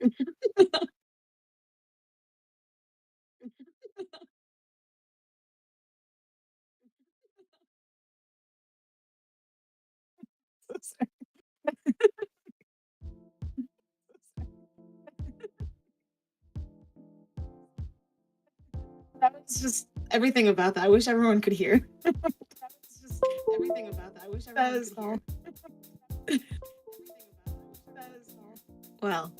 So sorry. That was just everything about that. I wish everyone could hear. That was just everything about that. I wish everyone could hear. That is all. Well.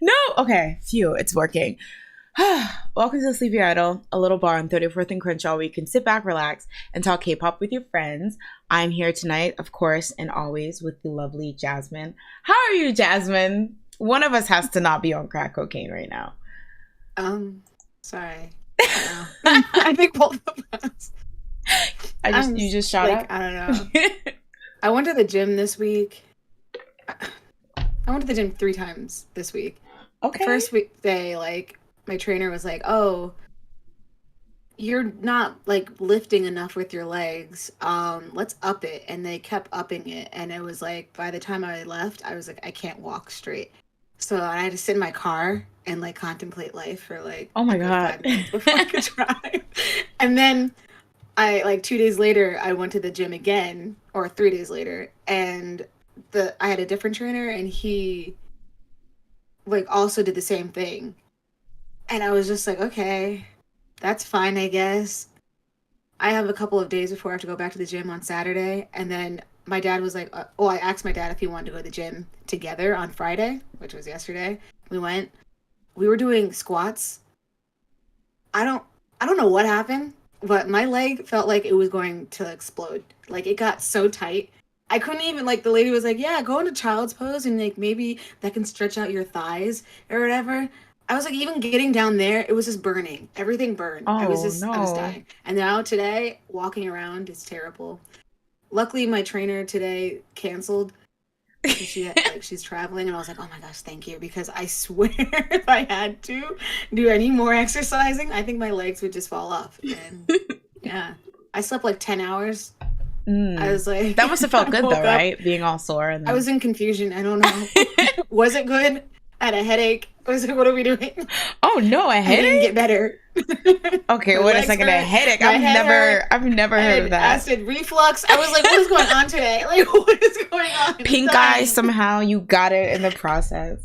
No, okay, phew, it's working. Welcome to Sleepy Idol, a little bar on 34th and Crenshaw where you can sit back, relax, and talk K-pop with your friends. I'm here tonight, of course, and always with the lovely Jasmine. How are you, Jasmine? One of us has to not be on crack cocaine right now. Sorry. I think both of us. You just shot up? I don't know. I went to the gym this week. I went to the gym 3 times this week. Okay. The first day, like, my trainer was like, "Oh, you're not like lifting enough with your legs. Let's up it." And they kept upping it, and it was like by the time I left, I was like, I can't walk straight. So I had to sit in my car and like contemplate life for like, oh my god, 5 minutes before I could drive. And then I like 2 days later, I went to the gym again, or 3 days later, and I had a different trainer, and he like also did the same thing. And I was just like, okay, that's fine, I guess. I have a couple of days before I have to go back to the gym on Saturday. And then my dad was like, I asked my dad if he wanted to go to the gym together on Friday, which was yesterday. We went. We were doing squats. I don't know what happened, but my leg felt like it was going to explode. Like, it got so tight. I couldn't even, like, the lady was like, yeah, go into child's pose and like maybe that can stretch out your thighs or whatever. I was like, even getting down there, it was just burning. Everything burned. Oh, I was no. dying. And now today, walking around is terrible. Luckily, my trainer today canceled. She's traveling, and I was like, oh my gosh, thank you, because I swear if I had to do any more exercising, I think my legs would just fall off. And yeah, I slept like 10 hours. I was like, that must have felt good though, right? Being all sore. And then... I was in confusion. I don't know. Was it good? I had a headache. I was like, what are we doing? Oh no, a headache? I didn't get better. Okay, wait a second. A headache? I've never heard of that. Acid reflux. I was like, what is going on today? Like, what is going on? Pink eye somehow. You got it in the process.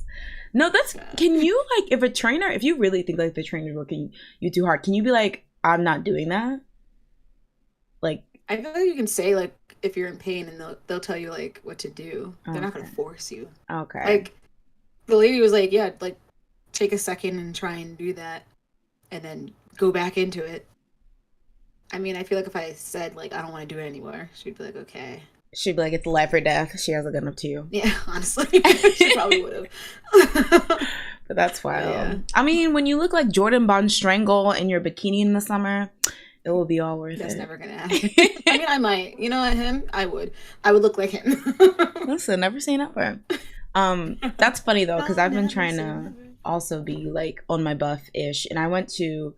No, that's. Can you like if you really think like the trainer's working you too hard, can you be like, I'm not doing that? Like, I feel like you can say like if you're in pain, and they'll tell you like what to do. They're not gonna force you. Okay. Like, the lady was like, yeah, like take a second and try and do that, and then go back into it. I mean, I feel like if I said like I don't want to do it anymore, she'd be like, okay. She'd be like, it's life or death. She has a gun up to you. Yeah, honestly, she probably would have. But that's wild. Yeah. I mean, when you look like Jordan Bon Strangle in your bikini in the summer, it will be all worth That's it. never gonna happen. I mean, I might. You know what, him? I would look like him. Listen, never seen ever. That's funny though, because I've been trying to also be like on my buff-ish, and I went to,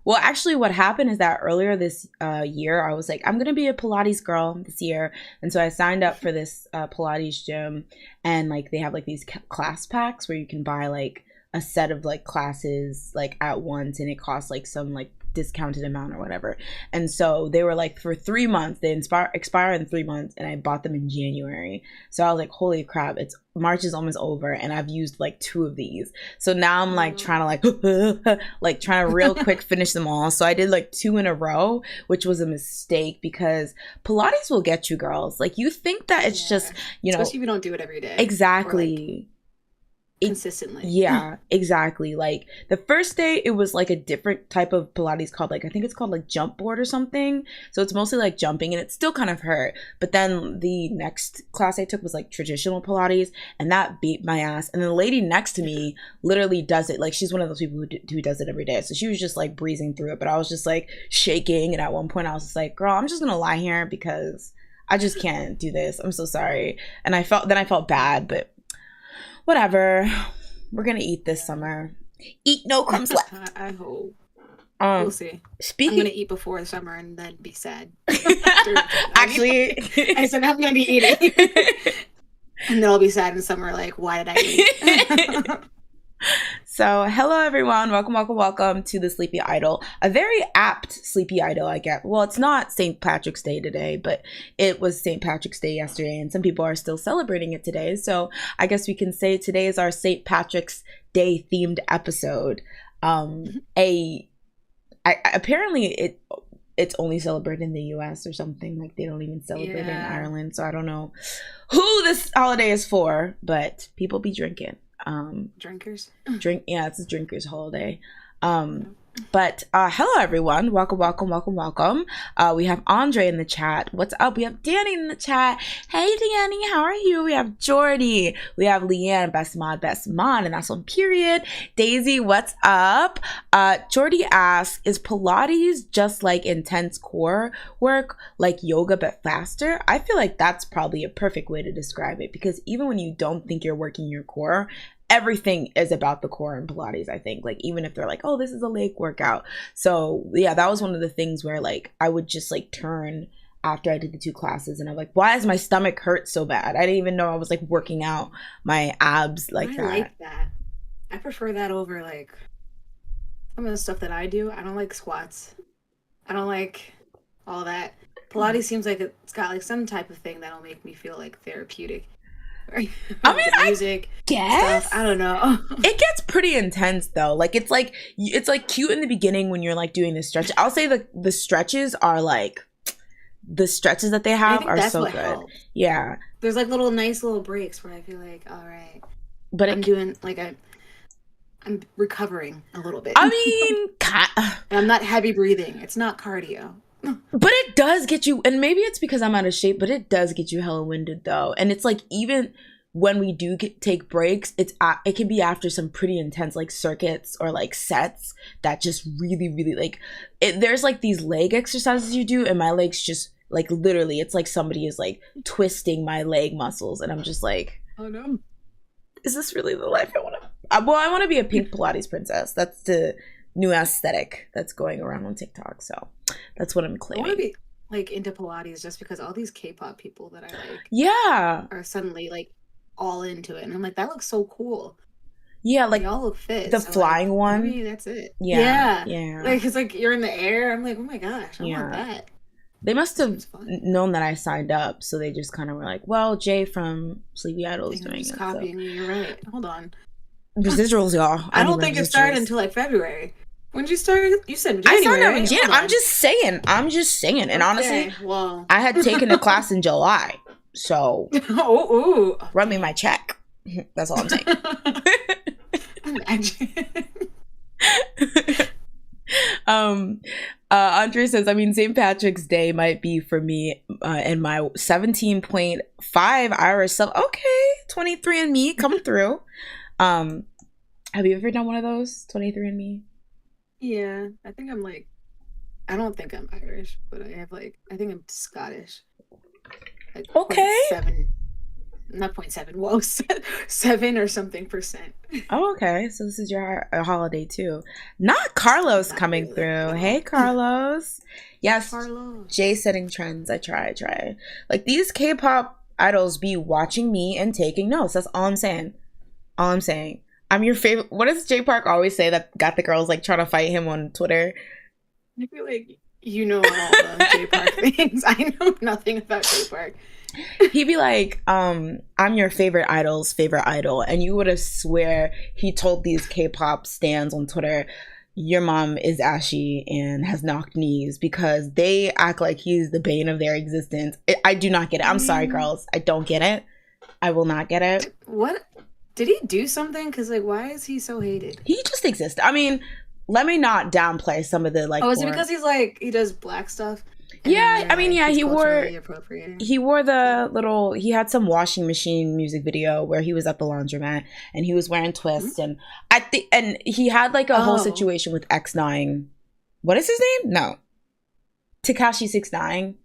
well, actually what happened is that earlier this year I was like, I'm gonna be a Pilates girl this year, and so I signed up for this Pilates gym, and like they have like these class packs where you can buy like a set of like classes like at once, and it costs like some like discounted amount or whatever. And so they were like for 3 months, they expire in 3 months, and I bought them in January. So I was like, holy crap, it's March is almost over, and I've used like 2 of these. So now I'm like trying to like trying to real quick finish them all. So I did like 2 in a row, which was a mistake, because Pilates will get you, girls. Like, you think that it's just, you know, especially if you don't do it every day. Exactly. Consistently. Yeah, exactly. Like the first day it was like a different type of Pilates called like, I think it's called like jump board or something. So it's mostly like jumping, and it still kind of hurt. But then the next class I took was like traditional Pilates, and that beat my ass. And the lady next to me literally does it. Like, she's one of those people who does it every day. So she was just like breezing through it, but I was just like shaking. And at one point I was just like, girl, I'm just gonna lie here because I just can't do this. I'm so sorry. And I felt bad, but whatever. We're gonna eat this summer. Eat no crumbs left. I hope. We'll see. I'm gonna eat before the summer and then be sad. Actually, I said I'm gonna be eating, and then I'll be sad in summer. Like, why did I eat? So, hello everyone. Welcome to the Sleepy Idol. A very apt Sleepy Idol, I get. Well, it's not St. Patrick's Day today, but it was St. Patrick's Day yesterday, and some people are still celebrating it today. So, I guess we can say today is our St. Patrick's Day themed episode. Apparently it's only celebrated in the US or something. Like, they don't even celebrate it in Ireland. So I don't know who this holiday is for, but people be drinking. Drinkers. It's a drinkers holiday. But hello everyone. Welcome. We have Andre in the chat. What's up? We have Danny in the chat. Hey Danny, how are you? We have Jordy. We have Leanne, best mod, and that's on period. Daisy, what's up? Jordy asks, is Pilates just like intense core work, like yoga but faster? I feel like that's probably a perfect way to describe it, because even when you don't think you're working your core, everything is about the core in Pilates, I think. Like, even if they're like, oh, this is a leg workout. So yeah, that was one of the things where like I would just like turn after I did the 2 classes and I'm like, why does my stomach hurt so bad? I didn't even know I was like working out my abs like that. I like that. I prefer that over like some of the stuff that I do. I don't like squats. I don't like all that. Pilates seems like it's got like some type of thing that'll make me feel like therapeutic. I mean, music, I guess stuff. I don't know. It gets pretty intense though. Like it's like cute in the beginning when you're like doing the stretch. I'll say the stretches are like, the stretches that they have are so good. Helps. Yeah, there's like nice little breaks where I feel like, all right, but I'm doing like I'm recovering a little bit. I mean, I'm not heavy breathing. It's not cardio. But it does get you, and maybe it's because I'm out of shape, but it does get you hella winded though. And it's like, even when we do take breaks, it can be after some pretty intense like circuits or like sets that just really like there's like these leg exercises you do, and my legs just like literally, it's like somebody is like twisting my leg muscles, and I'm just like, oh no, is this really the life I want to? Well, I want to be a pink Pilates princess. That's the new aesthetic that's going around on TikTok, so that's what I'm claiming. I want to be like into Pilates just because all these Kpop people that I like, are suddenly like all into it, and I'm like, that looks so cool. Yeah, like they all look fit. The flying one. Maybe that's it. Yeah. Like it's like you're in the air. I'm like, oh my gosh, I want that. They must have known that I signed up, so they just kind of were like, well, Jay from Sleepy Idol is doing it. Copying you. You're right. Hold on. Residuals, y'all. I don't think it started until like February. When did you start? You said January. I started in January. I'm just saying. And honestly, well, I had taken a class in July. So, run me my check. That's all I'm saying. Andre says, I mean, St. Patrick's Day might be for me and my 17.5 Irish self. Okay, 23andMe, come through. Have you ever done one of those 23andMe? Yeah, I think I'm like, I don't think I'm Irish, but I think I'm Scottish. Like okay. 0.7, not 0.7, well, 7 or something percent. Oh, okay. So this is your holiday too. Not Carlos coming really through. Hey, Carlos. Yes, Carlos. Jay setting trends. I try. Like, these K-pop idols be watching me and taking notes. That's all I'm saying. I'm your favorite. What does Jay Park always say that got the girls like trying to fight him on Twitter? I feel like you know all the Jay Park things. I know nothing about Jay Park. He'd be like, I'm your favorite idol's favorite idol. And you would have swear he told these K-pop stans on Twitter, your mom is ashy and has knocked knees, because they act like he's the bane of their existence. I do not get it. I'm sorry, girls. I don't get it. I will not get it. What? Did he do something? Because, like, why is he so hated? He just exists. I mean, let me not downplay some of the, like... Oh, is it because he's, like, he does black stuff? Yeah, I mean, yeah, he wore the little... He had some washing machine music video where he was at the laundromat and he was wearing twists. And and he had, like, a whole situation with X9. What is his name? No. Tekashi 69.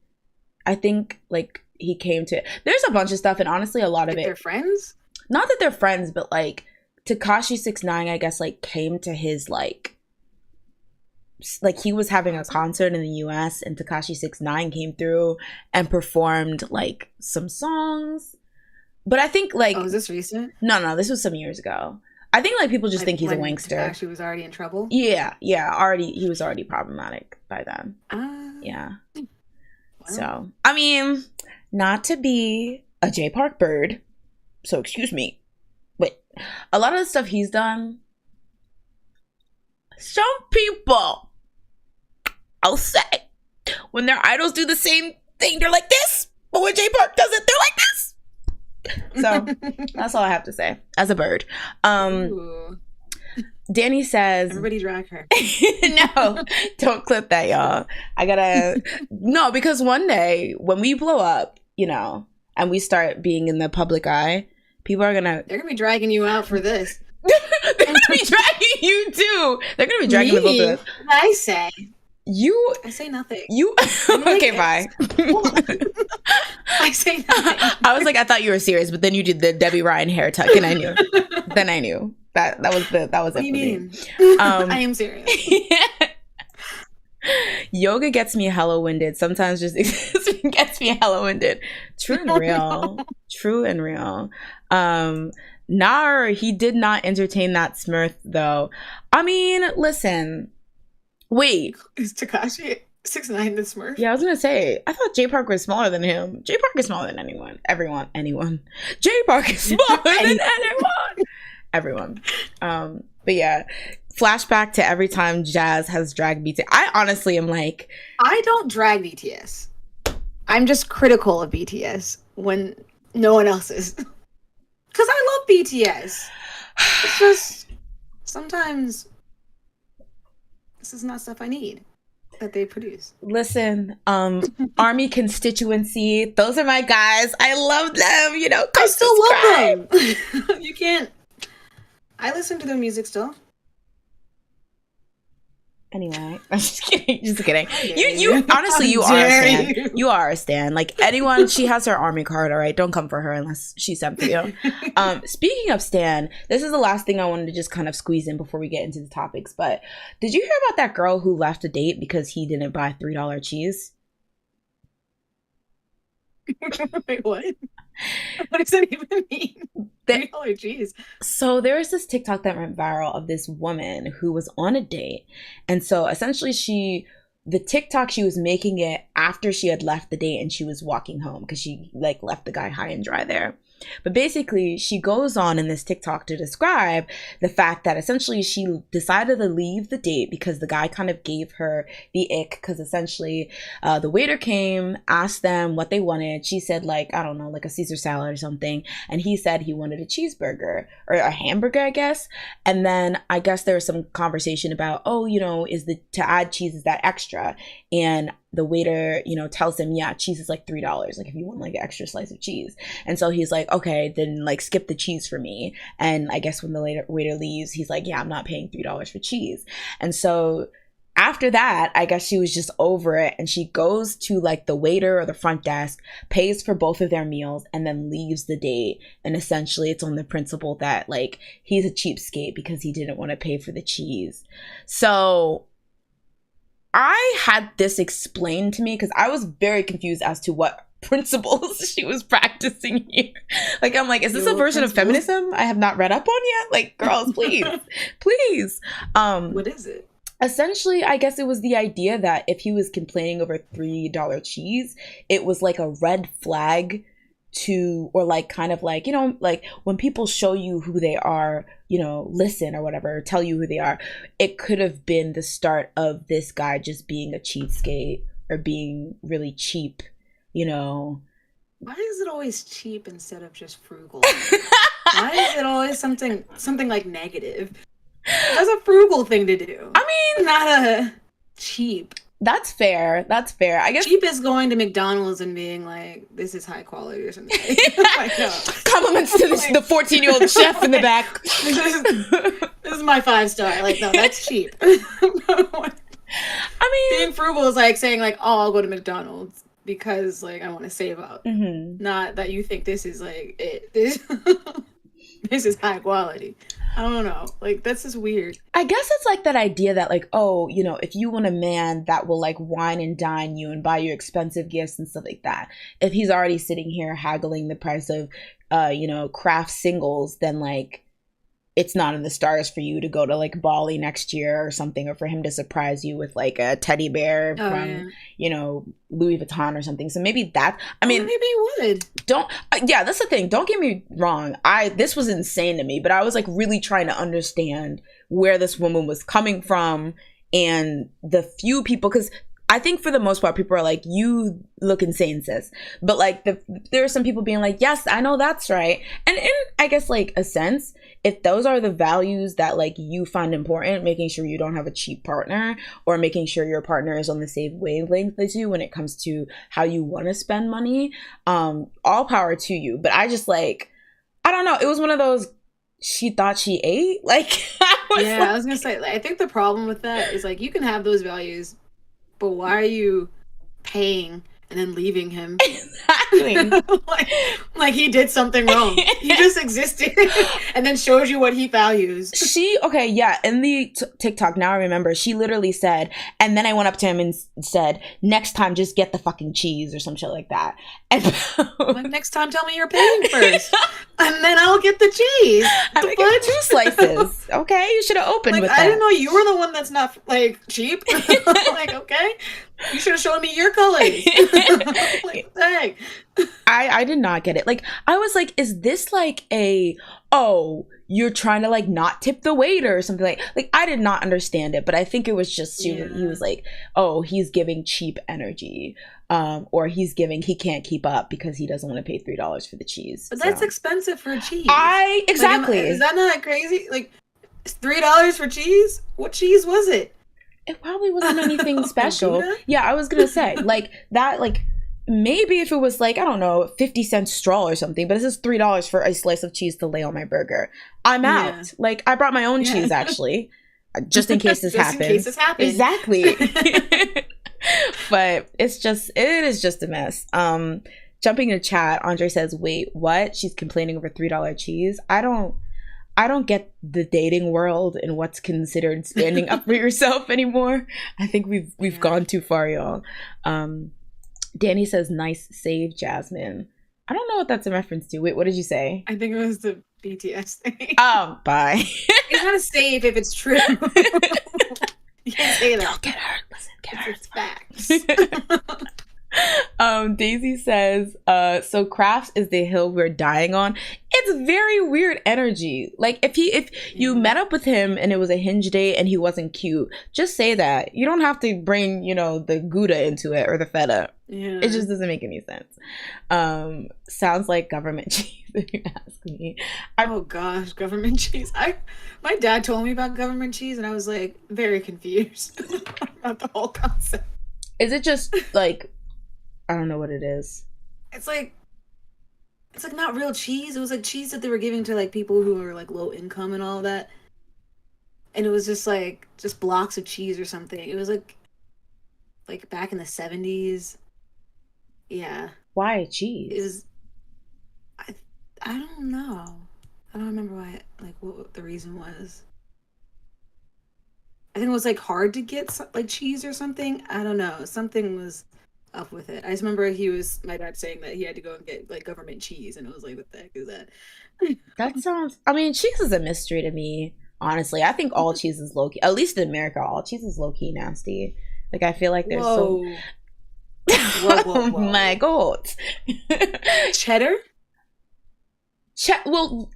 I think, like... he came to. There's a bunch of stuff, and honestly, a lot of it. They're friends. Not that they're friends, but like Tekashi 6ix9ine, I guess, like came to his like he was having a concert in the US and Tekashi 6ix9ine came through and performed like some songs. But I think like, oh, is this recent? No, this was some years ago. I think like people just like, think he's a wankster. Tekashi was already in trouble. Yeah, he was already problematic by then. Yeah. Well. So I mean, not to be a J Park bird, so excuse me, but a lot of the stuff he's done, some people, I'll say, when their idols do the same thing, they're like this. But when J Park does it, they're like this. So that's all I have to say as a bird. Danny says, everybody drag her. No, don't clip that, y'all. I gotta no, because one day when we blow up, you know, and we start being in the public eye, people are they're gonna be dragging you out for this. They're gonna be dragging you too. They're gonna be dragging me? The both of us. I say I say nothing. Okay, bye. I say nothing. I was like, I thought you were serious, but then you did the Debbie Ryan hair tuck, and I knew. Then I knew that was it. What do you mean? I am serious. Yoga gets me hella winded. Sometimes just gets me hella winded. True and real. True and real. Nar, he did not entertain that Smurf though. I mean, listen. Wait. Is Tekashi 6ix9ine the Smurf? Yeah, I was gonna say, I thought J Park was smaller than him. J Park is smaller than anyone. Anyone. J Park is smaller than everyone. But yeah, flashback to every time Jazz has dragged BTS. I honestly am like, I don't drag BTS. I'm just critical of BTS when no one else is. Because I love BTS. It's just sometimes this is not stuff I need that they produce. Listen, ARMY constituency, those are my guys. I love them, you know. I still love them. You can't. I listen to their music still. Anyway, I'm just kidding. Just kidding. You honestly, you are a stan. You are a stan. Like anyone, she has her ARMY card. All right, don't come for her unless she sent for you. Speaking of stan, this is the last thing I wanted to just kind of squeeze in before we get into the topics. But did you hear about that girl who left a date because he didn't buy $3 cheese? Wait, what? What does that even mean? $3 cheese. So there was this TikTok that went viral of this woman who was on a date, and so essentially the TikTok, she was making it after she had left the date and she was walking home because she like left the guy high and dry there. But basically, she goes on in this TikTok to describe the fact that essentially she decided to leave the date because the guy kind of gave her the ick, because essentially the waiter came, asked them what they wanted. She said like, I don't know, like a Caesar salad or something. And he said he wanted a cheeseburger or a hamburger, I guess. And then I guess there was some conversation about, oh, you know, to add cheese, is that extra? And the waiter, you know, tells him, yeah, cheese is like $3, like if you want like an extra slice of cheese. And so he's like, okay, then like skip the cheese for me. And I guess when the waiter leaves, he's like, yeah, I'm not paying $3 for cheese. And so after that, I guess she was just over it, and she goes to like the waiter or the front desk, pays for both of their meals, and then leaves the date. And essentially it's on the principle that like he's a cheapskate because he didn't want to pay for the cheese. So I had this explained to me because I was very confused as to what principles she was practicing here. Like, I'm like, is this a version of feminism I have not read up on yet? Like, girls, please, please. What is it? Essentially, I guess it was the idea that if he was complaining over $3 cheese, it was like a red flag to, or like kind of like, you know, like when people show you who they are, you know, listen or whatever, tell you who they are, it could have been the start of this guy just being a cheapskate or being really cheap, you know. Why is it always cheap instead of just frugal? Why is it always something like negative? That's a frugal thing to do. I mean, not a cheap. That's fair. That's fair. I guess cheap is going to McDonald's and being like, this is high quality or something. Like, no. Compliments to the 14-year-old chef in the back. This is my 5-star. Like, no, that's cheap. I mean, being frugal is like saying like, oh, I'll go to McDonald's. because like I want to save up. Mm-hmm. Not that you think this is like it. This this is high quality. I don't know. Like that's just weird. I guess it's like that idea that like, oh, you know, if you want a man that will like wine and dine you and buy you expensive gifts and stuff like that, if he's already sitting here haggling the price of you know, craft singles, then like it's not in the stars for you to go to like Bali next year or something, or for him to surprise you with like a teddy bear from, you know, Louis Vuitton or something. So maybe that, I mean, maybe he would. Don't, yeah, that's the thing. Don't get me wrong. This was insane to me, but I was like really trying to understand where this woman was coming from and the few people, because I think for the most part, people are like, you look insane, sis. But like there are some people being like, yes, I know that's right. And in, I guess, like a sense, if those are the values that like you find important, making sure you don't have a cheap partner or making sure your partner is on the same wavelength as you when it comes to how you want to spend money, all power to you. But I just like, I don't know. It was one of those, she thought she ate. Like, I was going to say, like, I think the problem with that is like, you can have those values, but why are you paying and then leaving him? Exactly. like he did something wrong. He just existed and then shows you what he values. In the TikTok, now I remember, she literally said, and then I went up to him and said, next time just get the fucking cheese or some shit like that. And like, next time tell me you're paying first and then I'll get the cheese. I'm gonna get 2 slices. Okay, you should have opened like, with I that. didn't know you were the one that's not like cheap. Like, okay, you should have shown me your colors. Like, dang. I did not get it. Like, I was like, is this like oh, you're trying to like not tip the waiter or something? Like I did not understand it, but I think it was just he was like, oh, he's giving cheap energy, or he can't keep up because he doesn't want to pay $3 for the cheese. But that's expensive for cheese. Exactly. Like, is that not crazy? Like, $3 for cheese? What cheese was it? It probably wasn't anything special. Yeah, I was gonna say like that. Like maybe if it was like, I don't know, 50-cent straw or something, but this is $3 for a slice of cheese to lay on my burger. I'm out. Yeah. Like I brought my own cheese actually, just in case this happens. In case this happens. Exactly. But it is just a mess. Jumping in the chat, Andre says, wait, what? She's complaining over $3 cheese. I don't get the dating world and what's considered standing up for yourself anymore. I think we've gone too far, y'all. Danny says, nice save, Jasmine. I don't know what that's a reference to. Wait, what did you say? I think it was the BTS thing. Oh, bye. It's not a save if it's true. You can't say that. Don't get hurt. Listen, get hurt. It's facts. Daisy says, so crafts is the hill we're dying on. It's very weird energy. Like if you met up with him and it was a hinge date and he wasn't cute, just say that. You don't have to bring, you know, the Gouda into it or the feta. Yeah. It just doesn't make any sense. Sounds like government cheese, if you ask me. Oh gosh, government cheese. My dad told me about government cheese and I was like very confused about the whole concept. Is it just like, I don't know what it is. It's like not real cheese. It was like cheese that they were giving to like people who were like low income and all that. And it was just like blocks of cheese or something. It was like back in the 70s. Yeah. Why cheese? It was I don't know. I don't remember why, like what the reason was. I think it was like hard to get like cheese or something. I don't know. Something was up with it. I just remember my dad saying that he had to go and get like government cheese, and I was like, what the heck is that? That sounds, I mean, cheese is a mystery to me, honestly. I think all cheese is low-key, at least in America, all cheese is low-key nasty. Like I feel like there's whoa, whoa. Oh my god. Cheddar? Well,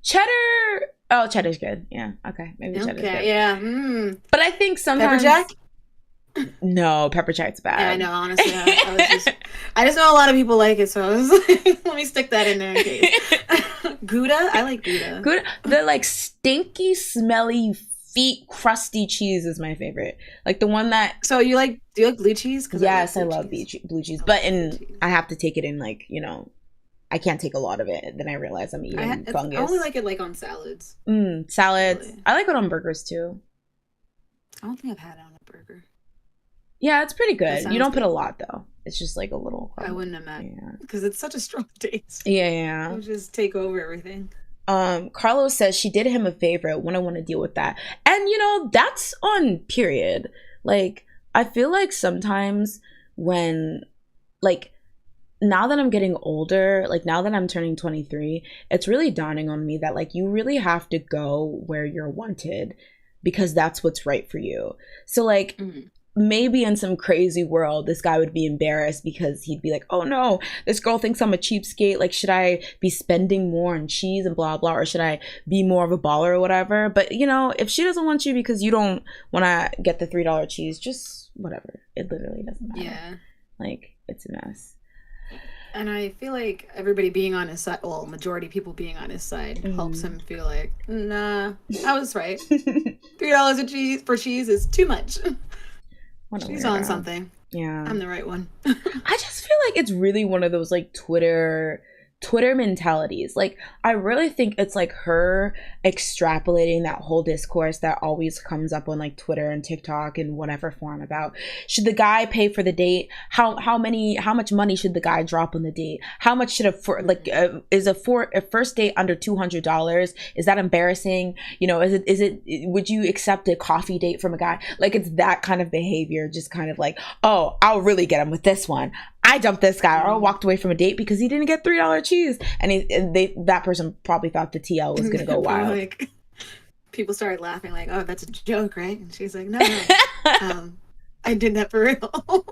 cheddar. Oh, cheddar's good. Yeah. Okay. Maybe cheddar's good. Yeah. But I think sometimes pepper jack. No, pepper jack's bad. Yeah, I know. Honestly, I just know a lot of people like it, so I was like, let me stick that in there in case. Gouda, I like Gouda. Gouda, the like stinky, smelly, feet crusty cheese is my favorite. Like the one that. So do you like blue cheese? Yes, I love blue cheese, but I have to take it in like, you know. I can't take a lot of it. Then I realize I'm eating fungus. I only like it like on salads. Salads. Really. I like it on burgers too. I don't think I've had it on a burger. Yeah, it's pretty good. You don't put a lot though. It's just like a little. I wouldn't imagine because it's such a strong taste. Yeah. It'll just take over everything. Carlos says she did him a favor when I want to deal with that. And you know, that's on period. Like, I feel like sometimes when, like, now that I'm getting older, like now that I'm turning 23, it's really dawning on me that like you really have to go where you're wanted because that's what's right for you. So like maybe in some crazy world, this guy would be embarrassed because he'd be like, oh no, this girl thinks I'm a cheapskate. Like, should I be spending more on cheese and blah, blah, or should I be more of a baller or whatever? But, you know, if she doesn't want you because you don't want to get the $3 cheese, just whatever. It literally doesn't matter. Yeah. Like, it's a mess. And I feel like everybody being on his side, well, majority people being on his side helps him feel like, nah, I was right. $3 for cheese is too much. She's on something. Yeah. I'm the right one. I just feel like it's really one of those like Twitter mentalities. Like, I really think it's like her extrapolating that whole discourse that always comes up on like Twitter and TikTok in whatever form about, should the guy pay for the date? How much money should the guy drop on the date? How much should is a first date under $200? Is that embarrassing? You know, is it would you accept a coffee date from a guy? Like, it's that kind of behavior, just kind of like, oh, I'll really get him with this one. I dumped this guy, or I walked away from a date because he didn't get $3 cheese, and that person probably thought the TL was gonna go wild. Like, people started laughing, like, "Oh, that's a joke, right?" And she's like, "No, I did that for real."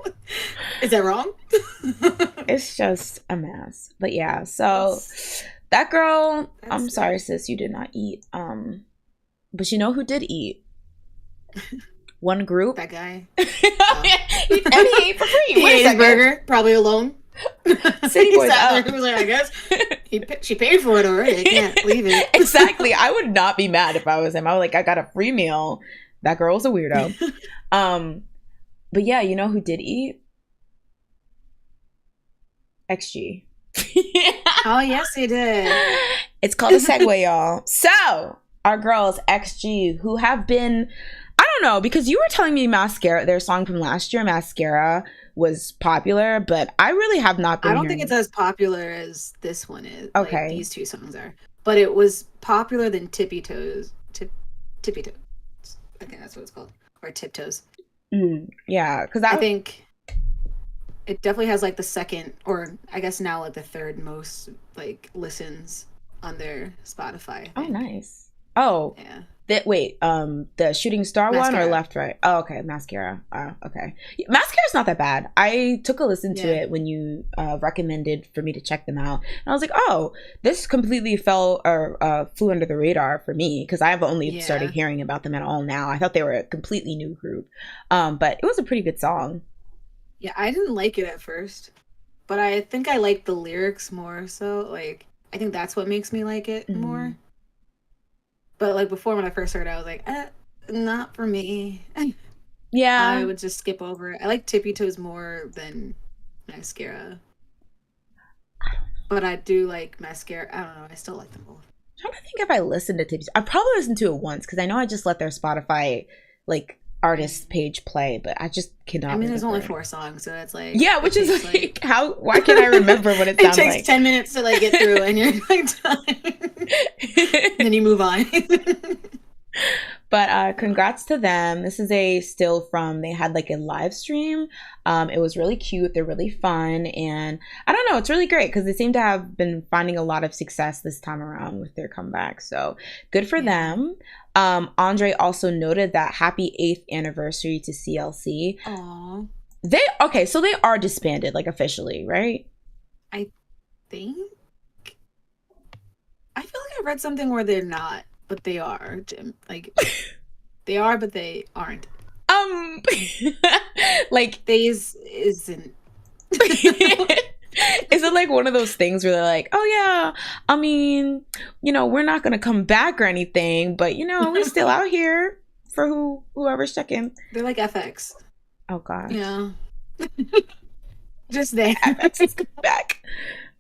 Is that wrong? It's just a mess. But yeah, so that girl, I'm sorry, sis, you did not eat. But you know who did eat? One group. That guy. And he ate for free. He ate his burger, probably alone. City boys up. He was like, I guess she paid for it already. I can't leave it. Exactly. I would not be mad if I was him. I was like, I got a free meal. That girl's a weirdo. But yeah, you know who did eat? XG. Oh yes, he did. It's called a segue, y'all. So our girls XG, who have been, I don't know, because you were telling me Mascara, their song from last year, Mascara, was popular, but I really have not been. I don't think it's as popular as this one is. Okay. Like, these two songs are. But it was popular than Tippy Toes. Tippy Toes. I think that's what it's called. Or Tiptoes. Yeah, because I think it definitely has like the second, or I guess now like the third most like listens on their Spotify. Oh, nice. Oh, yeah. The Shooting Star Mascara. one or Left Right? Oh, okay, Mascara. Okay, Mascara's not that bad. I took a listen to it when you recommended for me to check them out, and I was like, oh, this completely flew under the radar for me because I've only started hearing about them at all now. I thought they were a completely new group, but it was a pretty good song. Yeah, I didn't like it at first, but I think I like the lyrics more. So like, I think that's what makes me like it more. But like before, when I first heard it, I was like, not for me. Yeah. I would just skip over it. I like Tippy Toes more than Mascara. But I do like Mascara. I don't know. I still like them both. I'm trying to think if I listened to Tippy Toes. I probably listened to it once because I know I just let their Spotify like artist page play, but I just cannot. I mean, there's only 4 songs, so that's like which is like how? Why can't I remember what it sounds like? It takes 10 minutes to like get through, and you're like done. Then you move on. But congrats to them. This is a still from, they had like a live stream. It was really cute. They're really fun, and I don't know, it's really great because they seem to have been finding a lot of success this time around with their comeback. So good for them. Andre also noted that happy 8th anniversary to CLC. Aww. So they are disbanded, like officially, right? I think. I feel like I read something where they're not, but they are, Jim. Like, they are, but they aren't. Like, Phase isn't. Is it like one of those things where they're like, oh yeah, I mean, you know, we're not gonna come back or anything, but you know, we're still out here for whoever's checking. They're like FX. Oh gosh. Yeah. Just there. FX is back.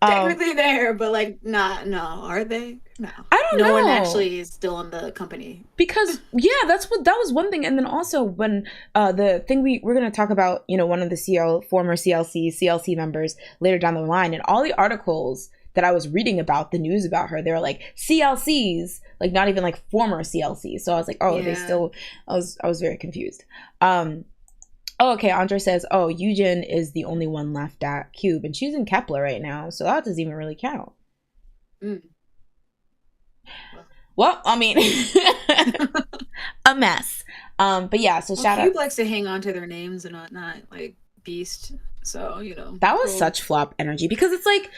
Technically there, but like not. No, are they? No, I don't no one know. actually is still in the company. Because yeah, that was one thing. And then also when the thing we're going to talk about, you know, one of the former CLC members later down the line, and all the articles that I was reading about the news about her, they were like CLCs, like not even like former CLCs. So I was like, oh, they Yeah. still. I was very confused. Oh, okay. Andre says, oh, Yeeun is the only one left at Cube, and she's in Kepler right now, so that doesn't even really count. Mm. Well, I mean, a mess. But yeah, so Well, shout out. Cube likes to hang on to their names and not like Beast. So That was cool. such flop energy because it's like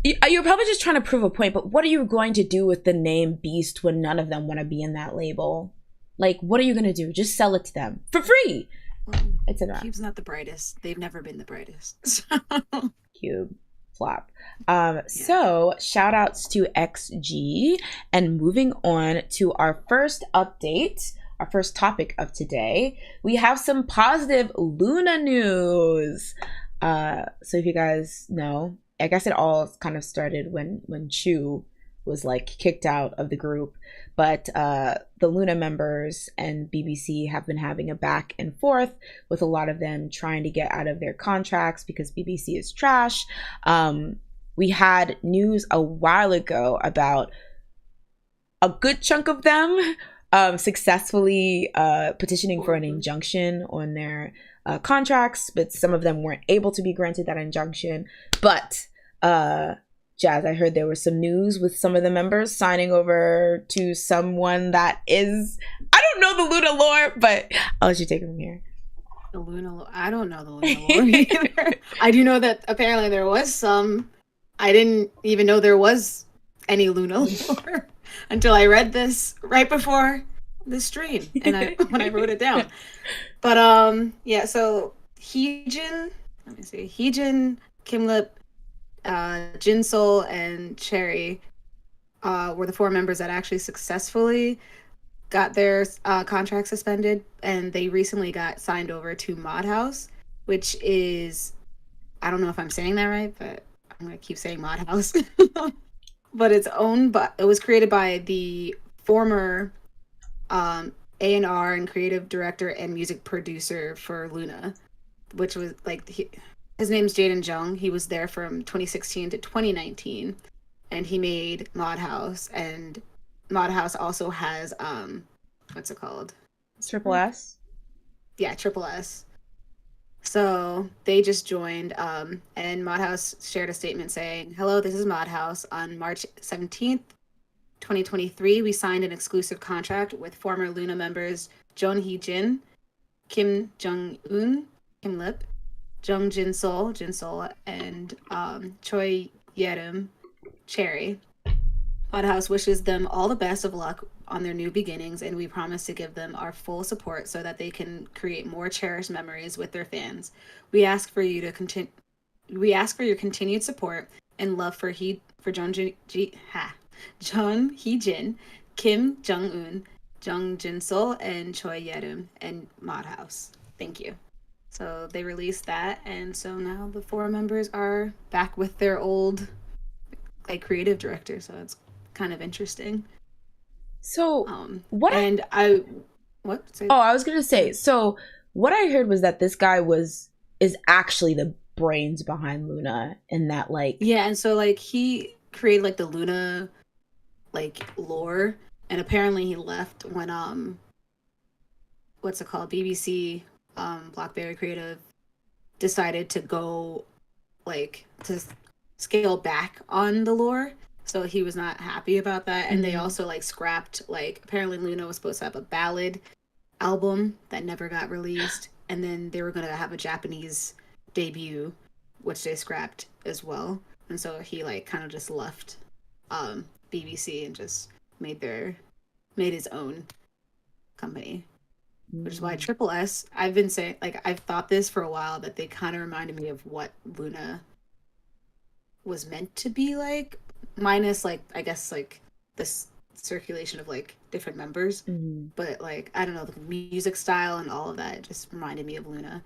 you're probably just trying to prove a point, but what are you going to do with the name Beast when none of them want to be in that label? Like, what are you going to do? Just sell it to them for free. Well, It's a wrap. Cube's not the brightest. They've never been the brightest. Cube flop. So shout outs to XG, and moving on to our first update, our first topic of today, we have some positive Loona news. So if you guys know, I guess it all kind of started when Chu was like kicked out of the group, but the Loona members and BBC have been having a back and forth with a lot of them trying to get out of their contracts because BBC is trash. We had news a while ago about a good chunk of them successfully petitioning for an injunction on their contracts, but some of them weren't able to be granted that injunction. But Jazz, I heard there was some news with some of the members signing over to someone that is, I don't know the Loona lore, but I'll let you take it from here. The Loona lore. I don't know the Loona lore either. I do know that apparently there was some. I didn't even know there was any Loona lore until I read this right before the stream, and when I wrote it down. But yeah. So Heejin, let me see. Heejin, Kimlip, Jinsol, and Cherry were the 4 members that actually successfully got their contract suspended, and they recently got signed over to Modhaus, which is, I don't know if I'm saying that right, but I'm gonna keep saying Modhaus. But it's owned, but it was created by the former A&R and creative director and music producer for Loona, which was like his name's Jaden Jung. He was there from 2016 to 2019, and he made Modhaus. And Modhaus also has what's it called? Triple S. Yeah, Triple S. So they just joined, and Modhaus shared a statement saying, "Hello, this is Modhaus. On March 17th, 2023, we signed an exclusive contract with former Loona members Jeon Hee-jin, Kim Jung-un, Kim Lip, Jung Jinsol, and Choi Yerim, Cherry. Modhaus wishes them all the best of luck on their new beginnings, and we promise to give them our full support so that they can create more cherished memories with their fans. We ask for you to continue. We ask for your continued support and love for Jeon Hee-jin, Kim Jung-un, Jung Jinsol, and Choi Yerim, and Modhaus. Thank you." So they released that, and so now the 4 members are back with their old like creative director. So it's kind of interesting. So what? And I was gonna say. So what I heard was that this guy is actually the brains behind Loona, and that like and so like he created like the Loona like lore, and apparently he left when what's it called, BBC Blackberry Creative decided to go like to scale back on the lore. So he was not happy about that. And they also like scrapped, like apparently Loona was supposed to have a ballad album that never got released, and then they were going to have a Japanese debut, which they scrapped as well. And so he like kind of just left BBC and just made his own company. Which is why Triple S, I've been saying, like, I've thought this for a while, that they kind of reminded me of what Loona was meant to be like, minus like I guess like this circulation of like different members, but like I don't know, the music style and all of that just reminded me of Loona.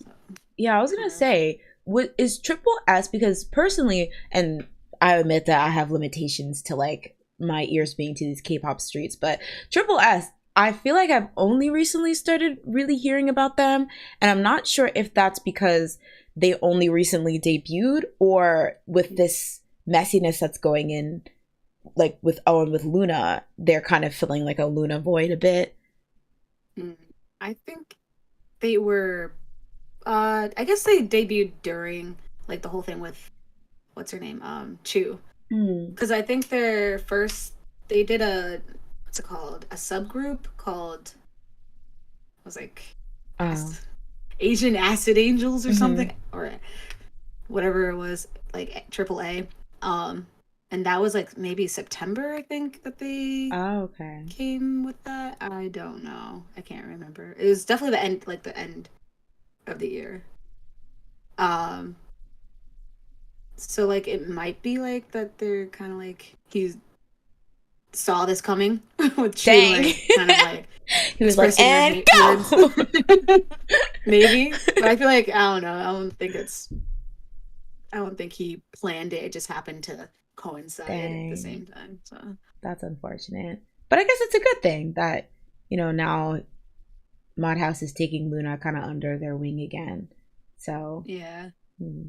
So, yeah, I was gonna say what is Triple S? Because personally, and I admit that I have limitations to like my ears being to these K-pop streets, but Triple S, I feel like I've only recently started really hearing about them, and I'm not sure if that's because they only recently debuted or with this messiness that's going in, like with Owen with Loona, they're kind of filling like a Loona void a bit. I think they were. I guess they debuted during like the whole thing with what's her name, Chu, because I think their first they did a what's it called, a subgroup called was like Asian Acid Angels or something, or whatever it was, like AAA. And that was like maybe September, I think, that they came with that. I don't know. I can't remember. It was definitely the end of the year. So like it might be like that they're kind of like he saw this coming with Chu, like, kind of like he was like, and go! Maybe, but I feel like I don't know. I don't think he planned it. It just happened to coincide at the same time. So that's unfortunate. But I guess it's a good thing that, you know, now Modhaus is taking Loona kind of under their wing again. So yeah.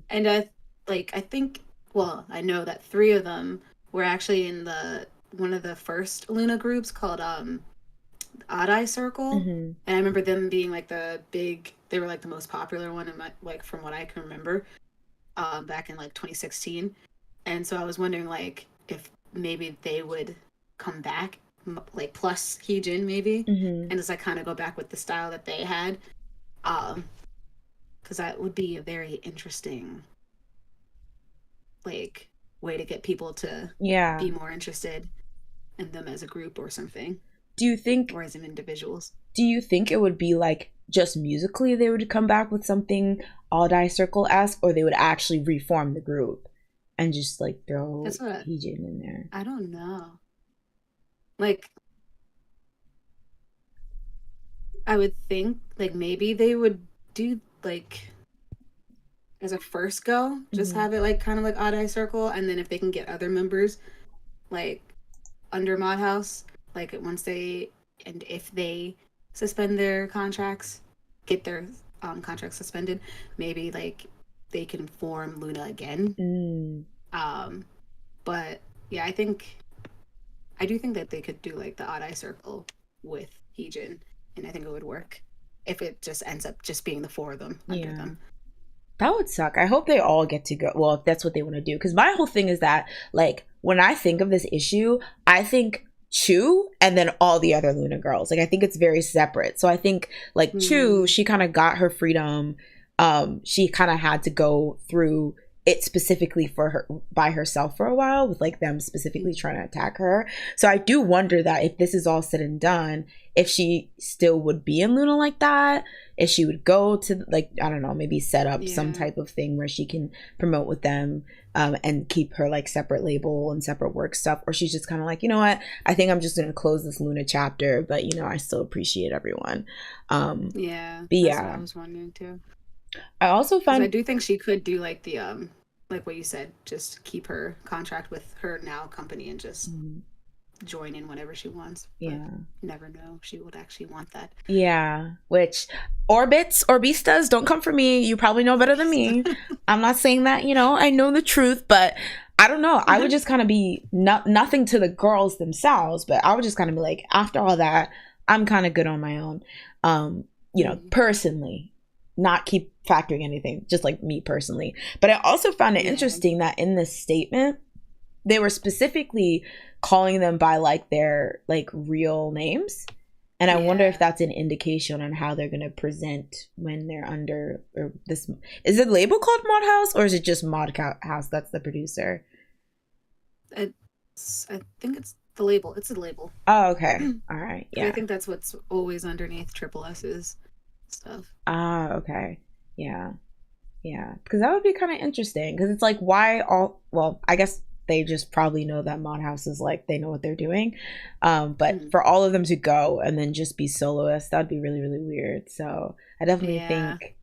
And I think, well, I know that 3 of them were actually in one of the first Loona groups called Odd Eye Circle. And I remember them being like they were like the most popular one in like from what I can remember back in like 2016. And so I was wondering like if maybe they would come back, like plus Heejin maybe, and just like kind of go back with the style that they had, because that would be a very interesting like way to get people to be more interested in them as a group or something. Do you think, or as individuals? Do you think it would be like just musically they would come back with something Odd Eye Circle-esque, or they would actually reform the group and just like throw Heejin in there? I don't know. Like, I would think like maybe they would do like as a first go, just have it like kind of like Odd Eye Circle, and then if they can get other members like under Modhaus, like once if they suspend their contracts, get their contracts suspended, maybe like they can form Loona again. But yeah, I do think that they could do like the Odd Eye Circle with Heejin, and I think it would work if it just ends up just being the 4 of them under them. That would suck. I hope they all get to go. Well, if that's what they want to do. Because my whole thing is that, like, when I think of this issue, I think Chu and then all the other Loona girls. Like, I think it's very separate. So I think, like, Chu, she kind of got her freedom. She kind of had to go through it specifically for her by herself for a while, with like them specifically trying to attack her. So I do wonder that if this is all said and done, if she still would be in Loona like that, if she would go to like, I don't know, maybe set up some type of thing where she can promote with them, and keep her like separate label and separate work stuff, or she's just kind of like, you know what, I think I'm just gonna close this Loona chapter, but you know, I still appreciate everyone. But that's what I was wondering too. I also find I do think she could do like the like what you said, just keep her contract with her now company and just join in whenever she wants. But you never know, she would actually want that. Which Orbistas, don't come for me, you probably know better than me. I'm not saying that, you know, I know the truth, but I don't know, I would just kind of be nothing to the girls themselves, but I would just kind of be like, after all that, I'm kind of good on my own, you know, personally, not keep factoring anything, just like me personally. But I also found it interesting that in this statement they were specifically calling them by like their like real names, and I wonder if that's an indication on how they're going to present when they're under, or this, is it label called Modhaus, or is it just Modhaus that's the producer? I think it's the label. It's a label. Oh, okay. All right. I think that's what's always underneath Triple S's stuff. Okay. Because that would be kind of interesting, because it's like, why all, well, I guess they just probably know that Modhaus is like, they know what they're doing, but for all of them to go and then just be soloists, that'd be really, really weird. So I definitely think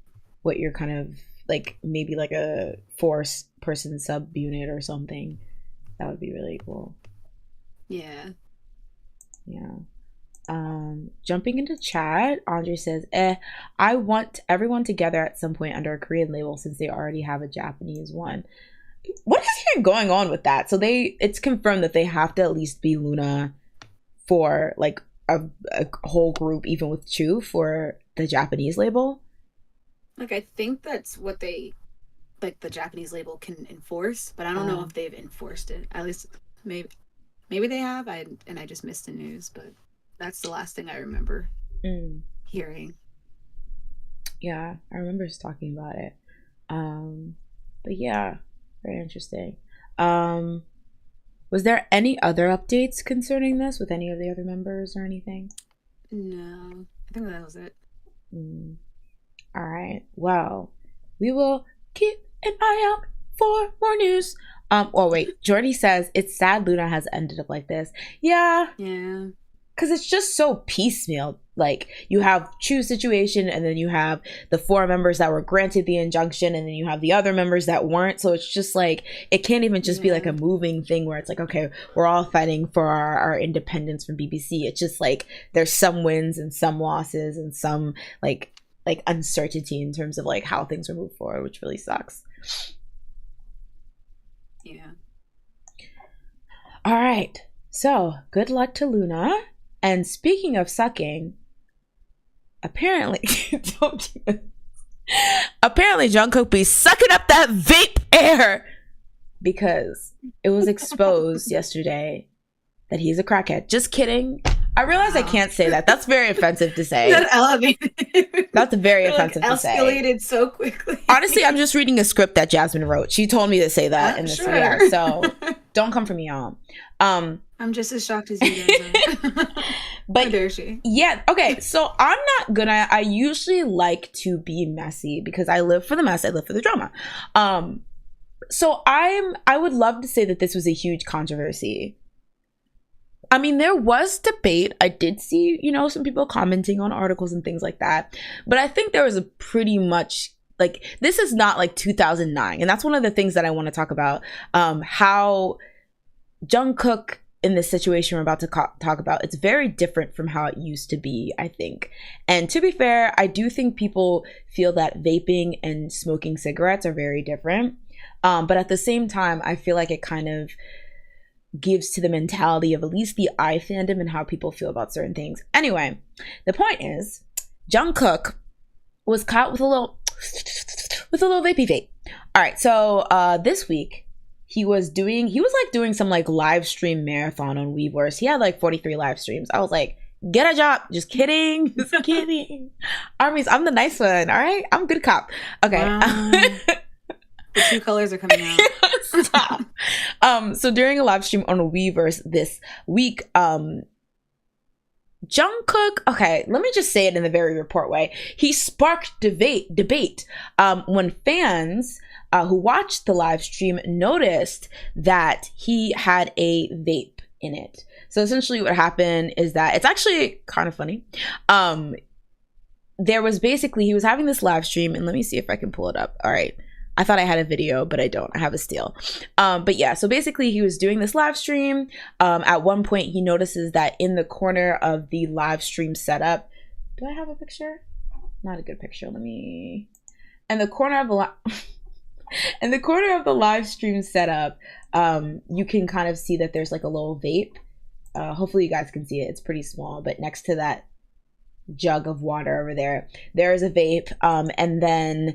what you're kind of like maybe like a 4-person sub unit or something. That would be really cool. Yeah. Jumping into chat, Andre says, I want everyone together at some point under a Korean label since they already have a Japanese one. What is even going on with that? So it's confirmed that they have to at least be Loona for like a whole group, even with Chu, for the Japanese label. Like, I think that's what they, like, the Japanese label can enforce, but I don't know if they've enforced it. At least maybe they have. I just missed the news, but that's the last thing I remember hearing. Yeah, I remember us talking about it. But yeah, very interesting. Was there any other updates concerning this with any of the other members or anything? No, I think that was it. All right. Well, we will keep an eye out for more news. Oh wait, Jordy says it's sad Loona has ended up like this. Yeah. Because it's just so piecemeal. Like, you have Chu's situation, and then you have the 4 members that were granted the injunction, and then you have the other members that weren't. So it's just like, it can't even just be like a moving thing where it's like, okay, we're all fighting for our independence from BBC. It's just like there's some wins and some losses and some like uncertainty in terms of like how things are moved forward, which really sucks. Yeah. All right. So good luck to Loona. And speaking of sucking, apparently Jungkook be sucking up that vape air because it was exposed yesterday that he's a crackhead. Just kidding. I realize I can't say that. That's very offensive to say. That elevated. That's very offensive to say. Escalated so quickly. Honestly, I'm just reading a script that Jasmine wrote. She told me to say that in this video. So don't come for me, y'all. I'm just as shocked as you guys are. But how dare she? Yeah, okay. So I'm not gonna. I usually like to be messy because I live for the mess. I live for the drama. So I would love to say that this was a huge controversy. I mean, there was debate. I did see, some people commenting on articles and things like that. But I think there was a pretty much, like, this is not like 2009. And that's one of the things that I want to talk about. How Jungkook, in this situation we're about to talk about, it's very different from how it used to be, I think. And to be fair, I do think people feel that vaping and smoking cigarettes are very different. But at the same time, I feel like it kind of gives to the mentality of at least the I fandom and how people feel about certain things. Anyway, the point is, Jungkook was caught with a little vapey vape. All right, so this week he was doing some like live stream marathon on Weverse. He had like 43 live streams. I was like, get a job. Just kidding. Just kidding. Armies, I'm the nice one. All right, I'm a good cop. Okay. Wow. The 2 colors are coming out. Stop. So during a live stream on Weverse this week, Jungkook, okay, let me just say it in the very report way. He sparked debate when fans who watched the live stream noticed that he had a vape in it. So essentially what happened is that it's actually kind of funny. There was basically, he was having this live stream, and let me see if I can pull it up. All right. I thought I had a video, but I don't. I have a still. But yeah, so basically he was doing this live stream. At one point he notices that in the corner of the live stream setup, do I have a picture? Not a good picture. Let me, in the corner of the live stream setup, you can kind of see that there's like a little vape. Hopefully you guys can see it. It's pretty small, but next to that jug of water over there is a vape. And then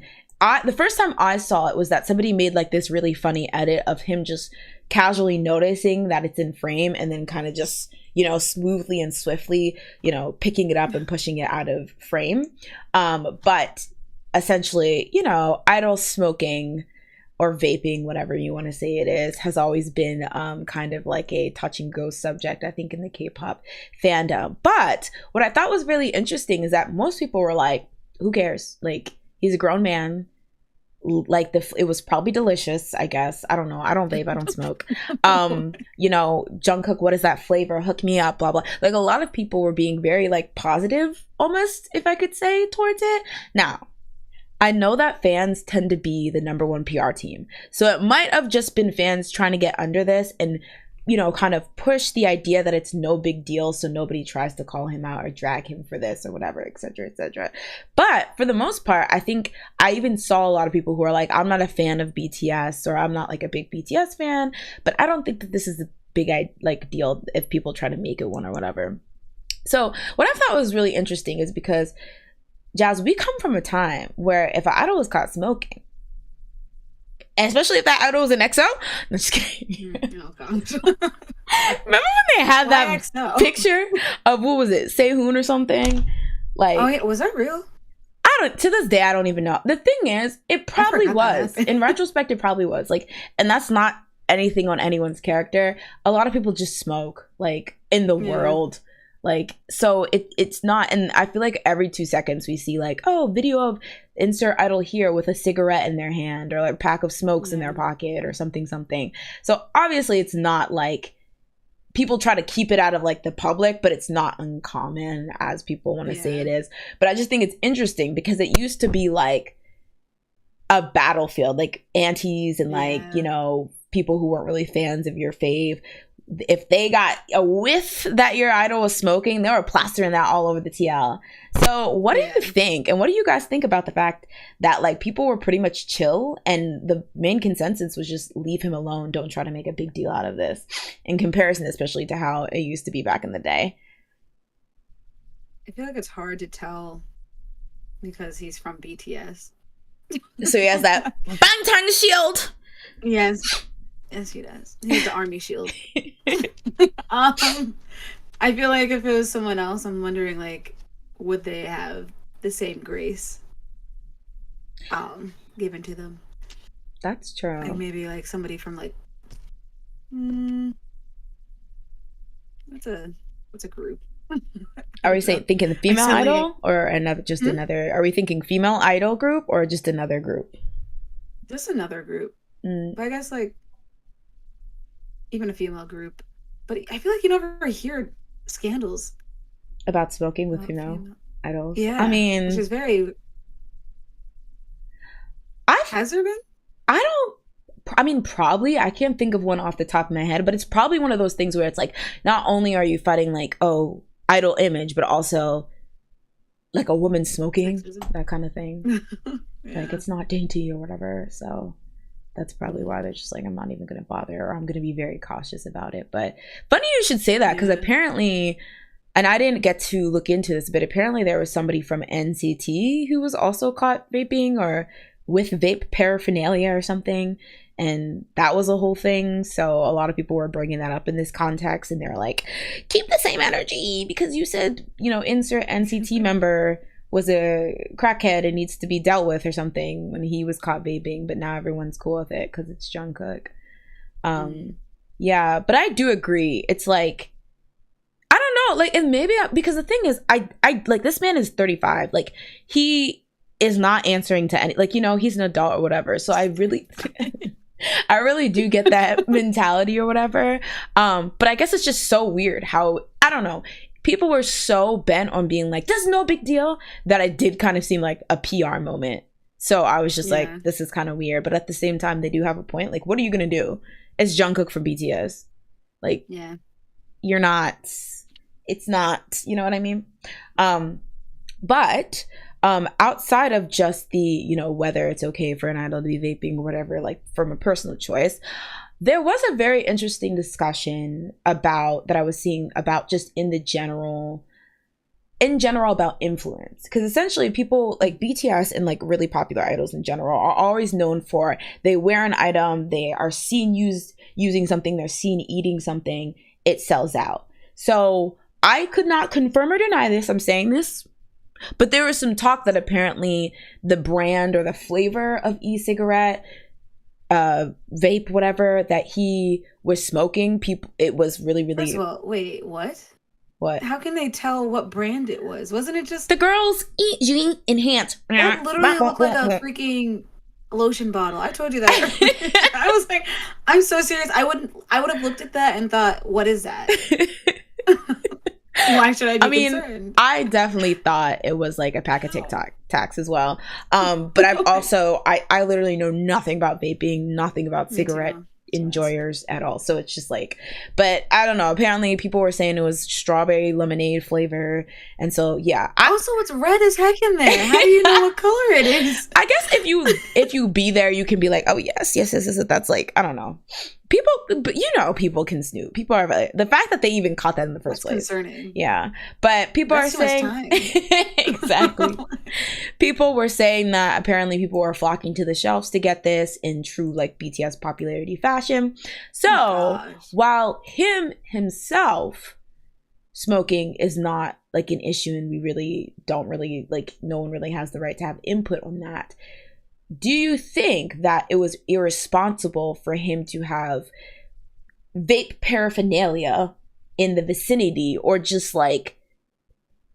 the first time I saw it was that somebody made like this really funny edit of him just casually noticing that it's in frame and then kind of just, smoothly and swiftly, picking it up and pushing it out of frame. But essentially, idle smoking or vaping, whatever you want to say it is, has always been kind of like a touch and go subject, I think, in the K-pop fandom. But what I thought was really interesting is that most people were like, who cares? Like, he's a grown man. Like, it was probably delicious, I guess. I don't know. I don't vape. I don't smoke. Jungkook, what is that flavor? Hook me up, blah, blah. Like, a lot of people were being very, like, positive, almost, if I could say, towards it. Now, I know that fans tend to be the number one PR team. So it might have just been fans trying to get under this and, you know, kind of push the idea that it's no big deal so nobody tries to call him out or drag him for this or whatever, etc., etc. But for the most part, I think I even saw a lot of people who are like, I'm not a fan of BTS, or I'm not like a big BTS fan, but I don't think that this is a big like deal if people try to make it one or whatever. So what I thought was really interesting is because, Jazz, we come from a time where if an idol was caught smoking, and especially if that idol was an EXO, I'm just kidding. Oh, gosh. Remember when they had that picture of, what was it, Sehun or something? Like, oh yeah, was that real? To this day, I don't even know. The thing is, it probably was. In retrospect, it probably was. Like, and that's not anything on anyone's character. A lot of people just smoke, like, in the world. Like, so it's not, and I feel like every 2 seconds we see like, oh, video of insert idol here with a cigarette in their hand, or like a pack of smokes in their pocket, or something. So obviously it's not like, people try to keep it out of like the public, but it's not uncommon as people want to say it is. But I just think it's interesting because it used to be like a battlefield, like aunties and like, you know, people who weren't really fans of your fave, if they got a whiff that your idol was smoking, they were plastering that all over the TL. So what do you think? And what do you guys think about the fact that like people were pretty much chill and the main consensus was just leave him alone, don't try to make a big deal out of this, in comparison especially to how it used to be back in the day? I feel like it's hard to tell because he's from BTS. So he has that Bangtan shield. Yes. Yes, he does. He's the army shield. I feel like if it was someone else, I'm wondering, like, would they have the same grace given to them? That's true. Like maybe like somebody from like what's a group? Are we thinking the female idol or another? Are we thinking female idol group or just another group? Just another group. But I guess like even a female group. But I feel like you never hear scandals about smoking with female idols. Yeah, I mean, which is very. Has there been? I mean, probably. I can't think of one off the top of my head, but it's probably one of those things where it's like, not only are you fighting like, oh, idol image, but also like a woman smoking, that kind of thing. Like it's not dainty or whatever. So that's probably why they're just like, I'm not even going to bother, or I'm going to be very cautious about it. But funny you should say that, because apparently, and I didn't get to look into this, but apparently there was somebody from NCT who was also caught vaping or with vape paraphernalia or something. And that was a whole thing. So a lot of people were bringing that up in this context. And they're like, keep the same energy because you said, you know, insert NCT member was a crackhead and needs to be dealt with or something when he was caught vaping, but now everyone's cool with it because it's Jungkook. Yeah, but I do agree. It's like, I don't know, like, and maybe because the thing is, I like, this man is 35. Like, he is not answering to any, like, you know, he's an adult or whatever. So I really, I really do get that mentality or whatever. But I guess it's just so weird how, I don't know, people were so bent on being like, this is no big deal, that it did kind of seem like a PR moment. So I was just like, this is kind of weird. But at the same time, they do have a point. Like, what are you going to do? It's Jungkook from BTS. Like, you're not, it's not, you know what I mean? But outside of just the, you know, whether it's okay for an idol to be vaping or whatever, like from a personal choice, there was a very interesting discussion about that I was seeing about just in general about influence, because essentially people like BTS and like really popular idols in general are always known for, they wear an item, they are seen using something, they're seen eating something, it sells out. So I could not confirm or deny this, I'm saying this, but there was some talk that apparently the brand or the flavor of e-cigarette, vape, whatever, that he was smoking, people, it was really, really. First of all, wait, what? What? How can they tell what brand it was? Wasn't it just the girls eat Jimin enhance? That literally looked like a freaking lotion bottle. I told you that. I was like, I'm so serious. I would have looked at that and thought, what is that? Why should I be concerned? I definitely thought it was like a pack of TikTok. tax as well. But I've also I literally know nothing about vaping, nothing about cigarette enjoyers at all. So it's just like, but I don't know. Apparently people were saying it was strawberry lemonade flavor, and so yeah. Also, it's red as heck in there. How do you know what color it is? I guess if you be there, you can be like, oh yes. That's like, I don't know. People, but you know, people can snoop. People are, the fact that they even caught that in the first place. Concerning. Yeah, but people are saying exactly. People were saying that apparently people were flocking to the shelves to get this in true like BTS popularity fashion. So while himself smoking is not like an issue, and we really don't really like, no one really has the right to have input on that. Do you think that it was irresponsible for him to have vape paraphernalia in the vicinity, or just like,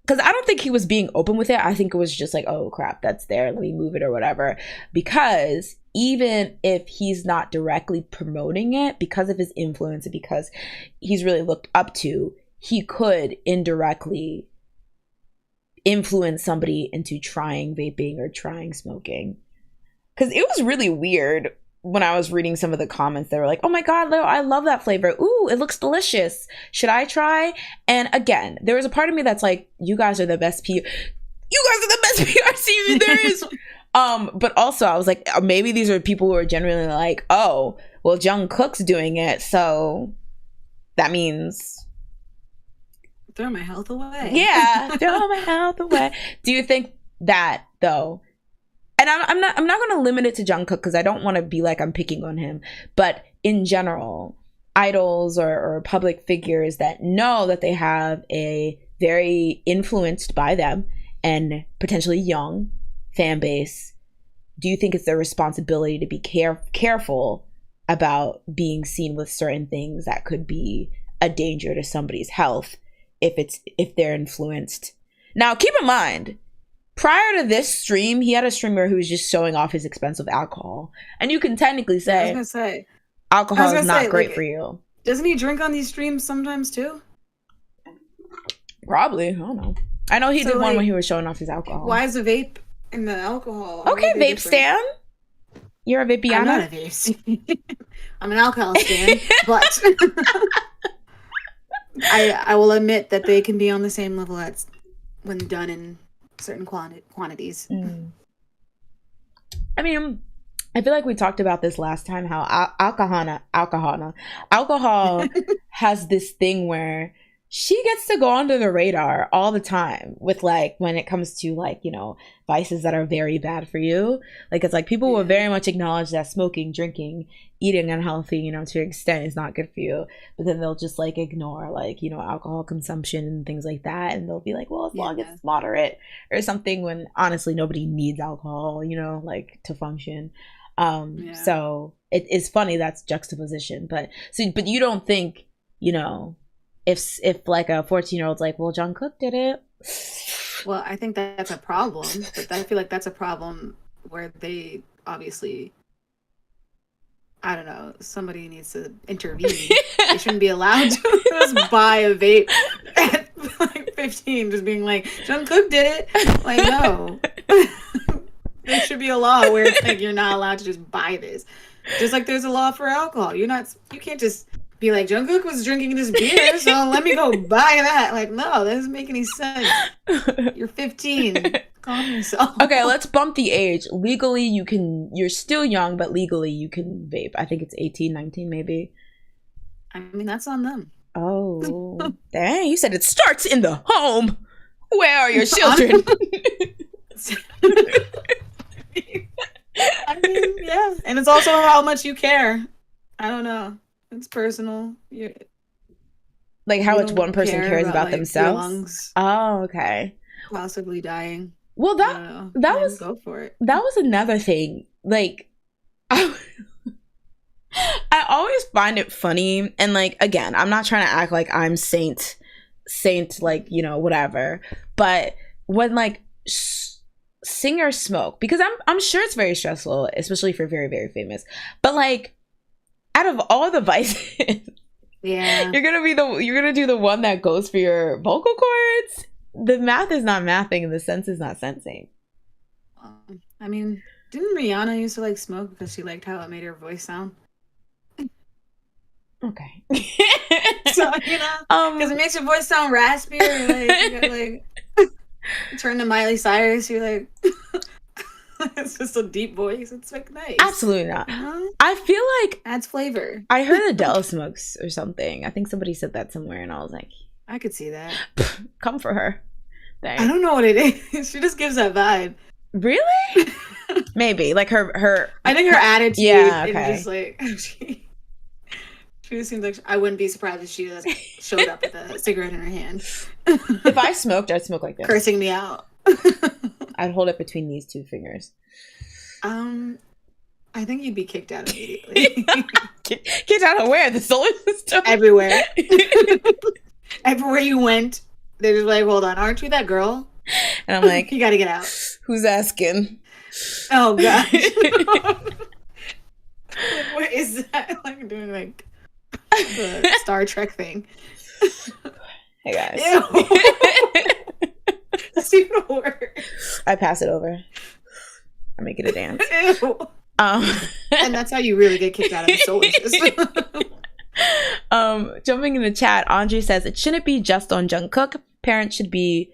because I don't think he was being open with it. I think it was just like, oh crap, that's there, let me move it or whatever. Because even if he's not directly promoting it, because of his influence and because he's really looked up to, he could indirectly influence somebody into trying vaping or trying smoking. Because it was really weird when I was reading some of the comments. They were like, oh my God, Leo, I love that flavor. Ooh, it looks delicious. Should I try? And again, there was a part of me that's like, you guys are the best PR team there is. But also I was like, maybe these are people who are genuinely like, oh, well, Jungkook's doing it, so that means... throw my health away. Yeah, throw my health away. Do you think that, though... And I'm not going to limit it to Jungkook, because I don't want to be like I'm picking on him. But in general, idols or public figures that know that they have a very influenced by them and potentially young fan base, do you think it's their responsibility to be careful about being seen with certain things that could be a danger to somebody's health if they're influenced? Now, keep in mind, prior to this stream, he had a streamer who was just showing off his expensive alcohol. And you can technically say, alcohol is not great for you. Doesn't he drink on these streams sometimes too? Probably. I don't know. I know he did one when he was showing off his alcohol. Why is the vape and the alcohol? Okay, vape stan. You're a vapiana? I'm not a vape stan. I'm an alcohol stan. But I will admit that they can be on the same level as when done in certain quantities. I mean, I feel like we talked about this last time, how alcohol has this thing where she gets to go under the radar all the time with, like, when it comes to, like, you know, vices that are very bad for you. Like, it's like people will very much acknowledge that smoking, drinking, eating unhealthy, you know, to an extent is not good for you, but then they'll just like ignore, like, you know, alcohol consumption and things like that, and they'll be like, well, as long as it's moderate or something, when honestly nobody needs alcohol, you know, like, to function. So it is funny, that's juxtaposition. But you don't think, you know, if like a 14-year-old's like, well, Jungkook did it. Well, I think that's a problem, but I feel like that's a problem where they obviously, I don't know, somebody needs to intervene. They shouldn't be allowed to just buy a vape at like 15, just being like, Jungkook did it. Like, no. There should be a law where it's like you're not allowed to just buy this. Just like there's a law for alcohol. You can't just be like, Jungkook was drinking this beer, so let me go buy that. Like, no, that doesn't make any sense. You're 15. Calm yourself. Okay, let's bump the age. Legally, you're still young, but legally you can vape. I think it's 18, 19 maybe. I mean, that's on them. Oh, dang, you said it starts in the home. Where are your children? I mean, yeah. And it's also how much you care. I don't know. It's personal. Like how much one person cares about like, themselves. Lungs oh, okay. Possibly dying. Well, that was go for it. That was another thing. Like, I always find it funny, and like, again, I'm not trying to act like I'm saint, like, you know, whatever. But when like singers smoke, because I'm sure it's very stressful, especially for very, very famous. But like, out of all the vices, you're gonna do the one that goes for your vocal cords. The math is not mathing, and the sense is not sensing. I mean, didn't Rihanna used to like smoke because she liked how it made her voice sound? Okay. So, you know, because it makes your voice sound raspier. Like, you got like turn to Miley Cyrus. You're like, it's just a deep voice. It's like nice. Absolutely not. I feel like adds flavor. I heard Adele smokes or something. I think somebody said that somewhere, and I was like, I could see that. Come for her. Dang. I don't know what it is. She just gives that vibe. Really? Maybe like her. I think her attitude. Yeah. Okay. Just like she just seems like I wouldn't be surprised if she just showed up with a cigarette in her hand. If I smoked, I'd smoke like this, cursing me out. I'd hold it between these two fingers. I think you'd be kicked out immediately. Kicked out of where? The solar system? Everywhere. Everywhere you went, they're just like, hold on, aren't you that girl? And I'm like, you gotta get out. Who's asking? Oh gosh. What is that? Like doing like the Star Trek thing. Hey guys. Ew. That's even worse. I pass it over. I make it a dance. Ew. And that's how you really get kicked out of the solar system. Jumping in the chat, Andre says it shouldn't be just on Jungkook. Parents should be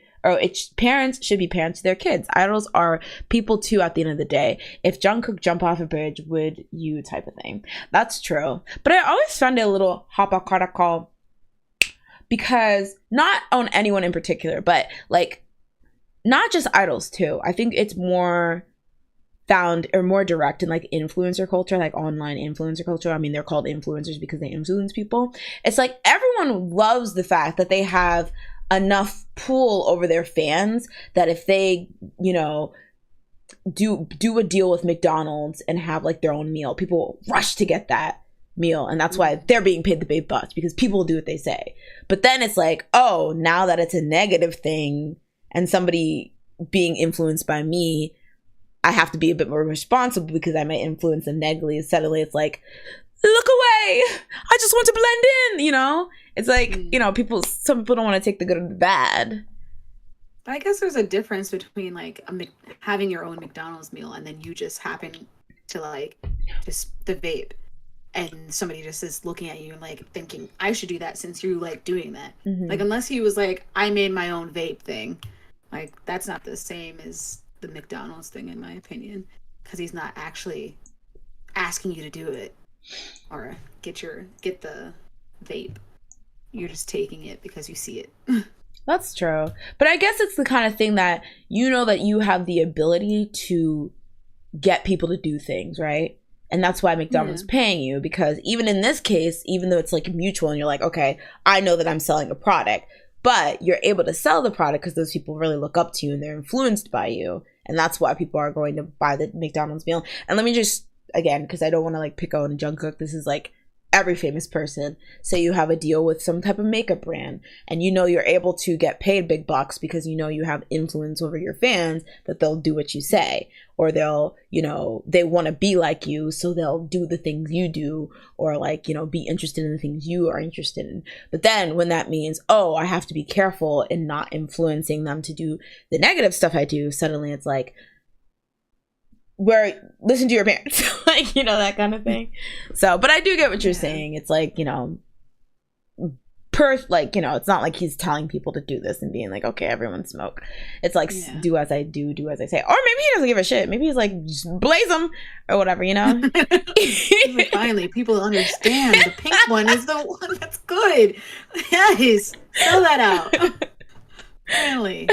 parents to their kids. Idols are people too at the end of the day. If Jungkook jump off a bridge, would you type of thing? That's true. But I always found it a little hypocritical because not on anyone in particular, but like not just idols too. I think it's more found or more direct in like influencer culture, like online influencer culture. I mean, they're called influencers because they influence people. It's like everyone loves the fact that they have enough pull over their fans that if they, you know, do a deal with McDonald's and have like their own meal, people rush to get that meal, and that's why they're being paid the big bucks, because people do what they say. But then it's like, oh, now that it's a negative thing and somebody being influenced by me, I have to be a bit more responsible because I might influence them negatively. Suddenly it's like, look away, I just want to blend in, you know? It's like, you know, some people don't want to take the good or the bad. But I guess there's a difference between like having your own McDonald's meal and then you just happen to like just the vape and somebody just is looking at you and like thinking, I should do that since you like doing that. Mm-hmm. Like unless he was like, I made my own vape thing, like that's not the same as the McDonald's thing in my opinion, because he's not actually asking you to do it or get the vape. You're just taking it because you see it. That's true. But I guess it's the kind of thing that you know that you have the ability to get people to do things, right? And that's why McDonald's paying you, because even in this case, even though it's like mutual and you're like, okay, I know that I'm selling a product, but you're able to sell the product because those people really look up to you and they're influenced by you. And that's why people are going to buy the McDonald's meal. And let me just, again, because I don't want to like pick on Jungkook, this is like every famous person. Say you have a deal with some type of makeup brand and you know you're able to get paid big bucks because you know you have influence over your fans, that they'll do what you say, or they'll, you know, they want to be like you, so they'll do the things you do, or like, you know, be interested in the things you are interested in. But then when that means, oh, I have to be careful in not influencing them to do the negative stuff I do, suddenly it's like, listen to your parents, like, you know, that kind of thing. So, but I do get what you're saying. It's like, you know, like, you know, it's not like he's telling people to do this and being like, okay, everyone smoke. It's like, do as I do as I say. Or maybe he doesn't give a shit. Maybe he's like, just blaze them or whatever, you know? Like, finally, people understand. The pink one is the one that's good. Yes, sell that out. Finally.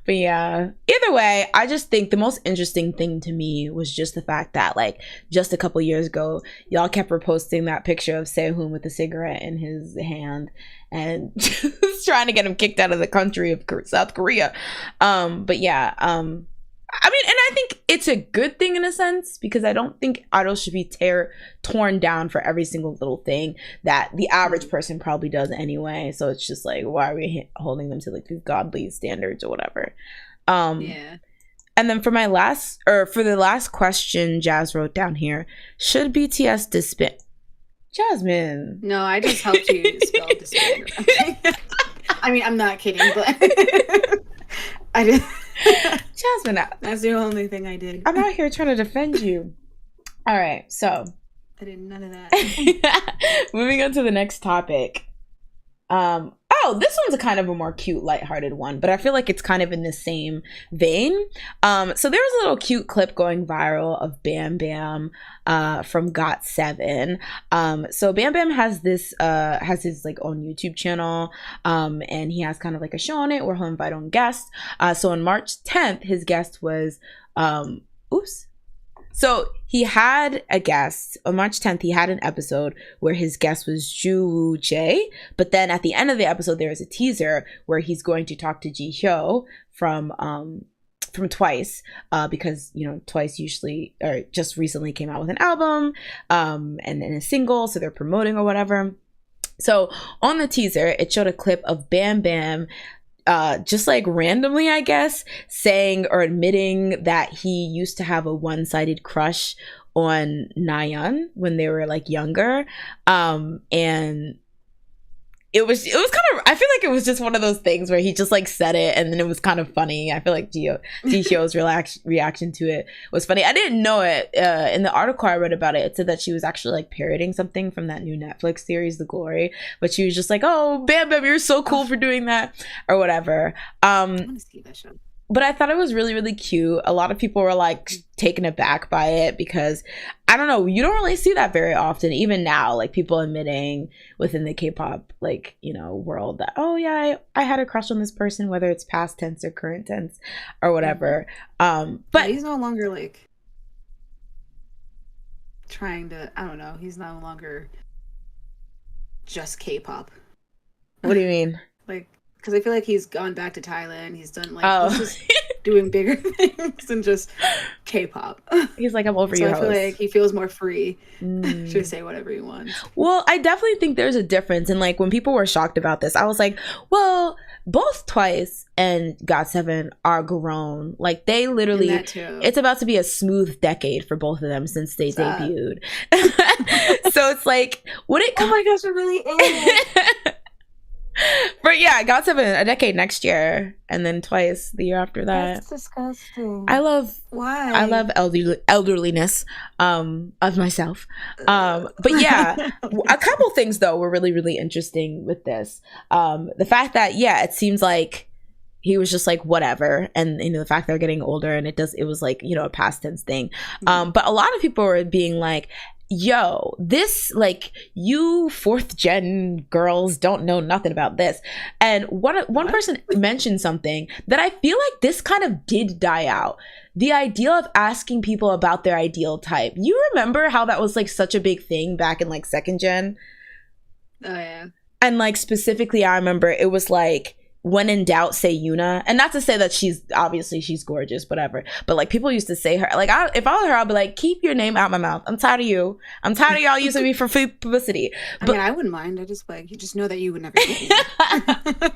But yeah, either way, I just think the most interesting thing to me was just the fact that like just a couple years ago, y'all kept reposting that picture of Sehun with a cigarette in his hand and just trying to get him kicked out of the country of South Korea. But yeah, I mean, and I think it's a good thing in a sense, because I don't think idols should be torn down for every single little thing that the average person probably does anyway. So it's just like, why are we holding them to like these godly standards or whatever? And then for the last question, Jazz wrote down here, should BTS disband? Jasmine. No, I just helped you spell disband. I mean, I'm not kidding, but I did. Listen, that's the only thing I did. I'm out here trying to defend you. All right, so I did none of that. Moving on to the next topic. This one's a kind of a more cute, lighthearted one, but I feel like it's kind of in the same vein. So there was a little cute clip going viral of Bambam from GOT7. So Bambam has this has his like own YouTube channel, and he has kind of like a show on it where he'll invite on guests. So on March 10th, his guest was So he had a guest on March 10th. He had an episode where his guest was Jungkook, but then at the end of the episode, there is a teaser where he's going to talk to Jihyo from Twice, because Twice usually or just recently came out with an album, and a single, so they're promoting or whatever. So on the teaser, it showed a clip of Bam Bam. Just like randomly, I guess, saying or admitting that he used to have a one-sided crush on Nayeon when they were like younger. And it was kind of, I feel like it was just one of those things where he just like said it and then it was kind of funny. I feel like Jihyo's reaction to it was funny. I didn't know it. In the article I read about it, it said that she was actually like parroting something from that new Netflix series, The Glory, but she was just like, "Oh, Bam Bam, you're so cool for doing that," or whatever. I want to see that show. But I thought it was really, really cute. A lot of people were like taken aback by it because I don't know, you don't really see that very often, even now, like people admitting within the K-pop like, world that, oh yeah, I had a crush on this person, whether it's past tense or current tense or whatever. But yeah, he's no longer like trying to, I don't know, he's no longer just K-pop. What do you mean? Like, because I feel like he's gone back to Thailand. He's done he's just doing bigger things than just K-pop. He's like, I'm over so your I host. feel like he feels more free to say whatever he wants. Well, I definitely think there's a difference. And like when people were shocked about this, I was like, well, both Twice and GOT7 are grown. Like they literally, it's about to be a smooth decade for both of them since they debuted. So it's like, would it? Oh my gosh, it really is. But yeah, GOT7 a decade next year, and then Twice the year after that. That's disgusting. I love elderliness of myself. But yeah, a couple things though were really, really interesting with this. The fact that it seems like he was just like whatever, and the fact they're getting older, and it was like a past tense thing. But a lot of people were being like, yo, this, like, you fourth gen girls don't know nothing about this. And one person mentioned something that I feel like this kind of did die out. The idea of asking people about their ideal type. You remember how that was like such a big thing back in like second gen? Oh yeah. And like specifically I remember it was like, when in doubt, say Yeeun. And not to say that she's gorgeous, whatever. But like people used to say her, like if I was her, I'd be like, keep your name out my mouth. I'm tired of you. I'm tired of y'all using me for free publicity. But I wouldn't mind. I just like, you just know that you would never do that.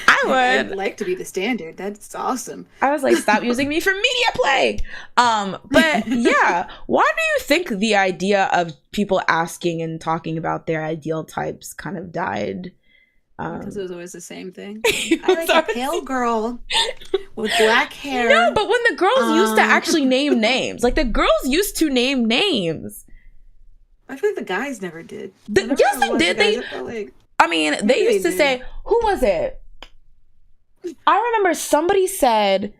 I would. I'd like to be the standard. That's awesome. I was like, stop using me for media play. But yeah, why do you think the idea of people asking and talking about their ideal types kind of died? Because it was always the same thing. I like a pale girl with black hair. No, but when the girls used to actually name names, like the girls used to name names. I feel like the guys never did. Yes, they did. I mean, they used to say, who was it? I remember somebody said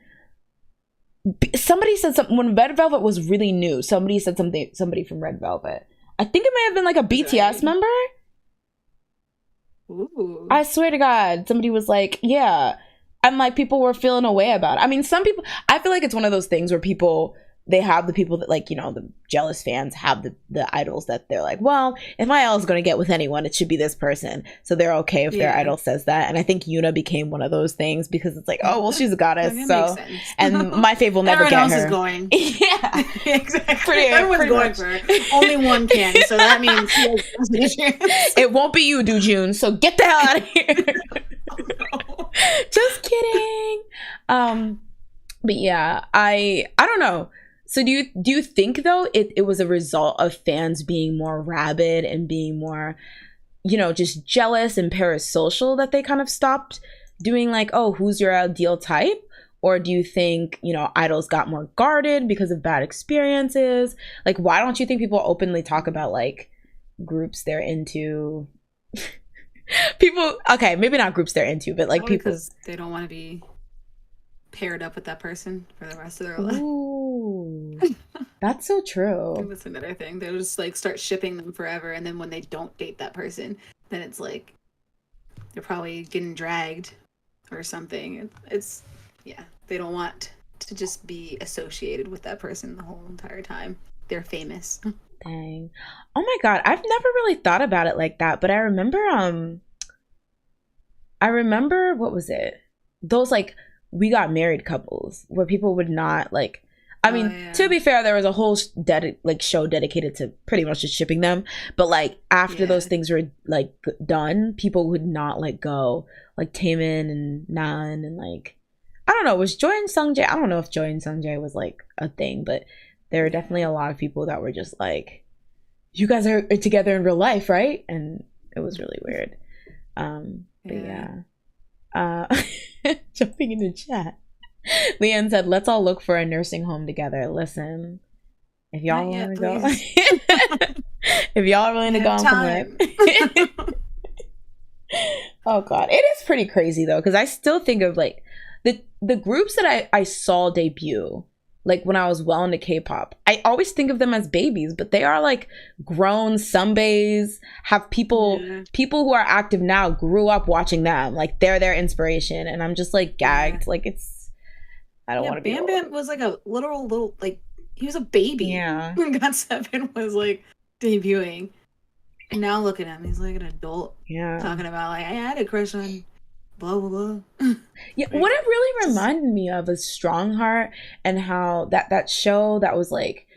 something when Red Velvet was really new. Somebody said somebody from Red Velvet. I think it may have been like a BTS member. Ooh. I swear to God, somebody was like, yeah. And like people were feeling a way about it. I mean, some people, I feel like it's one of those things where they have the people that like, the jealous fans have the idols that they're like, well, if my idol's going to get with anyone, it should be this person. So they're okay if their idol says that. And I think Yeeun became one of those things because it's like, oh, well, she's a goddess. So, and my fave will never Everyone get else her. is going. Yeah. Exactly. Everyone's going for her. Only one can. So that means he has a chance. It won't be you, Doojun. So get the hell out of here. No. Just kidding. But yeah, I don't know. So do you think though it was a result of fans being more rabid and being more, just jealous and parasocial that they kind of stopped doing like, oh, who's your ideal type? Or do you think, you know, idols got more guarded because of bad experiences? Like, why don't you think people openly talk about, like, groups they're into? People, okay, maybe not groups they're into, but, like, Probably people. because they don't want to be paired up with that person for the rest of their life. Ooh, that's so true. That's another thing. They'll just, like, start shipping them forever, and then when they don't date that person, then it's, like, they're probably getting dragged or something. It's yeah, they don't want to just be associated with that person the whole entire time. They're famous. Dang. Oh my God, I've never really thought about it like that, but I remember what was it? Those, like, we got married couples where people would not, like, I mean, yeah. To be fair, there was a whole show dedicated to pretty much just shipping them. But, like, after those things were, like, done, people would not let go. Like, Taemin and Nan and, like, I don't know, was Joy and Sungjae? I don't know if Joy and Sungjae was, like, a thing, but there were definitely a lot of people that were just like, you guys are together in real life, right? And it was really weird. But yeah. Jumping into chat. Leanne said, let's all look for a nursing home together. Listen, if y'all want to go, if y'all are willing to go on from it. Oh God, it is pretty crazy though, because I still think of, like, the groups that I saw debut, like, when I was well into K-pop, I always think of them as babies, but they are, like, grown sunbaes, have people who are active now grew up watching them, like, they're their inspiration, and I'm just, like, gagged. Like, it's, I don't want to be Bambam was, like, a little, like, he was a baby when GOT7 was, like, debuting, and now look at him, he's like an adult talking about, like, I had a crush on blah blah blah. Yeah, what it really reminded me of is Strongheart, and how that show that was, like,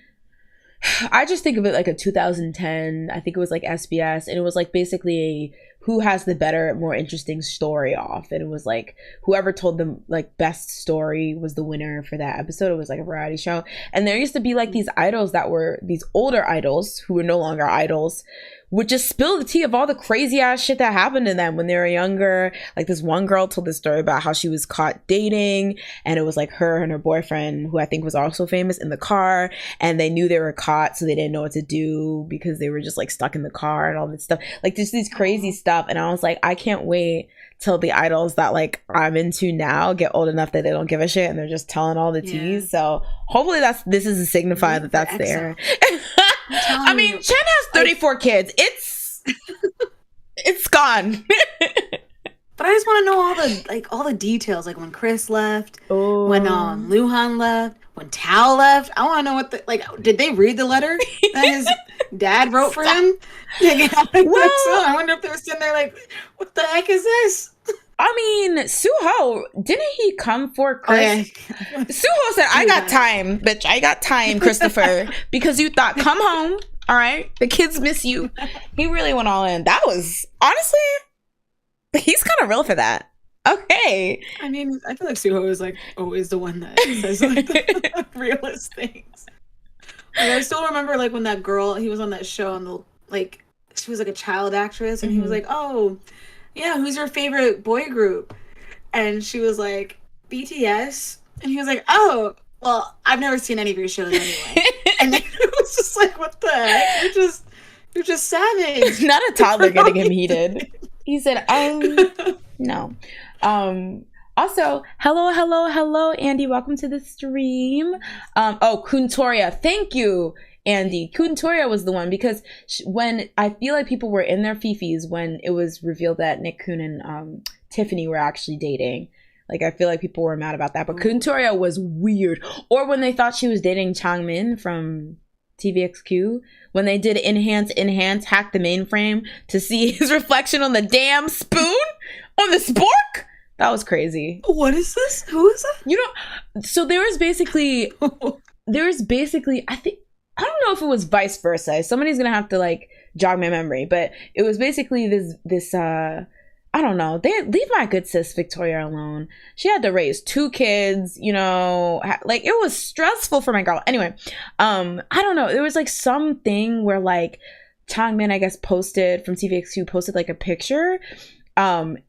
I just think of it like a 2010, I think it was like SBS, and it was, like, basically a who has the better, more interesting story off, and it was like whoever told them, like, best story was the winner for that episode. It was like a variety show, and there used to be, like, these idols that were these older idols who were no longer idols, would just spill the tea of all the crazy ass shit that happened to them when they were younger. Like, this one girl told this story about how she was caught dating, and it was, like, her and her boyfriend, who I think was also famous, in the car, and they knew they were caught, so they didn't know what to do because they were just, like, stuck in the car and all this stuff, like, just these crazy stuff. And I was like, I can't wait till the idols that, like, I'm into now get old enough that they don't give a shit and they're just telling all the teas. So hopefully this is a signifier that's there. I mean, Chen has 34 kids. It's gone. But I just want to know all the details, like when Chris left, when Luhan left, when Tao left. I want to know what did they read the letter that his dad wrote for him? I wonder if they were sitting there like, what the heck is this? I mean, Suho, didn't he come for Chris? Oh, yeah. Suho said, I got time, bitch. I got time, Christopher. Because you thought, come home. All right. The kids miss you. He really went all in. That was, honestly, he's kind of real for that. Okay. I mean, I feel like Suho is, like, always the one that says, like, the realest things. Like, I still remember, like, when that girl, he was on that show, and like, she was, like, a child actress, and he was like, oh, yeah, who's your favorite boy group? And she was like, BTS. And he was like, oh, well, I've never seen any of your shows anyway. And then it was just like, what the heck? You're just savage. Not a toddler getting him heated. He said, no. Also, hello, Andy. Welcome to the stream. Kuntoria. Thank you, Andy. Kuntoria was the one, because when I feel like people were in their fifis when it was revealed that Nick Kun and Tiffany were actually dating. Like, I feel like people were mad about that. But Kuntoria was weird. Or when they thought she was dating Changmin from TVXQ, when they did enhance, hack the mainframe to see his reflection on the damn spoon on the spork. That was crazy. What is this? Who is that? You know, so there was basically, I think, I don't know if it was vice versa. Somebody's gonna have to, like, jog my memory, but it was basically this I don't know. They leave my good sis Victoria alone. She had to raise 2 kids, you know, like, it was stressful for my girl. Anyway, I don't know. There was, like, something where, like, Changmin, I guess, posted from TVXQ, posted, like, a picture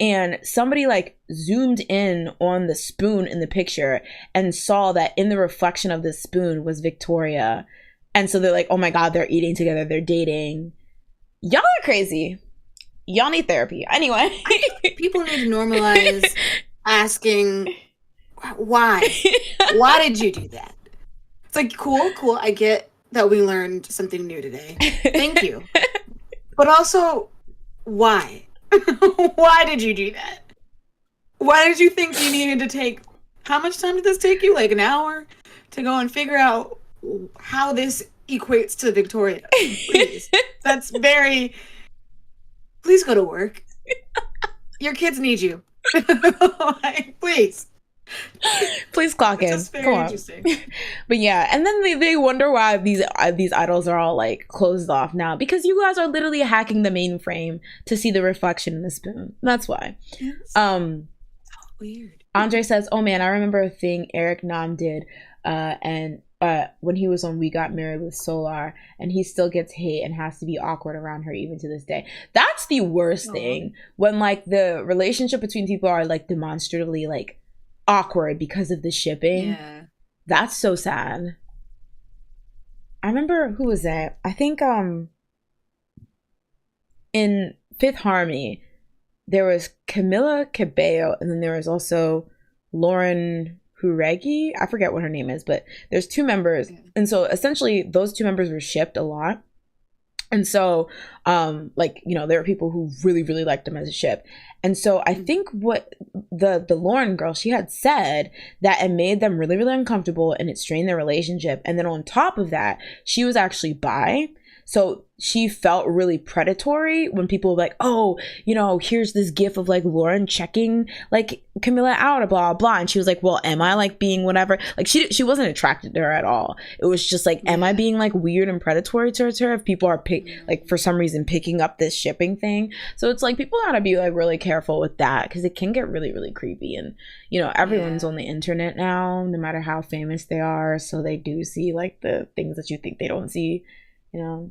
And somebody like zoomed in on the spoon in the picture and saw that in the reflection of the spoon was Victoria. And so they're like, oh my God, they're eating together, they're dating. Y'all are crazy. Y'all need therapy. Anyway. People need to normalize asking, why? Why did you do that? It's like, cool. I get that we learned something new today. Thank you. But also, why? Why did you do that? Why did you think you needed to take... How much time did this take you? Like an hour? To go and figure out how this equates to Victoria. Please. That's very... Please go to work. Your kids need you. Like, please. Please clock in. That's very interesting. But yeah, and then they wonder why these idols are all like closed off now, because you guys are literally hacking the mainframe to see the reflection in the spoon. That's why. So weird. Andre says, oh man, I remember a thing Eric Nam did and when he was on We Got Married with Solar, and he still gets hate and has to be awkward around her even to this day. That's the worst thing, when like the relationship between people are like demonstratively like awkward because of the shipping. Yeah. That's so sad. I remember, who was that? I think in Fifth Harmony there was Camila Cabello, and then there was also Lauren Huregi. I forget what her name is, but there's two members. And so essentially those two members were shipped a lot. And so, like, you know, there were people who really, really liked them as a ship. And so I think what the Lauren girl, she had said that it made them really, really uncomfortable and it strained their relationship. And then on top of that, she was actually bi. So she felt really predatory when people were like, oh, you know, here's this gif of like Lauren checking like Camilla out, blah, blah. And she was like, well, am I like being whatever? Like she wasn't attracted to her at all. It was just like, am I being like weird and predatory towards her if people are like for some reason picking up this shipping thing? So it's like people gotta be like really careful with that, because it can get really, really creepy. And, you know, everyone's on the internet now, no matter how famous they are. So they do see like the things that you think they don't see. You know,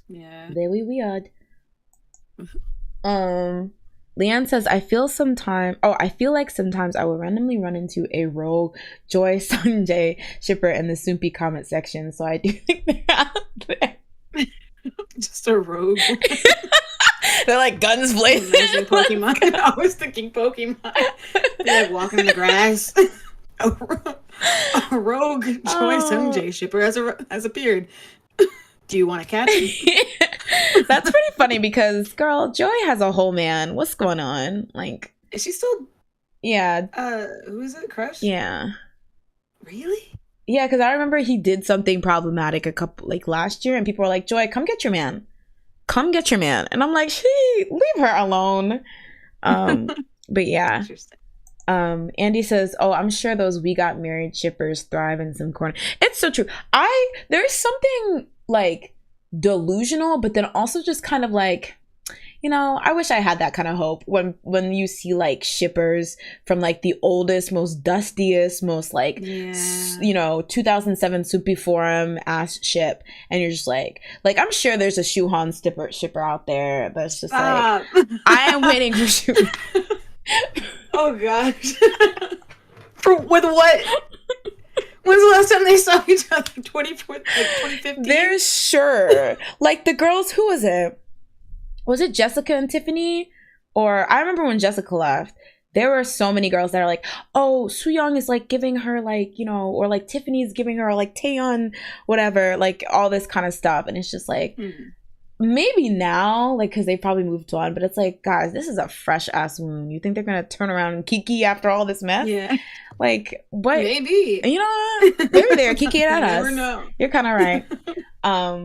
very weird. Leanne says, I feel like sometimes I will randomly run into a Rogue Joy Sunjae shipper in the Soompi comment section, so I do think they're out there. Just a rogue. They're like guns blazing. Pokemon. I was thinking Pokemon. They're like walking in the grass. A Rogue Joy Sunjae shipper has appeared. Do you want to catch him? That's pretty funny because, girl, Joy has a whole man. What's going on? Like, is she still? Yeah. Who is it? Crush? Yeah. Really? Yeah, because I remember he did something problematic last year, and people were like, "Joy, come get your man. Come get your man." And I'm like, leave her alone. But yeah. Interesting. Andy says, oh, I'm sure those We Got Married shippers thrive in some corner. It's so true. There's something like delusional, but then also just kind of like, you know, I wish I had that kind of hope when you see like shippers from like the oldest, most dustiest, most like, you know, 2007 Soupy Forum ass ship, and you're just like I'm sure there's a Shuhan shipper out there that's just like, I am waiting for Shuhan. Oh gosh. With what? When's the last time they saw each other? 2015? They're sure. Like the girls, who was it? Was it Jessica and Tiffany? Or I remember when Jessica left, there were so many girls that are like, oh, Sooyoung is like giving her like, you know, or like Tiffany's giving her like Taeyeon, whatever, like all this kind of stuff. And it's just like, maybe now, like, because they probably moved on, but it's like, guys, this is a fresh ass wound. You think they're gonna turn around and kiki after all this mess? Yeah. Like, what? Maybe. You know, maybe they're kiki at us. Never know. You're kind of right.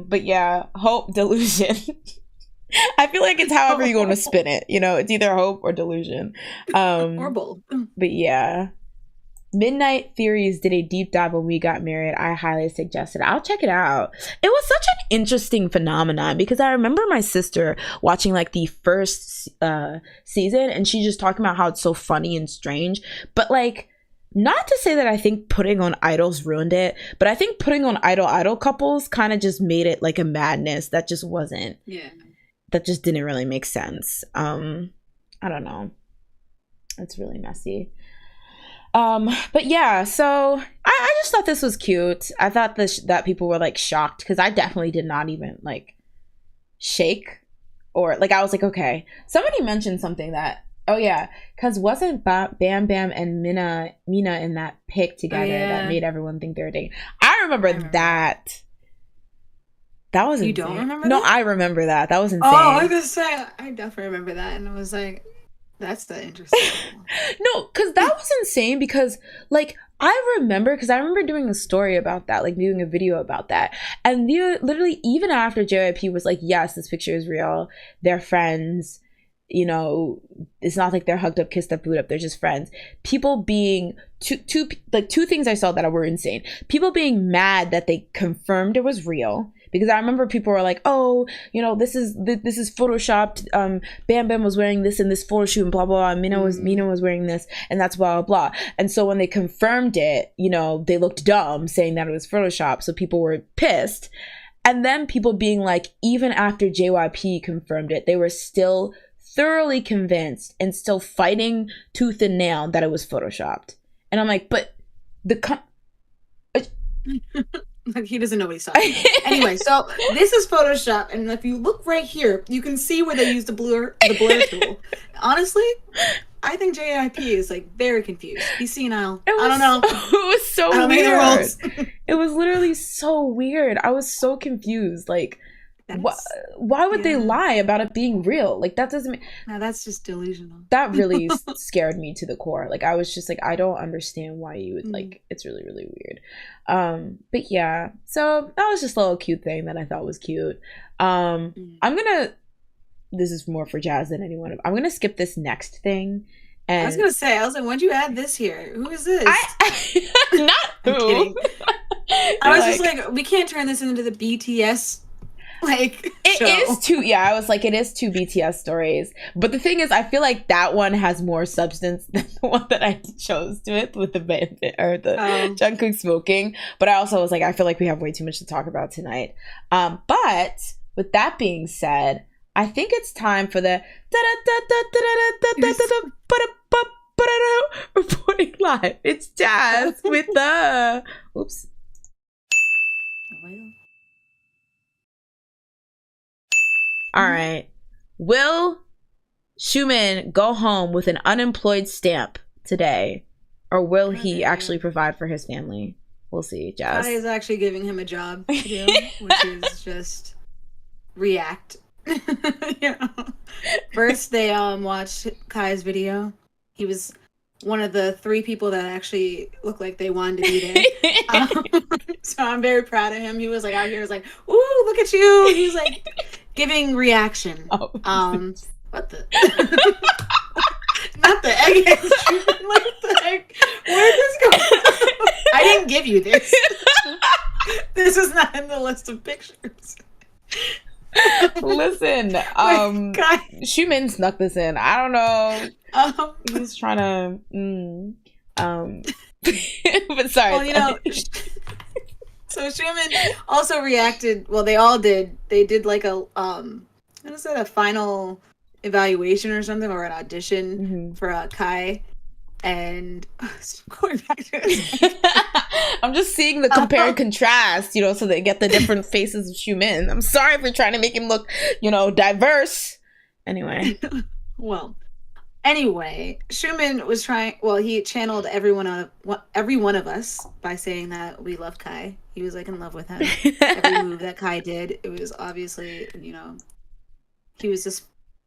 But yeah, hope, delusion. I feel like it's however you want to spin it. You know, it's either hope or delusion. Or both. But yeah. Midnight Theories did a deep dive when We Got Married. I highly suggest it. I'll check it out. It was such an interesting phenomenon because I remember my sister watching like the first season, and she's just talking about how it's so funny and strange. But like, not to say that I think putting on idols ruined it, but I think putting on idol couples kind of just made it like a madness that just wasn't. Yeah. That just didn't really make sense. I don't know. It's really messy. But yeah, so I just thought this was cute. I thought that people were like shocked because I definitely did not even like shake or like I was like, okay. Somebody mentioned something that, oh yeah, because wasn't Bam Bam and Mina in that pic together that made everyone think they were dating? I remember that. That was insane. You don't remember No, that? I remember that. That was insane. Oh, I was gonna say I definitely remember that, and I was like, that's the interesting one. No, because that was insane because like I remember doing a story about that, like doing a video about that, and literally even after JYP was like, yes, this picture is real, they're friends, you know, it's not like they're hugged up, kissed up, booed up, they're just friends. People being two things I saw that were insane. People being mad that they confirmed it was real. Because I remember people were like, oh, you know, this is photoshopped. Bam Bam was wearing this in this photo shoot and blah, blah, blah. Mina was wearing this and that's blah, blah, blah. And so when they confirmed it, you know, they looked dumb saying that it was photoshopped. So people were pissed. And then people being like, even after JYP confirmed it, they were still thoroughly convinced and still fighting tooth and nail that it was photoshopped. And I'm like, but like he doesn't know what he's talking about. Anyway, so this is Photoshop, and if you look right here, you can see where they use the blur tool. Honestly, I think JYP is like very confused. He's senile. I don't know. It was so weird. It was literally so weird. I was so confused. Like, why would they lie about it being real? Like that doesn't mean. No, that's just delusional. That really scared me to the core. Like I was just like, I don't understand why you would like. It's really, really weird. But yeah, so that was just a little cute thing that I thought was cute. This is more for Jazz than anyone. I'm gonna skip this next thing. And I was gonna say, when'd you add this here? Who is this? Not who. I'm kidding. I was just like, we can't turn this into the BTS. Like it is two. Yeah, I was like, it is two BTS stories. But the thing is, I feel like that one has more substance than the one that I chose to it with the Jungkook smoking. But I also was like, I feel like we have way too much to talk about tonight. But with that being said, I think it's time for the reporting live. It's Jazz with the oops. All right. Will Xiumin go home with an unemployed stamp today? Or will he actually provide for his family? We'll see, Jazz. Kai is actually giving him a job to do, which is just react. First, they watched Kai's video. He was one of the 3 people that actually looked like they wanted to be there. So I'm very proud of him. He was like out here, was like, "Ooh, look at you!" He was like giving reaction. Oh. What the? Not the egghead. What the heck? Where'd this go? I didn't give you this. This is not in the list of pictures. Listen, Xiumin snuck this in. I don't know. He's trying to. But sorry. Well, you know. So Xiumin also reacted. Well, they all did. They did like a what is it? A final evaluation or something, or an audition for Kai. And going back to it, I'm just seeing the compare and contrast, you know, so they get the different faces of Xiumin. I'm sorry for trying to make him look, you know, diverse. Anyway. Anyway, Xiumin was trying. Well, he channeled every one of us by saying that we love Kai. He was like in love with him. Every move that Kai did, it was obviously, you know, he was just.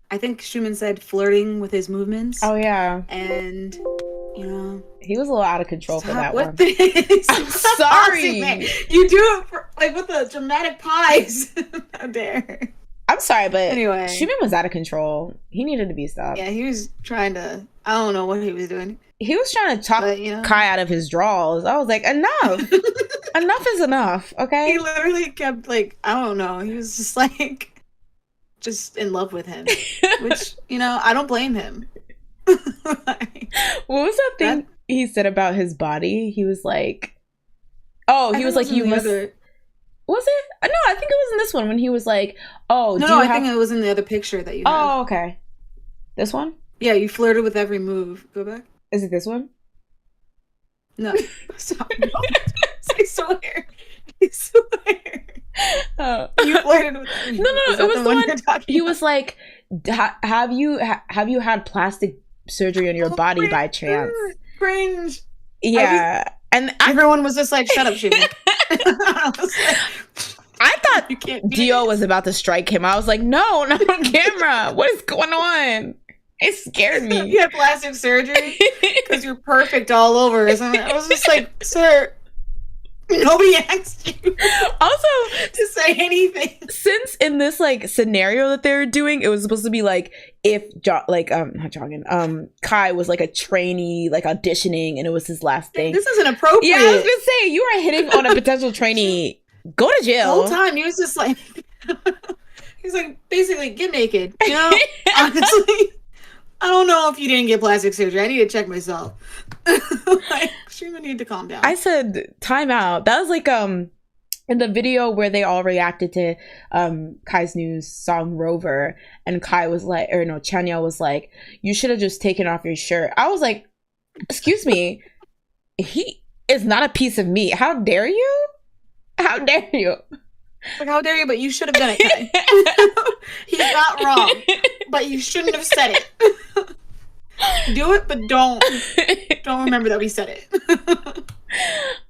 I think Xiumin said flirting with his movements. Oh yeah, and you know he was a little out of control for that one. This. I'm sorry. You do it for, like with the dramatic pause. How dare. I'm sorry, but anyway, Xiumin was out of control. He needed to be stopped. Yeah, he was trying to. I don't know what he was doing. He was trying to talk Kai out of his draws. I was like, enough. Enough is enough. Okay. He literally kept like, I don't know. He was just like. Just in love with him, which, you know, I don't blame him. What was that thing he said about his body? He was like, oh, he was like, you must. Was it? No, I think it was in this one when he was like, oh, no, I think it was in the other picture that you have. Oh, okay. This one? Yeah, you flirted with every move. Go back. Is it this one? No. Stop. No. I swear. I swear. You flirted with every No, move. Is it that was the the one one. you're talking He about? was like, have you had plastic surgery on your body by chance? Cringe. Yeah. And everyone was just like, shut up, Xiuminute. I was like, I thought you can't do Dio this. was about to strike him. I was like, no, not on camera. What is going on? It scared me. You had plastic surgery because you're perfect all over or something. I was just like, sir, nobody asked you Also, to say anything. Since in this like scenario that they were doing, it was supposed to be like if not jogging, Kai was like a trainee, like auditioning, and it was his last thing. This isn't appropriate. Yeah, I was gonna say, you are hitting on a potential trainee. Go to jail. The whole time he was just like, he's like, basically, get naked. You know, honestly, I don't know if you didn't get plastic surgery. I need to check myself. Like, Xiuminute need to calm down. I said time out. That was like in the video where they all reacted to Kai's new song Rover, and Kai was like, or no, Chanya was like, you should have just taken off your shirt. I was like, excuse me, he is not a piece of meat. How dare you? How dare you? Like, how dare you? But you should have done it, Kai. He's not wrong, but you shouldn't have said it. Do it, but don't remember that we said it.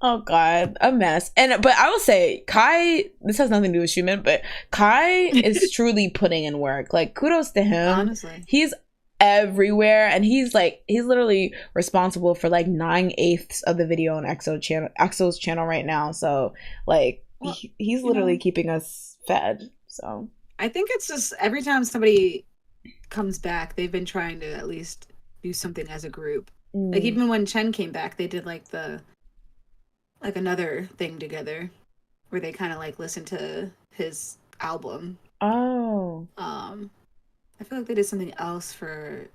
Oh God, a mess. But I will say, Kai, this has nothing to do with Xiuminute, but Kai is truly putting in work. Like, kudos to him. Honestly, he's everywhere, and he's literally responsible for like 9/8 of the video on EXO's channel right now. So like, well, he's literally keeping us fed. So I think it's just every time somebody comes back, they've been trying to at least do something as a group. Like even when Chen came back, they did like another thing together where they kind of like listened to his album. Oh. I feel like they did something else for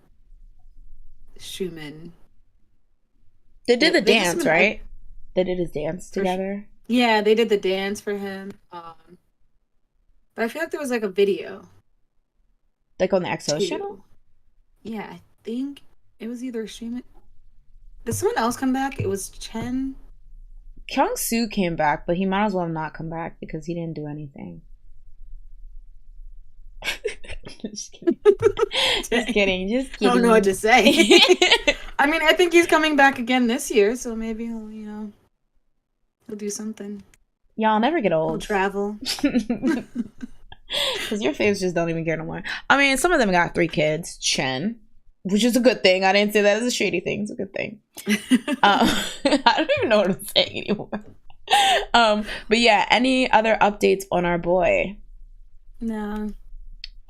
Xiumin. They did the dance, right? They did his dance together. Yeah, they did the dance for him. But I feel like there was like a video. Like on the EXO channel? Yeah, I think it was either Xiumin. Did someone else come back? It was Chen. Kyungsecond came back, but he might as well not come back because he didn't do anything. Just kidding. Just kidding. I don't know what to say. I mean, I think he's coming back again this year, so maybe he'll do something. Y'all never get old. He'll travel. Because your faves just don't even care no more. I mean, some of them got 3 kids. Chen, which is a good thing. I didn't say that as a shady thing. It's a good thing. I don't even know what I'm saying anymore. But yeah, any other updates on our boy? No.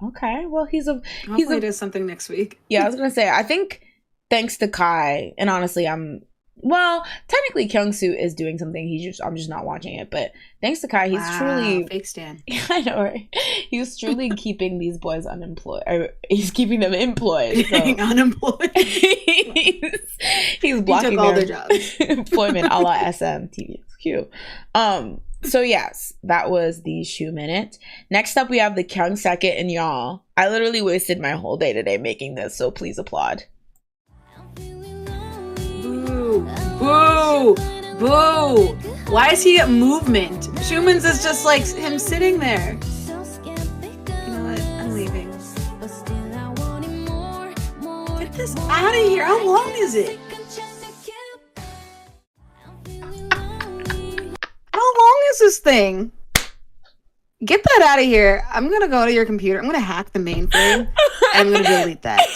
Okay, well, Hopefully he does something next week. Yeah, I was gonna say, I think thanks to Kai, and honestly, technically Kyungsecond is doing something. I'm just not watching it, but thanks to Kai, he's truly fake stan. I know, right? He's truly keeping these boys unemployed. Or he's keeping them employed. So. Unemployed. he's blocking all their jobs. employment, a la SMTVQ. So yes, that was the Xiuminute. Next up, we have the Kyungsecond and y'all. I literally wasted my whole day today making this, so please applaud. Boo! Boo! Boo! Why is he at movement? Xiumin's is just like him sitting there. You know what? I'm leaving. Get this out of here. How long is it? How long is this thing? Get that out of here. I'm gonna go to your computer. I'm gonna hack the mainframe and I'm gonna delete that.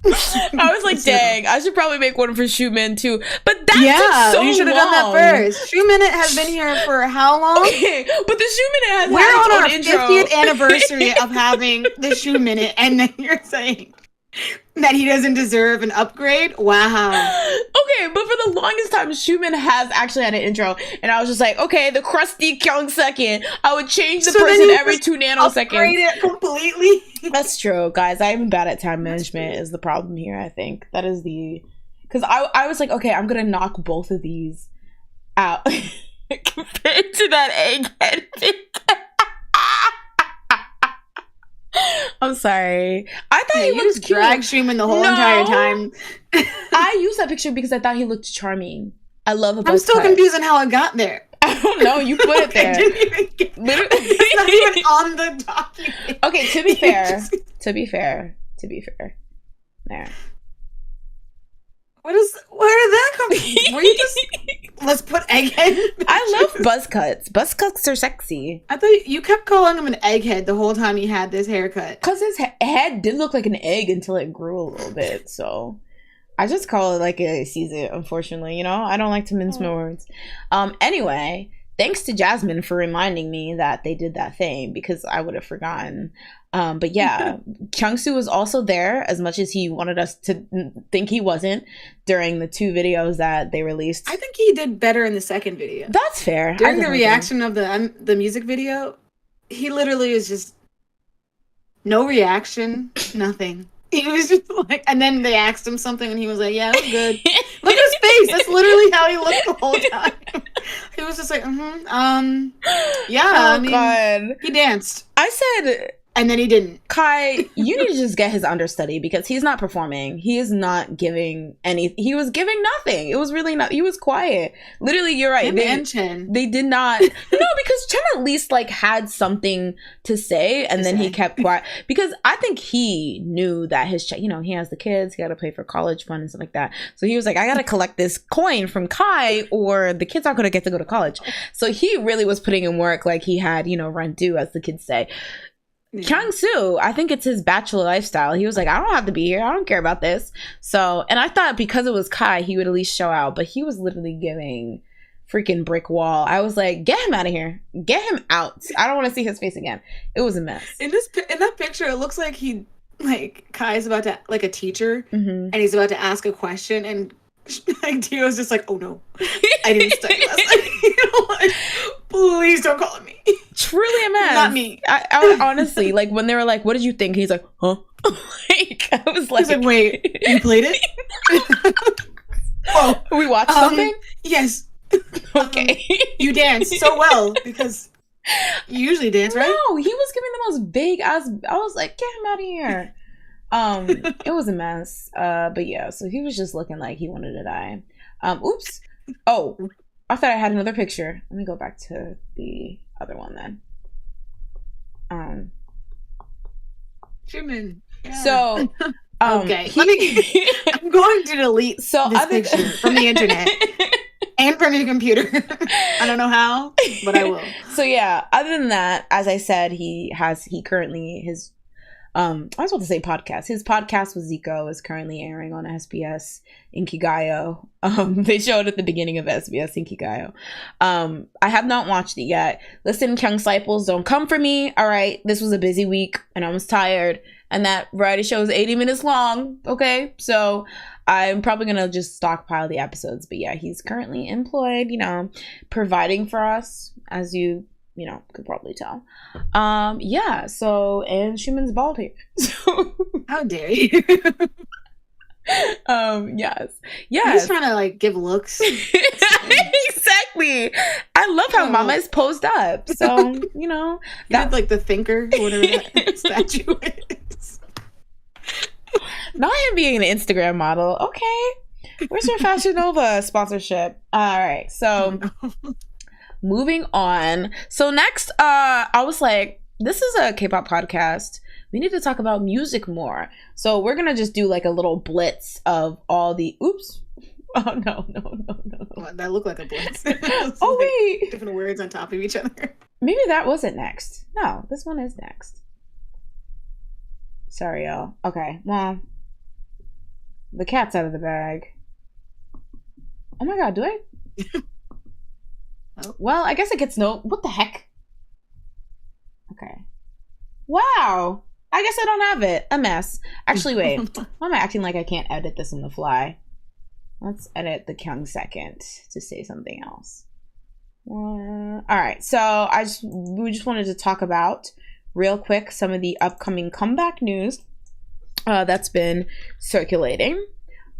I was like, dang, I should probably make one for Xiumin too. But that took so you should have done that first. Xiuminute has been here for how long? Okay, but the Xiuminute has We're on our intro. 50th anniversary of having the Xiuminute, and then you're saying that he doesn't deserve an upgrade? Wow. Okay, but for the longest time, Xiumin has actually had an intro, and I was just like, okay, the crusty Kyungsecond. I would change the person every 2 nanoseconds. Upgrade it completely. That's true, guys. I'm bad at time management is the problem here, I think. That is because I was like, okay, I'm gonna knock both of these out compared to that egghead. I'm sorry. I thought he you looked just cute. dragged Xiumin the whole entire time. I used that picture because I thought he looked charming. I love a buzz I'm still cut. confused on how it got there. I don't know. You put it there. I didn't even get it's not even on the document. Okay, to be fair. There. Where did that come from? Were you just let's put egghead? I love buzz cuts. Buzz cuts are sexy. I thought you kept calling him an egghead the whole time he had this haircut. Because his head did look like an egg until it grew a little bit. So I just call it like I sees it, unfortunately. You know, I don't like to mince my words. Anyway, thanks to Jasmine for reminding me that they did that thing because I would have forgotten. But yeah, Kyungsoo was also there as much as he wanted us to think he wasn't during the 2 videos that they released. I think he did better in the second video. That's fair. During the reaction of the music video, he literally was just no reaction, nothing. He was just like, and then they asked him something and he was like, yeah, it was good. Look at his face. That's literally how he looked the whole time. He was just like, yeah, Oh, I mean, God. he danced. I said... And then he didn't. Kai, you need to just get his understudy because he's not performing. He is not giving any. He was giving nothing. It was really not. He was quiet. Literally, you're right. They did not. No, because Chen at least like had something to say, and then he kept quiet because I think he knew that his, you know, he has the kids. He got to pay for college fund and stuff like that. So he was like, I got to collect this coin from Kai, or the kids aren't going to get to go to college. So he really was putting in work, like he had, you know, rent due, as the kids say. Yeah. Kyungsoo, I think it's his bachelor lifestyle. He was like, I don't have to be here. I don't care about this. So, and I thought because it was Kai, he would at least show out. But he was literally giving freaking brick wall. I was like, get him out of here. Get him out. I don't want to see his face again. It was a mess. In that picture, it looks like Kai's about to, like a teacher, and he's about to ask a question, and like Dio's just like, oh no, I didn't study last night. You know, like, please don't call me. Truly a mess. Not me. I honestly, like when they were like, what did you think? He's like, huh? Like, I was like, wait, you played it? Oh, we watched something? Yes. Okay. You danced so well because you usually dance, right? No, he was giving the most big ass. I was like, get him out of here. It was a mess. But yeah, so he was just looking like he wanted to die. Oops. Oh, I thought I had another picture. Let me go back to the other one then. Jimin. Yeah. So okay. I'm going to delete this picture from the internet and from your computer. I don't know how, but I will. So yeah, other than that, as I said, he currently his I was about to say podcast. His podcast with Zico is currently airing on SBS Inkigayo. They showed at the beginning of SBS Inkigayo. I have not watched it yet. Listen, Kyungsecond, don't come for me. All right, this was a busy week and I was tired. And that variety show is 80 minutes long. Okay, so I'm probably gonna just stockpile the episodes. But yeah, he's currently employed. You know, providing for us, as you know, could probably tell. Yeah, so, and Xiumin's bald here. So how dare you? Yes. He's trying to like give looks. Exactly. I love how Mama is posed up. So, you know, that's like the thinker, whatever that statue is. Not him being an Instagram model. Okay. Where's your Fashion Nova sponsorship? All right. So moving on. So next, I was like, this is a K-pop podcast. We need to talk about music more. So we're going to just do like a little blitz of all the, oops. Oh, no. Well, that looked like a blitz. Oh, wait. Different words on top of each other. Maybe that wasn't next. No, this one is next. Sorry, y'all. Okay, well, the cat's out of the bag. Oh my god, do I? Oh. Well, I guess it gets no. What the heck? Okay. Wow. I guess I don't have it. A mess. Actually, wait. Why am I acting like I can't edit this on the fly? Let's edit the Kyungsecond to say something else. All right. So we just wanted to talk about real quick some of the upcoming comeback news that's been circulating.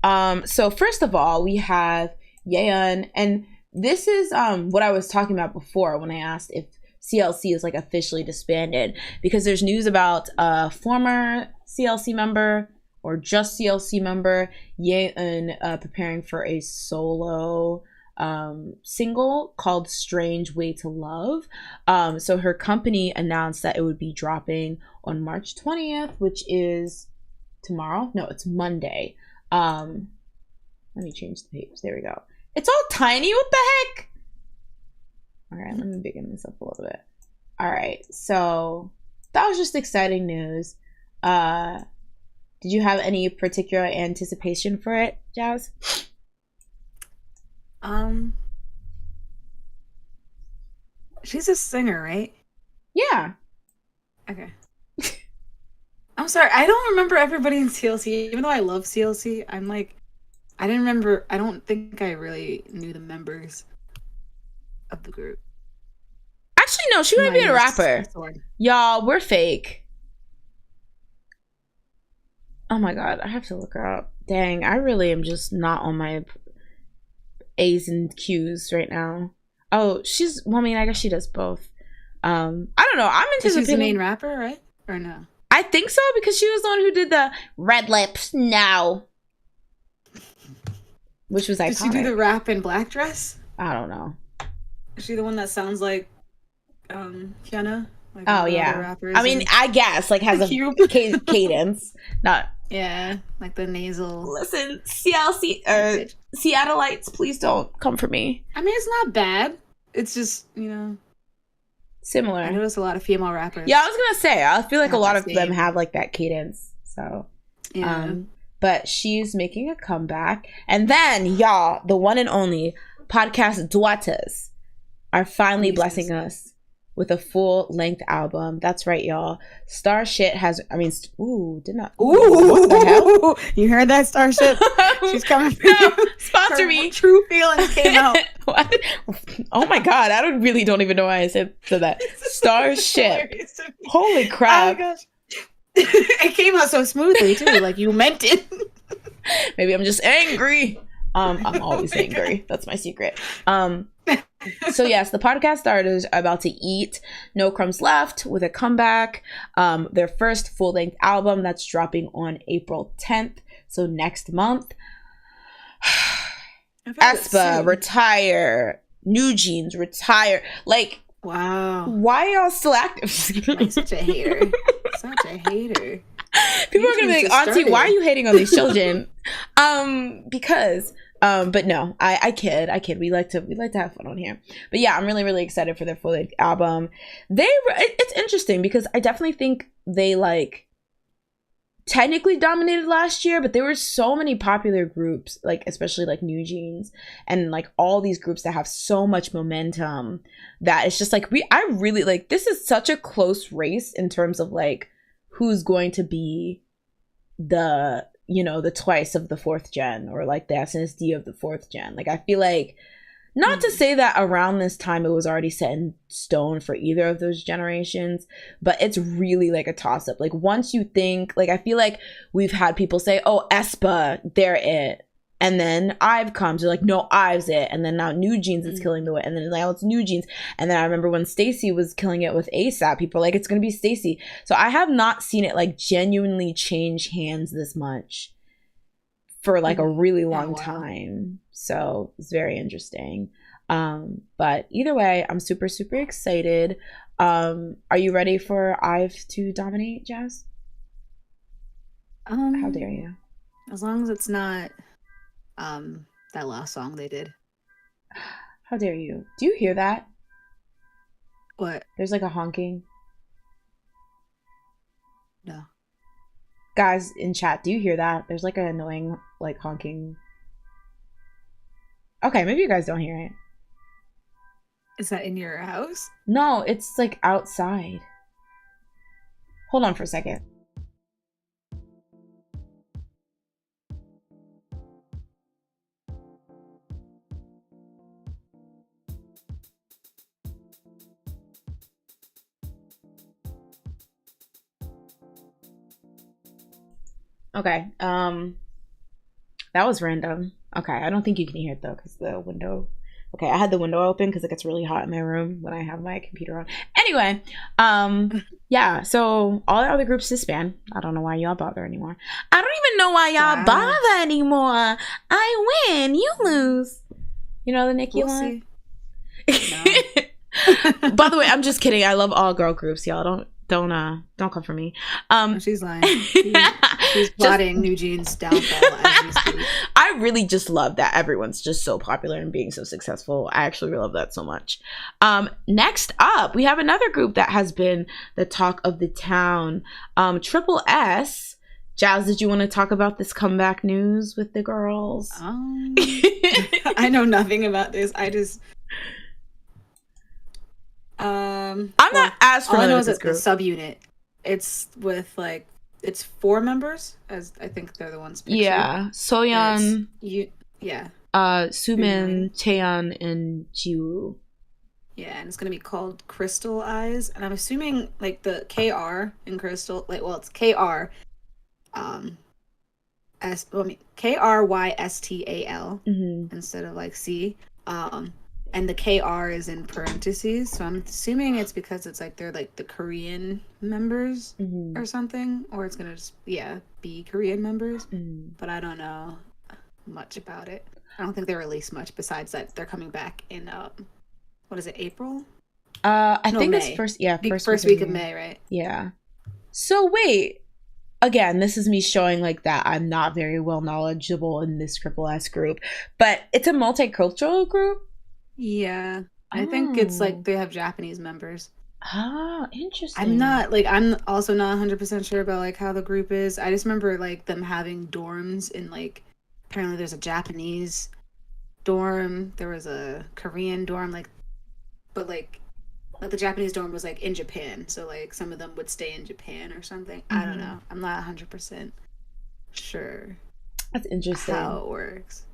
So first of all, we have Yeeun, and this is what I was talking about before when I asked if CLC is like officially disbanded, because there's news about former CLC member or just CLC member, Yeeun, preparing for a solo single called Strange Way to Love. So her company announced that it would be dropping on March 20th, which is tomorrow. No, it's Monday. Let me change the page. There we go. It's all tiny. What the heck? All right, let me begin this up a little bit. All right, so that was just exciting news. Did you have any particular anticipation for it, Jazz? She's a singer, right? Yeah. Okay. I'm sorry, I don't remember everybody in CLC. Even though I love CLC, I'm like, I don't think I really knew the members of the group. Actually, no, she might be a rapper. Y'all, we're fake. Oh my god, I have to look her up. Dang, I really am just not on my A's and Q's right now. Oh, well, I mean, I guess she does both. I don't know. I'm anticipating. She's the main rapper, right? Or no? I think so, because she was the one who did the red lips now. Which was iconic. Did she do the rap in black dress? I don't know. Is she the one that sounds like Kiana? Like oh yeah. I mean, I guess like has a cadence. Not yeah, like the nasal. Listen, CLC Seattleites, please don't come for me. I mean, it's not bad. It's just, similar. I noticed a lot of female rappers. Yeah, I was gonna say, I feel like a lot of them have like that cadence. So yeah. But she's making a comeback. And then, y'all, the one and only podcast Duatas are finally blessing us with a full-length album. That's right, y'all. Starship has, what the hell? You heard that, Starship? She's coming for you. Sponsor me. True Feelings came out. What? Oh my god, I really don't even know why I said that. Starship. Holy crap. Oh my gosh. It came out so smoothly too, like you meant it. Maybe I'm just angry. I'm always angry. That's my secret. So yes, the podcast starters are about to eat No Crumbs Left with a comeback. Their first full-length album that's dropping on April 10th, so next month. Aespa, retire. New Jeans, retire. Like, wow. Why are y'all still active? Like, such a hater. Such a hater. People are gonna be like, Auntie, why are you hating on these children? Because but no, I kid. We like to have fun on here. But yeah, I'm really, really excited for their full length album. It's interesting because I definitely think they like technically dominated last year, but there were so many popular groups, like especially like New Jeans and like all these groups that have so much momentum that it's just like I really like, this is such a close race in terms of like who's going to be the twice of the fourth gen, or like the SNSD of the fourth gen. Like I feel like, not to say that around this time it was already set in stone for either of those generations, but it's really like a toss up. Like once you think, like I feel like we've had people say, oh, Aespa, they're it. And then IVE comes, they're like, no, IVE's it. And then now New Jeans is killing the way. And then now it's New Jeans. And then I remember when StayC was killing it with ASAP, people were like, it's going to be StayC. So I have not seen it like genuinely change hands this much for like a really long time. So it's very interesting. But either way, I'm super, super excited. Are you ready for IVE to dominate, Jazz? How dare you? As long as it's not that last song they did. How dare you? Do you hear that? What? There's like a honking. No. Guys in chat, do you hear that? There's like an annoying like honking. Okay, maybe you guys don't hear it. Is that in your house? No, it's like outside. Hold on for a second. Okay, that was random. Okay, I don't think you can hear it though because the window Okay, I had the window open because it gets really hot in my room when I have my computer on. Anyway, yeah, so all the other groups disband. I don't know why y'all bother anymore. I don't even know why y'all bother anymore. I win, you lose. You know the Nicki line? No. By the way, I'm just kidding. I love all girl groups, y'all. Don't come for me. She's lying. She's plotting New Jeans' downfall as we speak. I really just love that everyone's just so popular and being so successful. I actually love that so much. Next up, we have another group that has been the talk of the town. Triple S. Jazz, did you want to talk about this comeback news with the girls? I know nothing about this. I'm not as familiar with this group. The subunit. It's with it's 4 members, as I think they're the ones pictured. Yeah, Soyeon. Sumin, Taeyeon, and Jiwoo. Yeah, and it's gonna be called Crystal Eyes, and I'm assuming the KR in Crystal, it's KR, KRYSTAL instead of C. And the KR is in parentheses, so I'm assuming it's because it's they're the Korean members or something, or it's gonna just be Korean members. But I don't know much about it. I don't think they released much besides that they're coming back in what is it, April? I think May. It's first week of May, right? Yeah. So wait, again, this is me showing that I'm not very well knowledgeable in this Triple S group, but it's a multicultural group. Yeah, I think it's they have Japanese members. Ah, interesting. I'm also not 100% sure about how the group is. I just remember them having dorms in apparently there's a Japanese dorm, there was a Korean dorm, but the Japanese dorm was in Japan, so some of them would stay in Japan or something. I don't know. I'm not 100% sure. That's interesting. How it works.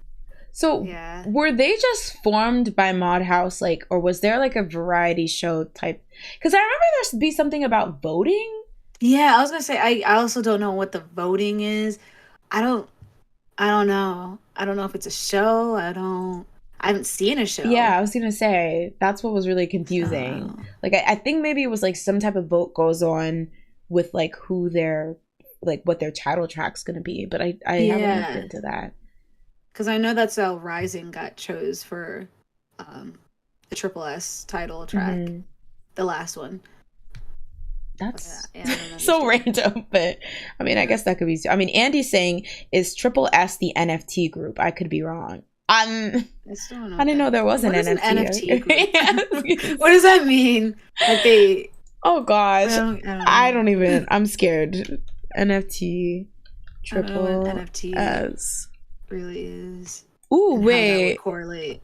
So were they just formed by Modhaus, or was there a variety show type? Because I remember there should be something about voting. Yeah, I was gonna say I also don't know what the voting is. I don't know. I don't know if it's a show. I haven't seen a show. Yeah, I was gonna say that's what was really confusing. I think maybe it was some type of vote goes on with who their what their title track's gonna be, but I haven't looked into that. Because I know that's how Rising got chose for the Triple S title track, the last one. That's so random, but I mean, I guess that could be. I mean, Andy's saying, is Triple S the NFT group? I could be wrong. I didn't know there was an NFT group. What does that mean? Oh gosh, I don't even. I'm scared. NFT Triple NFT S really is. Ooh, wait. Correlate.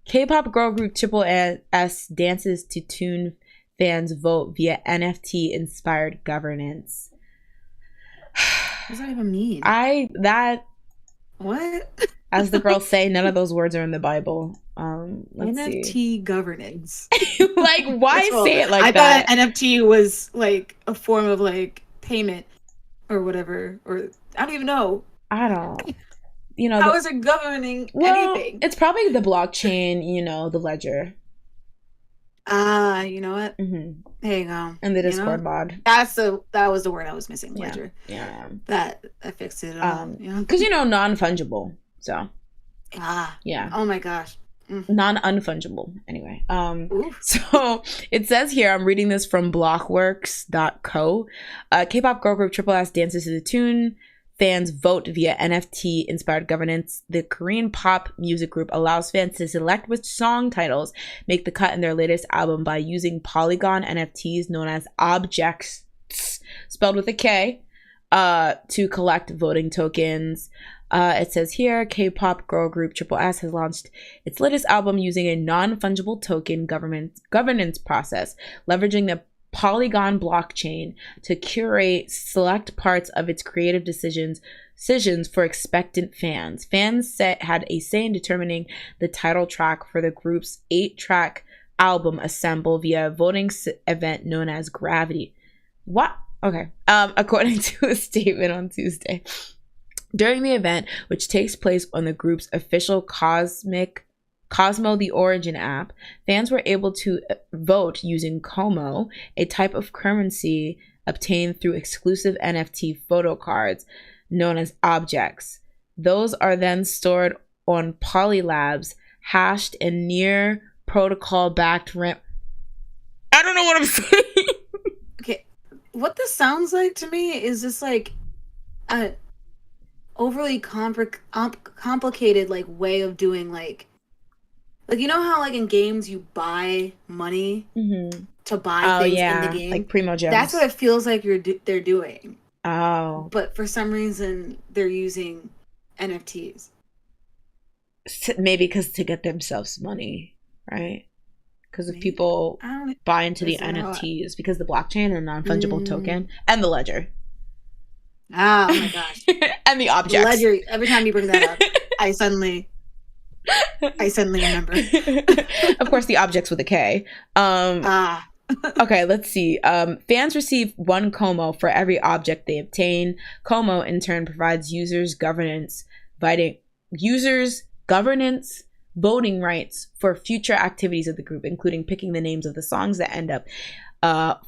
K-pop girl group Triple S dances to tune fans vote via NFT inspired governance. What does that even mean? What? As the girls say, none of those words are in the Bible. NFT governance. Why say it that? that? I thought NFT was a form of payment or whatever, or I don't even know. I don't. How is it governing anything? It's probably the blockchain, the ledger. You know what? There you go. And the Discord mod. That was the word I was missing. Ledger. Yeah. That I fixed it. Because non-fungible. So. Yeah. Oh my gosh. Non-unfungible. Anyway. So it says here, I'm reading this from blockworks.co. K-pop girl group Triple S dances to the tune. Fans vote via NFT inspired governance. The Korean pop music group allows fans to select which song titles make the cut in their latest album by using Polygon NFTs known as objects, spelled with a K, to collect voting tokens. It says here, K-pop girl group Triple S has launched its latest album using a non-fungible token governance process, leveraging the Polygon blockchain to curate select parts of its creative decisions for expectant fans. Fans had a say in determining the title track for the group's 8-track album Assemble via a voting event known as Gravity. What? Okay. According to a statement on Tuesday. During the event, which takes place on the group's official Cosmic Cosmo, the Origin app, fans were able to vote using Como, a type of currency obtained through exclusive NFT photo cards known as objects. Those are then stored on Polylabs, hashed in near protocol-backed RAM. I don't know what I'm saying. Okay, what this sounds like to me is just like a overly complicated like way of doing like you know how like in games you buy money to buy things in the game, like Primo Gems. That's what it feels like they're doing. Oh, but for some reason they're using NFTs. Maybe because to get themselves money, right? Because if people buy into the NFTs, because the blockchain and non-fungible token and the ledger. Oh my gosh. And the objects. The ledger, every time you bring that up, I suddenly remember. Of course, the objects with a K. Okay, let's see. Fans receive 1 Como for every object they obtain. Como, in turn, provides users governance voting rights for future activities of the group, including picking the names of the songs that end up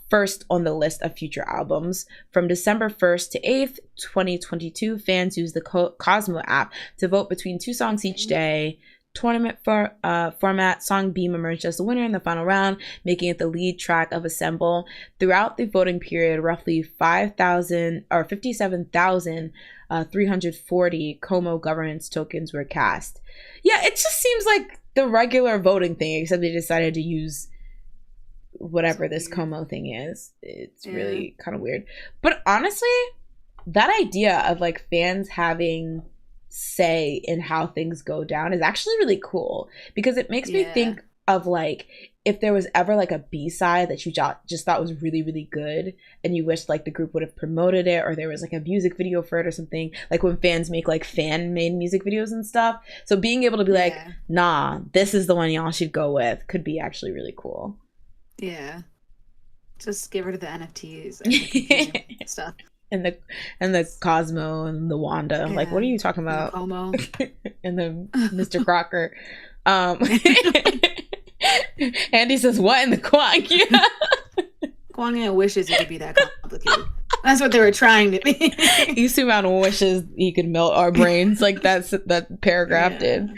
first on the list of future albums. From December 1st to 8th, 2022, fans use the Cosmo app to vote between 2 songs each day. Tournament format, song Beam emerged as the winner in the final round, making it the lead track of Assemble. Throughout the voting period, roughly 57,340 Como governance tokens were cast. Yeah, it just seems like the regular voting thing, except they decided to use whatever this Como thing is. It's really kind of weird. But honestly, that idea of like fans having say in how things go down is actually really cool, because it makes me think of like if there was ever like a B-side that you just thought was really, really good and you wished like the group would have promoted it, or there was like a music video for it or something, like when fans make like fan-made music videos and stuff. So being able to be like, nah, this is the one y'all should go with could be actually really cool. Yeah. Just get rid of the NFTs and the stuff. And the Cosmo and the Wanda. Yeah. Like, what are you talking about? And the Como. And the Mr. Crocker. Andy says, what in the Kwang? Yeah. Kwang wishes it could be that complicated. That's what they were trying to be. Xiuminute wishes he could melt our brains like that paragraph did.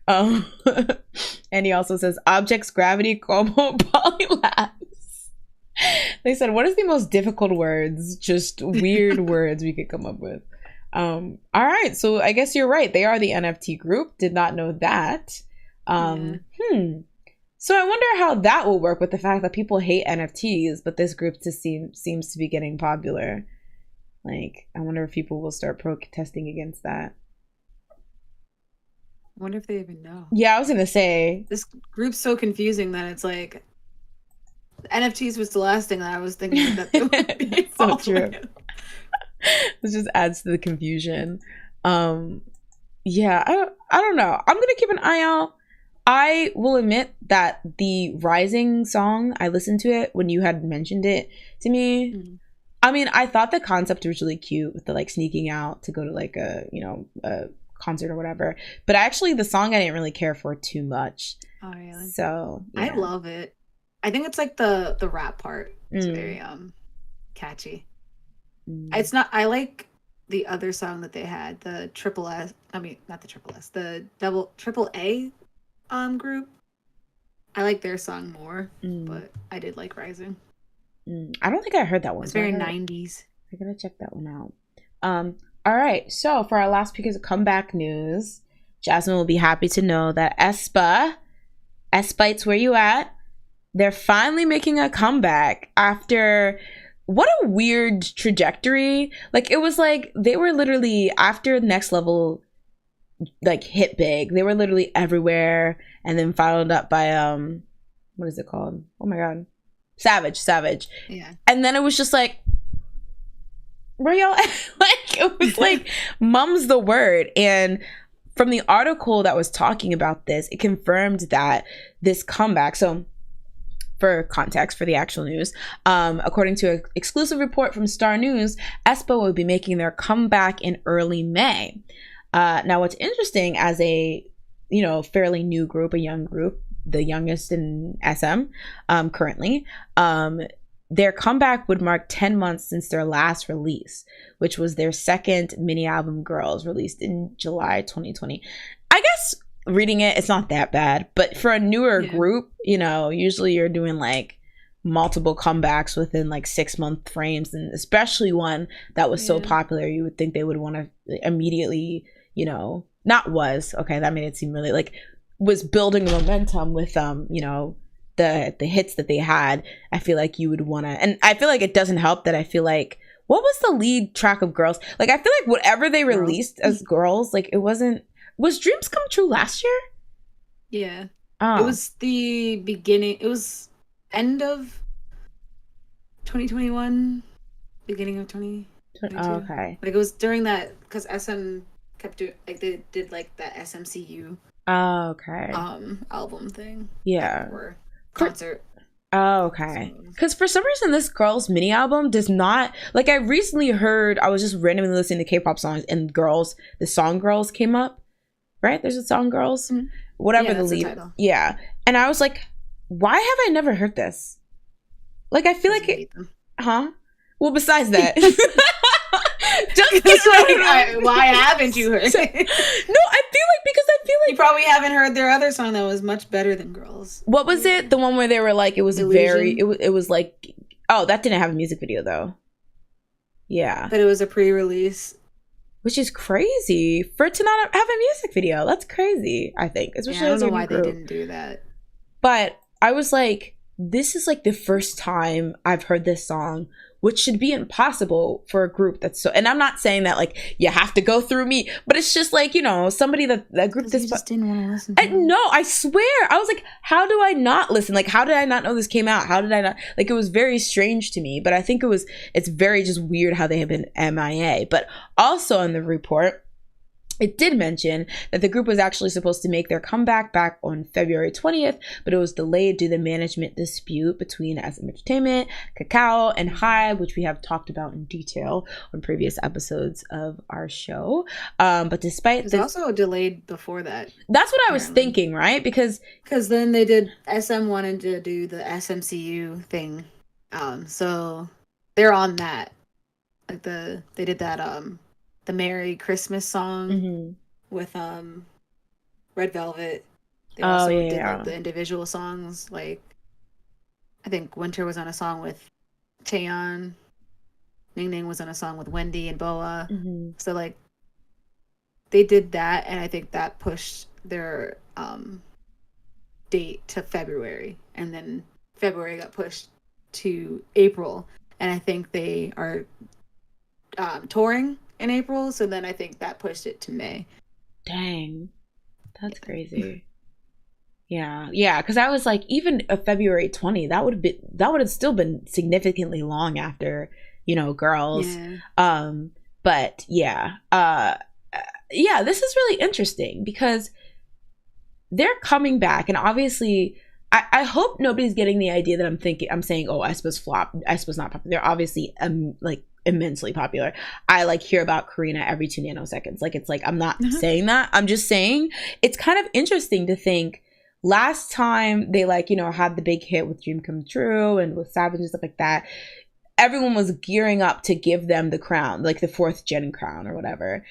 And he also says, objects, gravity, Como, polylabs. They said, what is the most difficult words? Just weird words we could come up with. All right, so I guess you're right. They are the NFT group. Did not know that. So I wonder how that will work with the fact that people hate NFTs, but this group just seems to be getting popular. Like, I wonder if people will start protesting against that. I wonder if they even know. Yeah, I was gonna say, this group's so confusing that it's like NFTs was the last thing that I was thinking that they would be. So true. This just adds to the confusion. Yeah, I don't know. I'm gonna keep an eye out. I will admit that the Rising song, I listened to it when you had mentioned it to me. Mm-hmm. I mean, I thought the concept was really cute with the like sneaking out to go to like a concert or whatever. But actually, the song I didn't really care for too much. Oh really? So yeah. I love it. I think it's like the rap part. It's very catchy. It's not. I like the other song that they had, the Triple S. I mean, not the Triple S. The Triple A group. I like their song more, but I did like Rising. I don't think I heard that one. It's very 90s. I gotta check that one out. All right. So for our last piece of comeback news, Jasmine will be happy to know that Aespa, where you at? They're finally making a comeback after what a weird trajectory. Like, it was like they were literally after Next Level like hit big. They were literally everywhere, and then followed up by what is it called? Oh my god. Savage. Yeah. And then it was just like, where y'all at? Like, it was like mum's the word. And from the article that was talking about this, it confirmed that this comeback, so for context for the actual news, according to an exclusive report from Star News, Aespa will be making their comeback in early May. Now, what's interesting as a fairly new group, a young group, the youngest in SM currently. Their comeback would mark 10 months since their last release, which was their second mini album, Girls, released in July 2020. I guess reading it's not that bad, but for a newer group, usually you're doing like multiple comebacks within like 6-month frames, and especially one that was so popular, you would think they would want to immediately, that made it seem really like was building momentum with the hits that they had. I feel like you would want to, and I feel like it doesn't help that I feel like, what was the lead track of Girls? Like, I feel like whatever they released as Girls, like it was Dreams Come True last year? Yeah. It was the beginning, it was end of 2021, beginning of 2022. Okay. Like it was during that, because SM kept doing, like they did like that SMCU album thing. Yeah. Or concert. Oh, okay. Because for some reason, this Girls mini album does not, like, I recently heard, I was just randomly listening to K-pop songs, and Girls, the song Girls came up, right? There's a song Girls, whatever the lead. Yeah. And I was like, why have I never heard this? Like, I feel like it, well, besides that. Why haven't you heard it? No, I feel like you probably haven't heard their other song that was much better than Girls. What was it? The one where they were like, it was Illusion? it was like, oh, that didn't have a music video though. Yeah, but it was a pre-release, which is crazy for it to not have a music video. That's crazy. I think, especially I don't know why they didn't do that. But I was like, this is like the first time I've heard this song, which should be impossible for a group that's so, and I'm not saying that like you have to go through me, but it's just like, somebody that group this just didn't want to listen to no, I swear, I was like, how do I not listen? Like, how did I not know this came out? How did I not, like, it was very strange to me, but I think it's very just weird how they have been MIA. But also in the report, it did mention that the group was actually supposed to make their comeback back on February 20th, but it was delayed due to the management dispute between SM Entertainment, Kakao, and HYBE, which we have talked about in detail on previous episodes of our show. But despite it was also delayed before that. That's what I was thinking, right? Because then they did, SM wanted to do the SMCU thing. So they're on that. Like they did that the Merry Christmas song with Red Velvet. They also did like the individual songs. Like, I think Winter was on a song with Taeyeon. Ning Ning was on a song with Wendy and Boa. So like they did that, and I think that pushed their date to February, and then February got pushed to April, and I think they are touring in April, so then I think that pushed it to May. Dang, that's crazy. Yeah, because I was like, even a February 20, that would have still been significantly long after, Girls. But yeah, this is really interesting because they're coming back, and obviously, I hope nobody's getting the idea that I'm saying, oh, Aespa's flop, Aespa's not popular. They're obviously like immensely popular. I like hear about Karina every 2 nanoseconds. Like, it's like, I'm not saying that. I'm just saying it's kind of interesting to think last time they had the big hit with Dream Come True and with Savage and stuff like that, everyone was gearing up to give them the crown, like the 4th gen crown or whatever.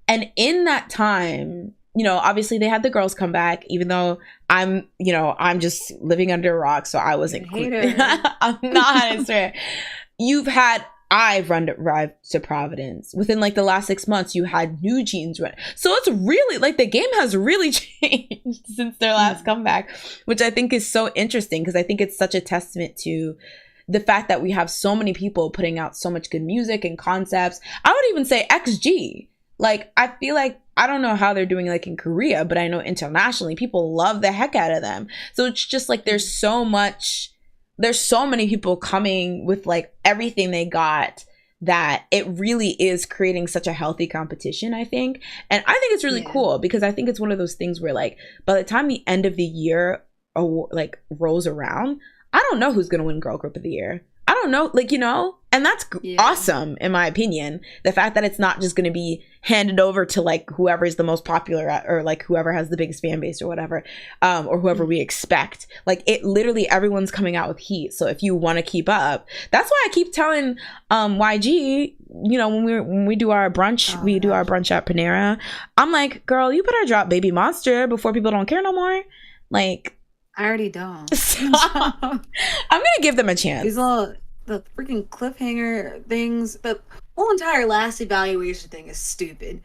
And in that time, obviously they had the girls come back, even though I'm just living under a rock, so I wasn't I'm not, I swear. I've arrived to Providence. Within like the last 6 months, you had New Jeans run. So it's really like the game has really changed since their last comeback, which I think is so interesting because I think it's such a testament to the fact that we have so many people putting out so much good music and concepts. I would even say XG. Like, I feel like, I don't know how they're doing like in Korea, but I know internationally people love the heck out of them. So it's just like there's so many people coming with like everything they got that it really is creating such a healthy competition, I think. And I think it's really cool because I think it's one of those things where like by the time the end of the year like rolls around, I don't know who's going to win Girl Group of the Year. I don't know, like, you know, and that's awesome in my opinion. The fact that it's not just going to be handed over to like whoever is the most popular or like whoever has the biggest fan base or whatever, or whoever we expect. Like it literally everyone's coming out with heat. So if you want to keep up, that's why I keep telling YG, you know, when we do our brunch, do our brunch at Panera. I'm like, girl, you better drop Baby Monster before people don't care no more. Like, I already don't. I'm gonna give them a chance. These all the freaking cliffhanger things. The whole entire last evaluation thing is stupid.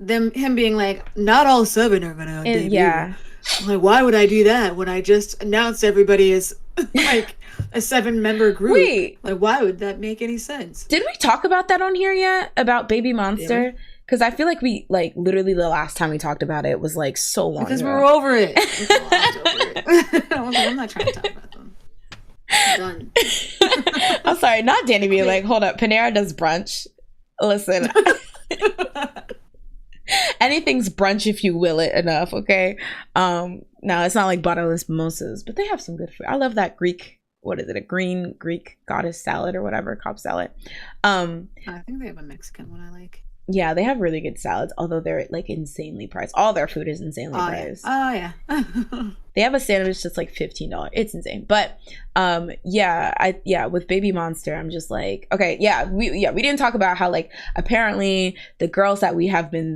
Him being like, not all 7 are gonna debut. Yeah. I'm like, why would I do that when I just announced everybody is like a 7-member group? Wait. Like, why would that make any sense? Did we talk about that on here yet? About Baby Monster? Yeah. Because I feel like we, like, literally the last time we talked about it was, like, so long because ago. we're over it. I'm not trying to talk about them. I'm done. I'm sorry, not Danny being like, hold up, Panera does brunch. Listen. Anything's brunch if you will it enough, okay? Now, it's not like bottomless mimosas, but they have some good food. I love that Greek, what is it, a green Greek goddess salad or whatever, Cobb salad. I think they have a Mexican one I like. Yeah, they have really good salads, although they're like insanely priced. All their food is insanely priced. Yeah. They have a sandwich that's like $15. It's insane. But with Baby Monster, I'm just like, okay, we didn't talk about how like apparently the girls that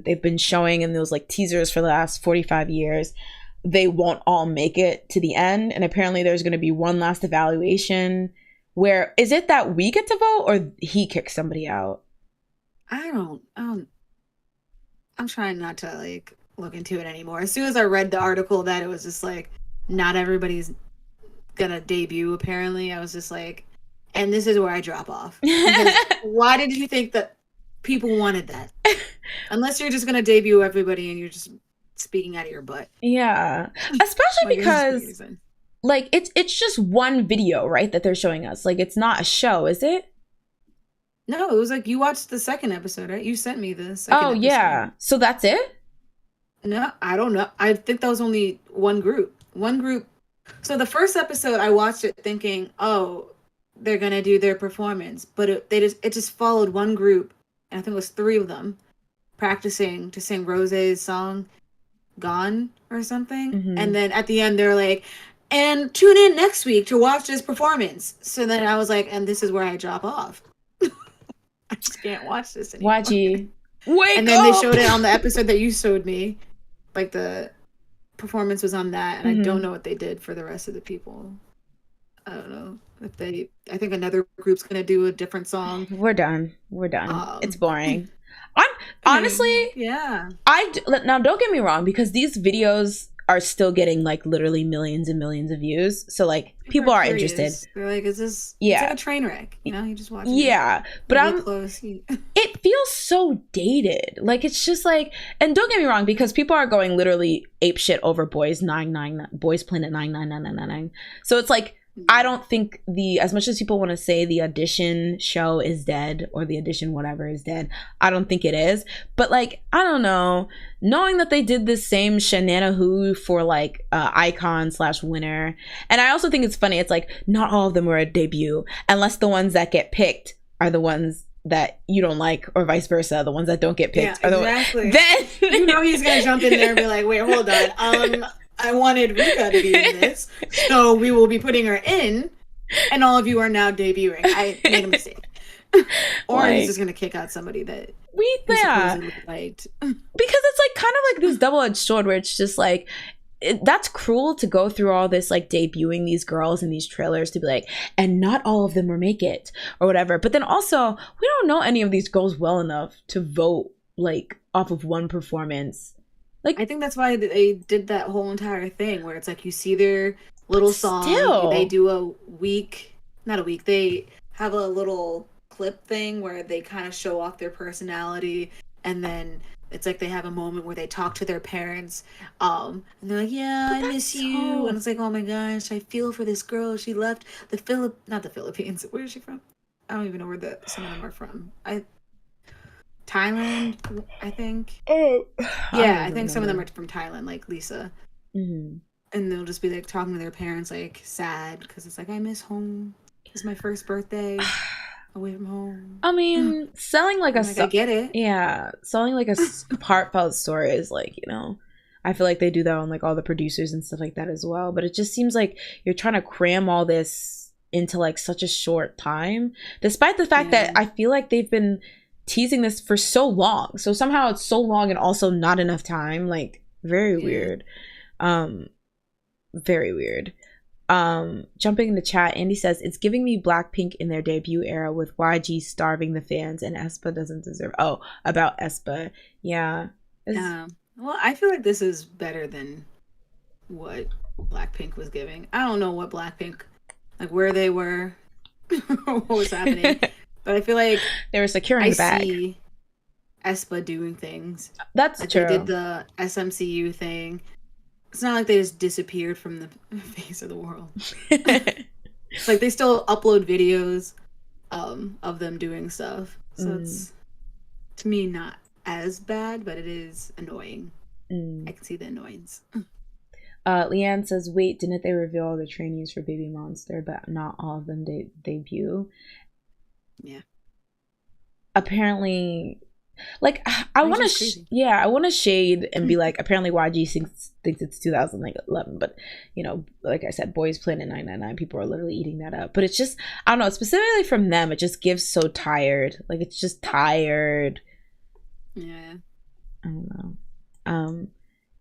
they've been showing in those like teasers for the last 45 years, they won't all make it to the end, and apparently there's going to be one last evaluation where is it that we get to vote or he kicks somebody out? I'm trying not to like look into it anymore. As soon as I read the article that it was just like not everybody's gonna debut apparently, I was just like, and this is where I drop off. Why did you think that people wanted that? Unless you're just gonna debut everybody and you're just speaking out of your butt. Yeah. Especially because like it's just one video, right, that they're showing us. Like it's not a show, is it? No, it was like you watched the second episode, right? You sent me this. Oh, yeah. So that's it? No, I don't know. I think that was only one group. So the first episode, I watched it thinking, oh, they're going to do their performance. But it just followed one group, and I think it was 3 of them, practicing to sing Rose's song, Gone, or something. Mm-hmm. And then at the end, they're like, and tune in next week to watch this performance. So then I was like, and this is where I drop off. I just can't watch this anymore. YG, wake And then up! They showed it on the episode that you showed me. Like the performance was on that, and I don't know what they did for the rest of the people. I don't know if I think another group's gonna do a different song. We're done. It's boring. Honestly, yeah. Now don't get me wrong, because these videos are still getting like literally millions and millions of views, so like people are interested. They're like, is this it's like a train wreck, you know? You just watch it. Yeah, but it feels so dated. Like it's just like, and don't get me wrong, because people are going literally ape shit over Boys Planet 99999. So it's like, I don't think as much as people want to say the audition show is dead or the audition whatever is dead, I don't think it is. But like, I don't know, knowing that they did this same shenanigans for like icon/winner, and I also think it's funny, it's like not all of them were a debut, unless the ones that get picked are the ones that you don't like, or vice versa. The ones that don't get picked are the exactly. Then you know he's gonna jump in there and be like, wait, hold on, I wanted Rika to be in this, so we will be putting her in, and all of you are now debuting. I made a mistake. Or like, he's just going to kick out somebody that he supposedly liked. Because it's like kind of like this double-edged sword where it's just like, that's cruel to go through all this like debuting these girls in these trailers to be like, and not all of them will make it or whatever. But then also, we don't know any of these girls well enough to vote like off of one performance. Like, I think that's why they did that whole entire thing where it's like you see their little song, they do they have a little clip thing where they kind of show off their personality, and then it's like they have a moment where they talk to their parents, and they're like, yeah, I miss you, and it's like, oh my gosh, I feel for this girl, she left not the Philippines, where is she from? I don't even know where some of them are from. Thailand, I think. I think some of them are from Thailand, like Lisa. Mm-hmm. And they'll just be like talking to their parents, like sad, because it's like, I miss home. It's my first birthday away from home. I mean, selling like I get it. Yeah, selling like a heartfelt story is like, you know, I feel like they do that on like all the producers and stuff like that as well. But it just seems like you're trying to cram all this into like such a short time, despite the fact that I feel like they've been teasing this for so long. So somehow it's so long and also not enough time. Like very weird. Very weird. Jumping in the chat, Andy says it's giving me Blackpink in their debut era with YG starving the fans and Aespa doesn't deserve. Oh, about Aespa. Yeah. Well, I feel like this is better than what Blackpink was giving. I don't know what Blackpink, like where they were, what was happening, but I feel like they were securing the bag. See Aespa doing things. That's like true. They did the SMCU thing. It's not like they just disappeared from the face of the world. Like they still upload videos of them doing stuff. So it's, to me, not as bad, but it is annoying. I can see the annoyance. Leanne says, wait, didn't they reveal all the trainees for Baby Monster, but not all of them debut? Yeah. Apparently, like, I want to I want to shade and be like, apparently YG thinks it's 2011, but you know, like I said, Boys Planet 999, people are literally eating that up. But it's just, I don't know, specifically from them, it just gives so tired. Like it's just tired. Yeah. I don't know.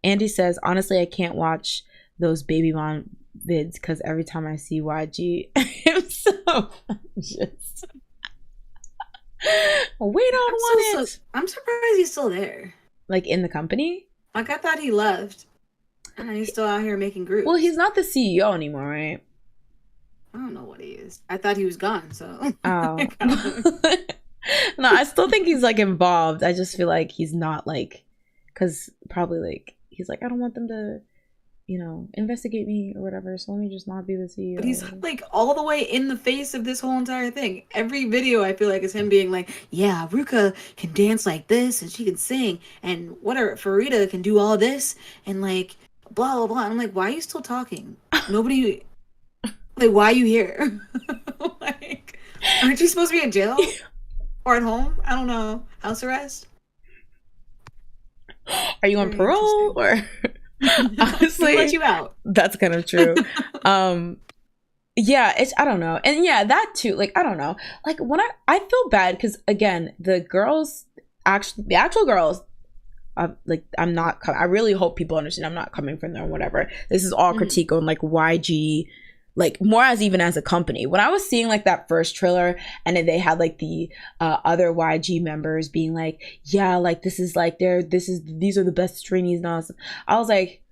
Andy says, honestly, I can't watch those Baby Mom vids because every time I see YG, I'm so just we don't want it. I'm surprised he's still there. Like in the company? Like I thought he left. And he's still out here making groups. Well, he's not the CEO anymore, right? I don't know what he is. I thought he was gone, so. Oh. No, I still think he's like involved. I just feel like he's not like, because probably like, he's like, I don't want them to, you know, investigate me or whatever, so let me just not be the CEO. But he's like all the way in the face of this whole entire thing. Every video I feel like is him being like, yeah, Ruka can dance like this and she can sing and whatever, Farida can do all this and like blah blah blah. And I'm like, why are you still talking? Nobody, like, why are you here? Like, aren't you supposed to be in jail or at home? I don't know, house arrest. Are you on parole or? Honestly, let you out. That's kind of true. Yeah, it's, I don't know. And yeah, that too, like, I don't know, like when I feel bad because again, the actual girls, like, I'm not I really hope people understand I'm not coming from there or whatever. This is all critique on like YG, like more as even as a company. When I was seeing like that first trailer and then they had like the other YG members being like, yeah, like this is like these are the best trainees and all that stuff, I was like,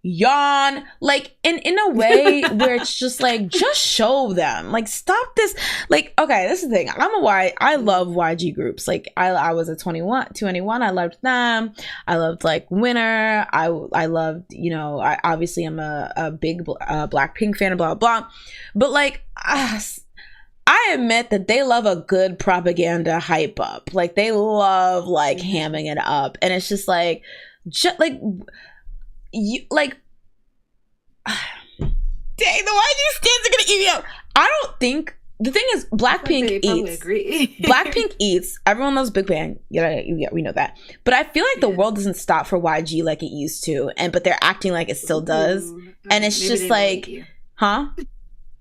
yawn, like in a way where it's just like, just show them, like stop this, like, okay, this is the thing, I love YG groups, like I was a 2NE1, I loved them, I loved like Winner, I loved, you know, I obviously am a big Blackpink fan and blah blah, but like I admit that they love a good propaganda hype up, like they love like hamming it up, and it's just like you like dang, the YG stands are gonna eat me up. I don't think, the thing is, Blackpink eats. Blackpink eats. Everyone loves Big Bang. Yeah, we know that. But I feel like the world doesn't stop for YG like it used to, but they're acting like it still does. And it's just like, huh?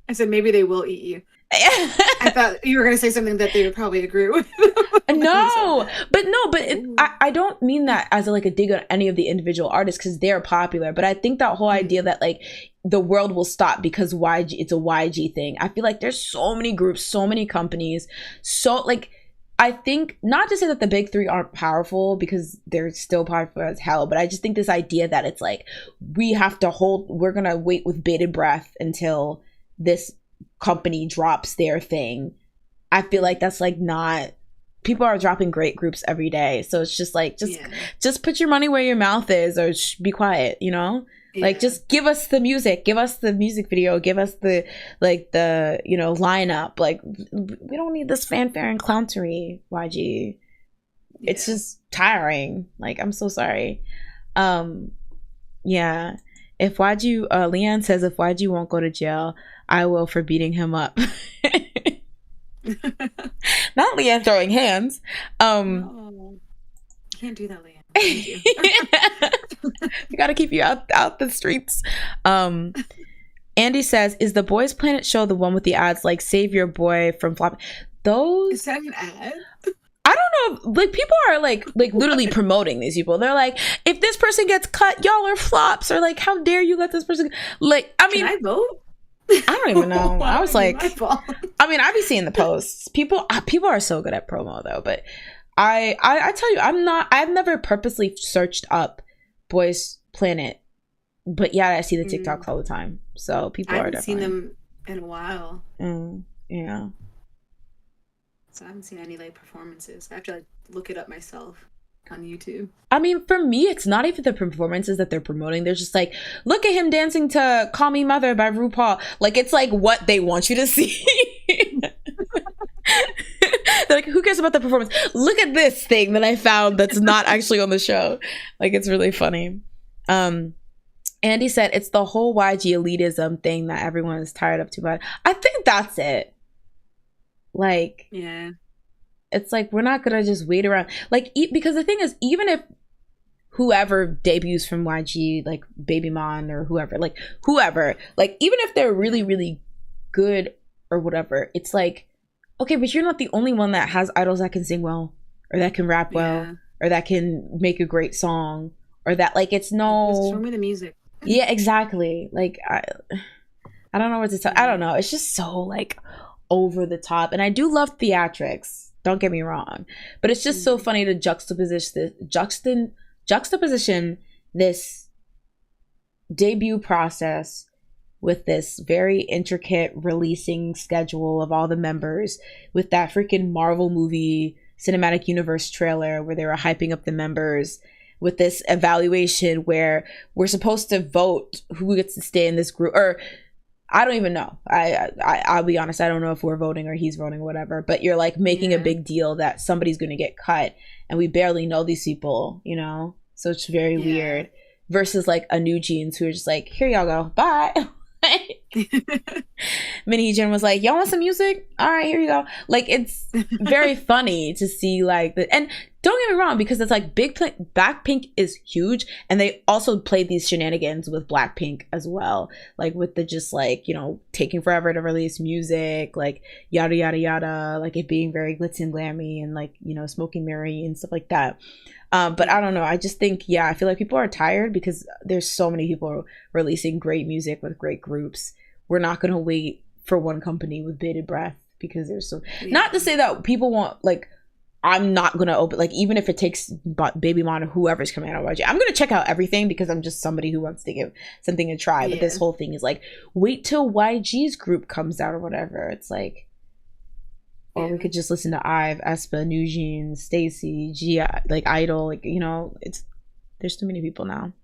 I said maybe they will eat you. I thought you were going to say something that they would probably agree with. I don't mean that as like a dig on any of the individual artists because they're popular, but I think that whole idea that like the world will stop because YG, it's a YG thing. I feel like there's so many groups, so many companies, so like, I think not to say that the big three aren't powerful because they're still powerful as hell, but I just think this idea that it's like we're gonna wait with bated breath until this company drops their thing. I feel like that's like not, people are dropping great groups every day, so it's just like just put your money where your mouth is, or be quiet, you know. Like just give us the music, give us the music video, give us the like the, you know, lineup. Like we don't need this fanfare and clownery, YG. It's just tiring. Like I'm so sorry. Yeah, if YG Leanne says if YG won't go to jail, I will for beating him up. Not Leanne throwing hands. No, you can't do that, Leanne. Thank you. We gotta keep you out the streets. Andy says, "Is the Boys Planet show the one with the ads like save your boy from flop?" Those Is that an ad? I don't know. Like people are like literally promoting these people. They're like, if this person gets cut, y'all are flops, or like, how dare you let this person? Like, I mean, Can I vote? I don't even know. I was like, I mean, I be seeing the posts. People are so good at promo though. But I tell you, I've never purposely searched up Boys Planet, but yeah, I see the TikToks all the time. So people I are haven't definitely seen them in a while. Yeah. So I haven't seen any like performances. I have to like look it up myself on YouTube. I mean, for me, it's not even the performances that they're promoting. They're just like, look at him dancing to Call Me Mother by RuPaul. Like, it's like what they want you to see. They're like, who cares about the performance? Look at this thing that I found that's not actually on the show. Like, it's really funny. Andy said, it's the whole YG elitism thing that everyone is tired of too much. I think that's it. Like, yeah, it's like we're not gonna just wait around, like, because the thing is, even if whoever debuts from YG, like Babymon or whoever, like even if they're really really good or whatever, it's like, okay, but you're not the only one that has idols that can sing well or that can rap well or that can make a great song or that, like, it's no, show me the music. Yeah, exactly. Like I don't know what to tell. I don't know, it's just so like over the top, and I do love theatrics, don't get me wrong, but it's just so funny to juxtaposition this debut process with this very intricate releasing schedule of all the members, with that freaking Marvel movie cinematic universe trailer where they were hyping up the members, with this evaluation where we're supposed to vote who gets to stay in this group, or I don't even know. I'll be honest, I don't know if we're voting or he's voting or whatever, but you're like making a big deal that somebody's going to get cut and we barely know these people, you know? So it's very weird, versus like a New Jeans who are just like, here y'all go, bye. Mini Jin was like, y'all want some music? All right, here you go. Like, it's very funny to see like the, and don't get me wrong, because it's like Blackpink is huge, and they also played these shenanigans with Blackpink as well, like with the just like, you know, taking forever to release music, like yada yada yada, like it being very glitzy and glammy and like, you know, smoking Mary and stuff like that. But I don't know, I just think, I feel like people are tired because there's so many people releasing great music with great groups. We're not gonna wait for one company with bated breath because there's so, not to say that people want, like, I'm not gonna open, like, even if it takes Babymon or whoever's coming out of YG, I'm gonna check out everything because I'm just somebody who wants to give something a try. But this whole thing is like, wait till YG's group comes out or whatever. It's like, or we could just listen to IVE, Aespa, New Jeans, StayC, G, like Idol, like, you know, there's too many people now.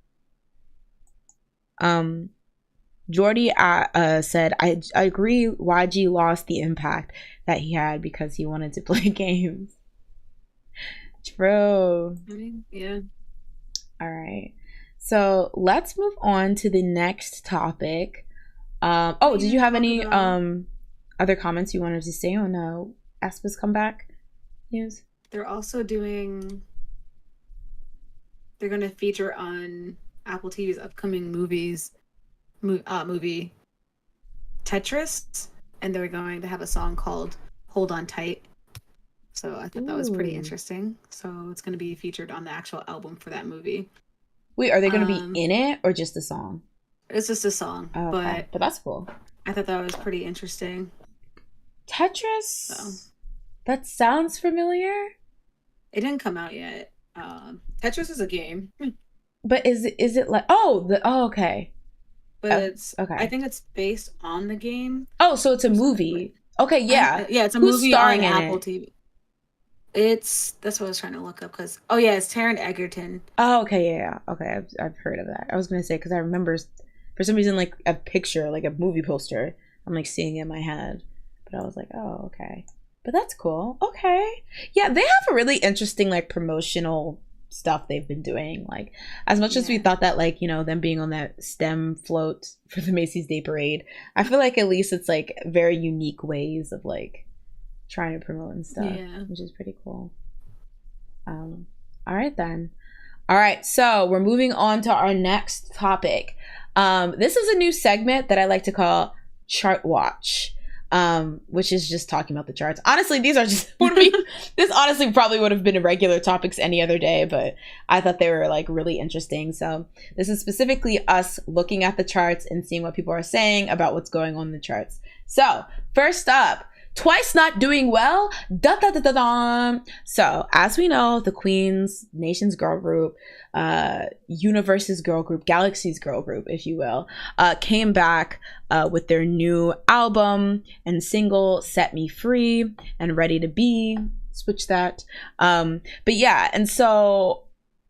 Jordy said, I agree, YG lost the impact that he had because he wanted to play games. True. Yeah. All right. So let's move on to the next topic. Did you have any other comments you wanted to say on Aespa's comeback news? They're also doing, they're going to feature on Apple TV's upcoming movie Tetris, and they're going to have a song called Hold On Tight. So I thought that was pretty interesting. So it's going to be featured on the actual album for that movie. Wait, are they going to be in it or just a song? It's just a song, but that's cool. I thought that was pretty interesting. Tetris? So. That sounds familiar. It didn't come out yet. Tetris is a game. But is it like, okay. But it's okay. I think it's based on the game. Oh, so it's a movie. Okay, yeah. It's a movie starring on Apple TV. That's what I was trying to look up because it's Taron Egerton. Oh, okay, yeah. Okay, I've heard of that. I was gonna say because I remember for some reason like a picture, like a movie poster, I'm like seeing it in my head, but I was like, oh, okay. But that's cool. Okay, yeah, they have a really interesting like promotional stuff they've been doing. Like, as much as we thought that, like, you know, them being on that STEM float for the Macy's Day Parade, I feel like at least it's like very unique ways of like trying to promote and stuff, which is pretty cool. All right then. All right, so we're moving on to our next topic. This is a new segment that I like to call Chart Watch, which is just talking about the charts. Honestly, these are just this honestly probably would have been regular topics any other day, but I thought they were like really interesting. So this is specifically us looking at the charts and seeing what people are saying about what's going on in the charts. So first up, Twice not doing well. Da da da da da. So as we know, the Queen's Nation's girl group, Universe's girl group, Galaxy's girl group, if you will, came back with their new album and single "Set Me Free" and "Ready to Be." Switch that. But yeah, and so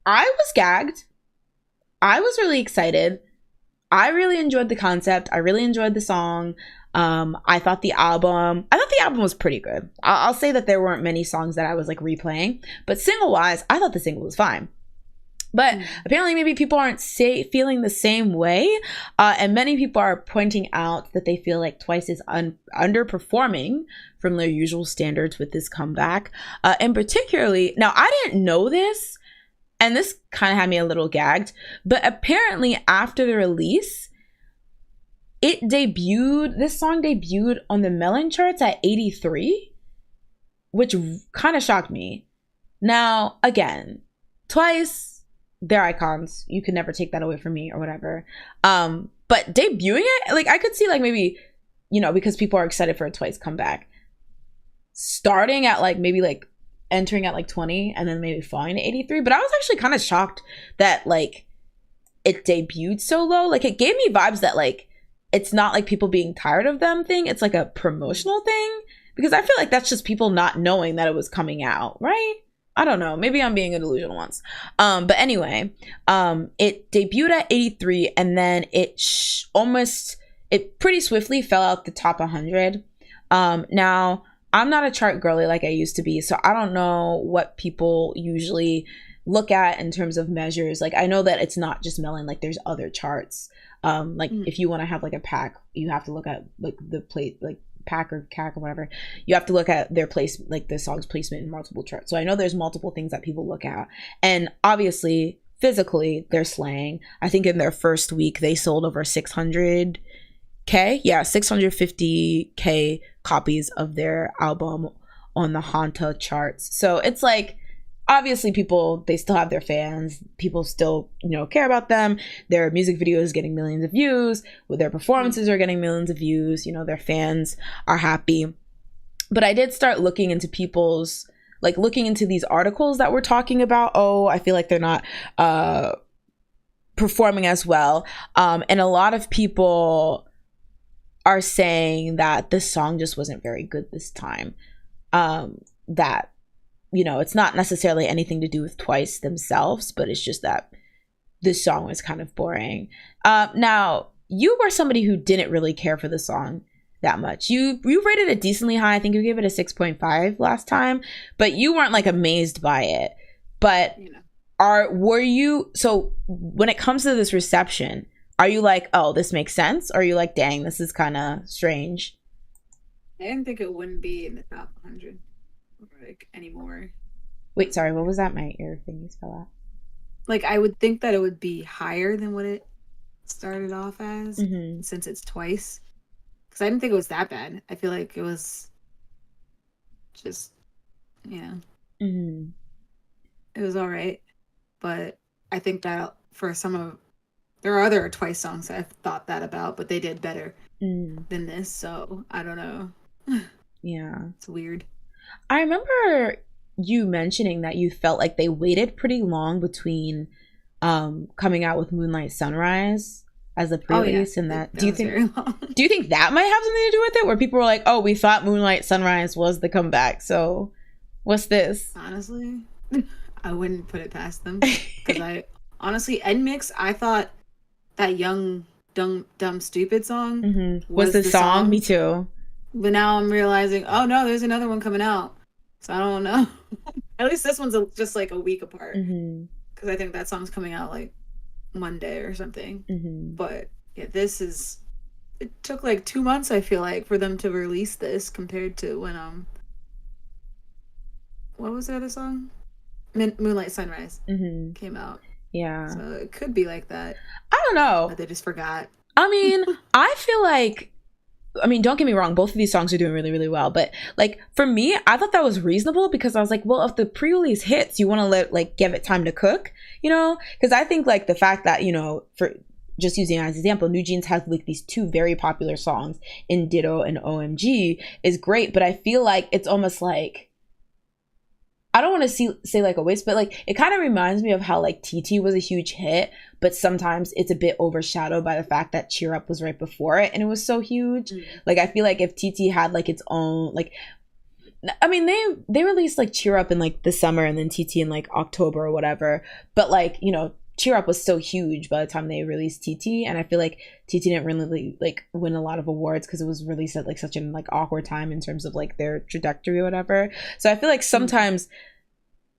I was gagged. I was really excited. I really enjoyed the concept. I really enjoyed the song. I thought the album was pretty good. I'll say that there weren't many songs that I was like replaying, but single wise, I thought the single was fine. But apparently maybe people aren't feeling the same way. And many people are pointing out that they feel like Twice is underperforming from their usual standards with this comeback. And particularly, now I didn't know this, and this kind of had me a little gagged, but apparently after the release, this song debuted on the Melon charts at 83, which kind of shocked me. Now, again, Twice, they're icons. You can never take that away from me or whatever. But debuting it, like I could see like maybe, because people are excited for a Twice comeback, starting at like maybe like entering at like 20 and then maybe falling to 83. But I was actually kind of shocked that like it debuted so low. Like it gave me vibes that like, it's not like people being tired of them thing. It's like a promotional thing, because I feel like that's just people not knowing that it was coming out, right? I don't know. Maybe I'm being a delusional once. But anyway, it debuted at 83 and then it pretty swiftly fell out the top 100. Now, I'm not a chart girly like I used to be, so I don't know what people usually look at in terms of measures. Like I know that it's not just Melon, like there's other charts. If you want to have like a pack, you have to look at like the plate, like pack or cack or whatever. You have to look at their place, like the song's placement in multiple charts. So I know there's multiple things that people look at, and obviously physically they're slaying. I think in their first week they sold over 650k copies of their album on the Hanta charts. So it's like, obviously people, they still have their fans. People still, care about them. Their music videos getting millions of views. Their performances are getting millions of views. Their fans are happy. But I did start looking into these articles that were talking about, I feel like they're not performing as well. And a lot of people are saying that this song just wasn't very good this time. That it's not necessarily anything to do with Twice themselves, but it's just that this song was kind of boring. Now, you were somebody who didn't really care for the song that much. You rated it decently high. I think you gave it a 6.5 last time, but you weren't like amazed by it. But so when it comes to this reception, are you like, oh, this makes sense? Or are you like, dang, this is kind of strange? I didn't think it wouldn't be in the top 100. Like anymore. Wait, sorry, what was that? My ear thingies fell out. Like I would think that it would be higher than what it started off as, since it's Twice. Because I didn't think it was that bad. I feel like it was just, it was all right. But I think that for there are other Twice songs that I've thought that about, but they did better than this. So I don't know. Yeah, it's weird. I remember you mentioning that you felt like they waited pretty long between coming out with Moonlight Sunrise as a pre-release, and that do you think that might have something to do with it, where people were like, oh, we thought Moonlight Sunrise was the comeback, so what's this? Honestly, I wouldn't put it past them, because NMIX, I thought that Young Dumb Stupid song was the song. Me too. But now I'm realizing, oh no, there's another one coming out. So I don't know. At least this one's just like a week apart. Because I think that song's coming out like Monday or something. But yeah, it took like 2 months, I feel like, for them to release this, compared to when what was the other song? Moonlight Sunrise came out. Yeah. So it could be like that. I don't know. But they just forgot. I mean, I feel like, I mean, don't get me wrong, both of these songs are doing really, really well. But like for me, I thought that was reasonable because I was like, well, if the pre-release hits, you want to give it time to cook, you know? Because I think like the fact that, you know, for just using as an example, New Jeans has like these two very popular songs in Ditto and OMG is great. But I feel like it's almost like, I don't want to say like a waste, but like it kind of reminds me of how like TT was a huge hit, but sometimes it's a bit overshadowed by the fact that Cheer Up was right before it and it was so huge. Like I feel like if TT had like its own, like, I mean they released like Cheer Up in like the summer and then TT in like October or whatever, but like, you know, Cheer Up was so huge by the time they released TT, and I feel like TT didn't really like win a lot of awards because it was released at like such an like awkward time in terms of like their trajectory or whatever. So I feel like sometimes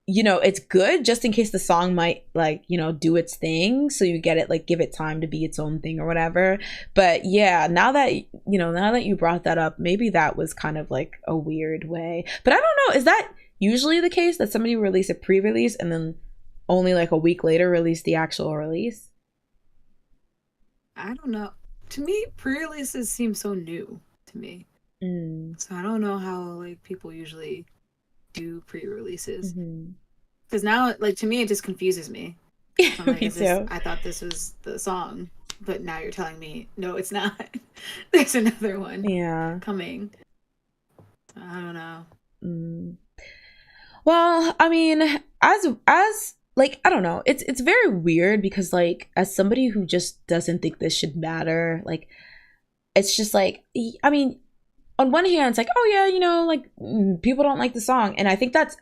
you know, it's good just in case the song might like, you know, do its thing, so you get it, like give it time to be its own thing or whatever. But yeah, now that you brought that up, maybe that was kind of like a weird way. But I don't know, is that usually the case that somebody release a pre-release and then only like a week later release the actual release? I don't know. To me, pre-releases seem so new to me. So I don't know how like people usually do pre-releases. Because now, like, to me, it just confuses me. I'm like, Me too. I thought this was the song, but now you're telling me, no, it's not. There's another one coming. I don't know. Well, I mean, as like, I don't know, it's very weird because like as somebody who just doesn't think this should matter, like it's just like, I mean, on one hand it's like, oh yeah, you know, like people don't like the song, and I think that's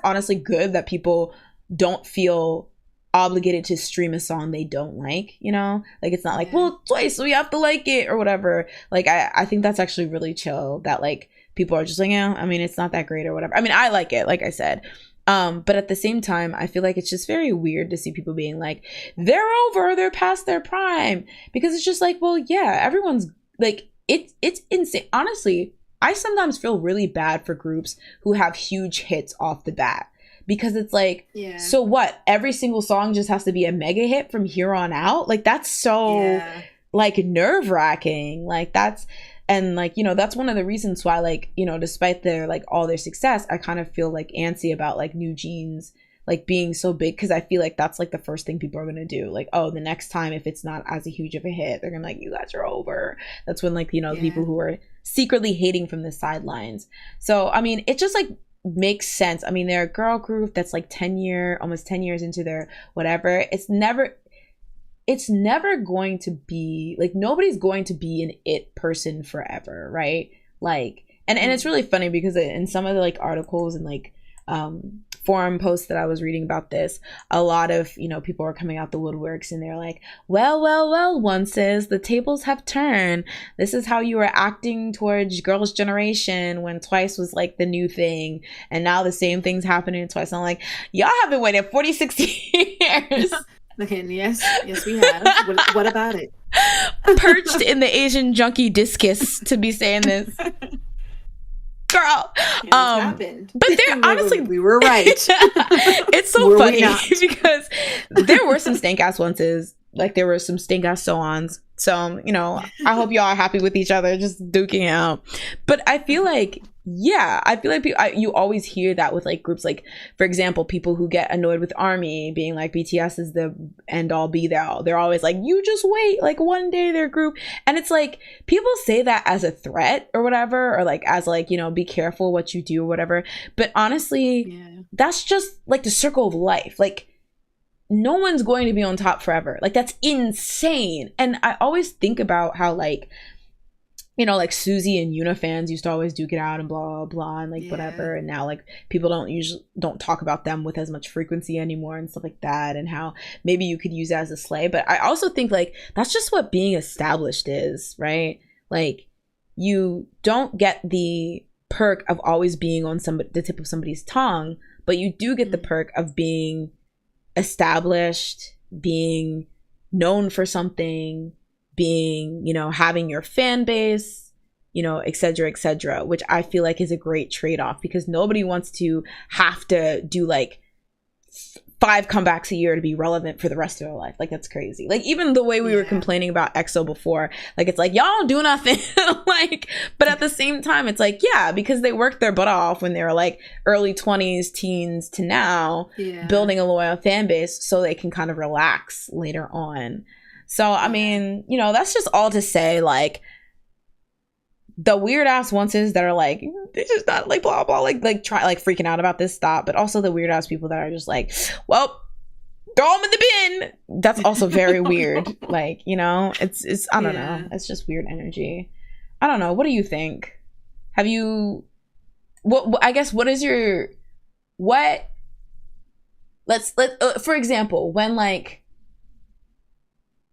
honestly good that people don't feel obligated to stream a song they don't like, you know, like it's not like, well, Twice, so we have to like it or whatever. Like I think that's actually really chill that like people are just like, yeah, I mean, it's not that great or whatever. I mean, I like it, like I said. But at the same time, I feel like it's just very weird to see people being like, they're over, they're past their prime. Because it's just like, well, yeah, everyone's like, it's insane. Honestly, I sometimes feel really bad for groups who have huge hits off the bat. Because it's like, so what? Every single song just has to be a mega hit from here on out? Like, that's so, like, nerve-wracking. Like, that's... And like, you know, that's one of the reasons why, like, you know, despite their like all their success, I kind of feel like antsy about like New Jeans like being so big, because I feel like that's like the first thing people are gonna do. Like, oh, the next time if it's not as a huge of a hit, they're gonna be like, you guys are over. That's when like, you know, people who are secretly hating from the sidelines. So I mean, it just like makes sense. I mean, they're a girl group that's like almost 10 years into their whatever. It's never going to be like, nobody's going to be an it person forever, right? Like, and it's really funny because in some of the like articles and like forum posts that I was reading about this, a lot of, you know, people are coming out the woodworks and they're like, well, one says the tables have turned. This is how you were acting towards Girls' Generation when Twice was like the new thing, and now the same thing's happening to Twice. And I'm like, y'all have been waiting 46 years. Okay, yes, we have. What about it? Perched in the Asian junkie discus to be saying this, girl. Happened. But they're honestly, we were right. It's so funny because there were some stank ass onces. Like there were some stink ass so-ons. So, you know, I hope y'all are happy with each other, just duking out. But I feel like, you always hear that with like groups, like, for example, people who get annoyed with ARMY being like, BTS is the end all be all. They're always like, you just wait, like one day their group. And it's like, people say that as a threat or whatever, or like as like, you know, be careful what you do or whatever. But honestly, that's just like the circle of life. Like, no one's going to be on top forever. Like, that's insane. And I always think about how like, you know, like Suzy and Yuna fans used to always duke it out and blah blah blah and like whatever, and now like people don't talk about them with as much frequency anymore and stuff like that, and how maybe you could use it as a slay. But I also think like that's just what being established is, right? Like, you don't get the perk of always being on the tip of somebody's tongue, but you do get the perk of being established, being known for something, being, you know, having your fan base, et cetera, which I feel like is a great trade-off, because nobody wants to have to do like 5 comebacks a year to be relevant for the rest of their life. Like, that's crazy. Like, even the way we were complaining about EXO before, like, it's like, y'all don't do nothing. Like, but at the same time, it's like, yeah, because they worked their butt off when they were like early 20s, teens to now, building a loyal fan base so they can kind of relax later on. So, I mean, that's just all to say, like, the weird ass onces that are like, it's just not like blah blah, like try like freaking out about this, stop. But also the weird ass people that are just like, well, throw them in the bin. That's also very weird. Like, it's I don't know. It's just weird energy. I don't know. What do you think? Have you? What I guess. What is your? What? Let's for example, when like,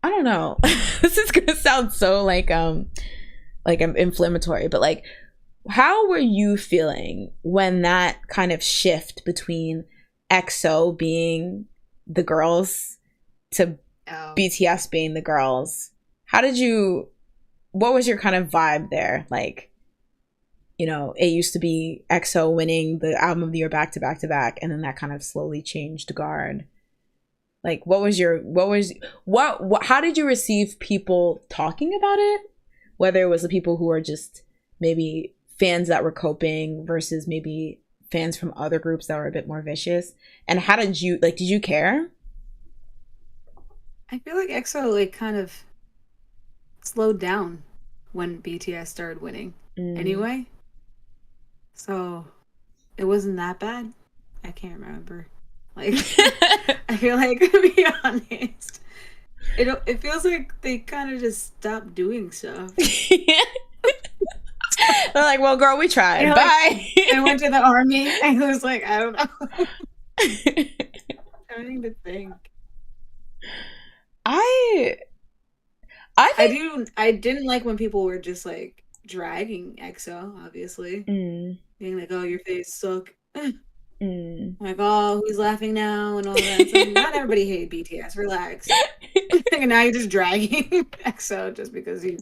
I don't know. This is gonna sound so like inflammatory, but like, how were you feeling when that kind of shift between EXO being the girls to BTS being the girls? What was your kind of vibe there? Like, it used to be EXO winning the album of the year back to back to back, and then that kind of slowly changed guard. Like, how did you receive people talking about it? Whether it was the people who are just maybe fans that were coping versus maybe fans from other groups that were a bit more vicious. And how did you care? I feel like EXO like kind of slowed down when BTS started winning anyway. So it wasn't that bad. I can't remember. Like, I feel like, to be honest, it feels like they kind of just stopped doing stuff. They're like, well, girl, we tried. Bye. I went to the army. I was like, I don't know. Trying to think. I didn't like when people were just like dragging EXO, obviously. Being like, oh, your face suck. Like, oh, who's laughing now and all that. So not everybody hated BTS. Relax. And now you're just dragging EXO just because you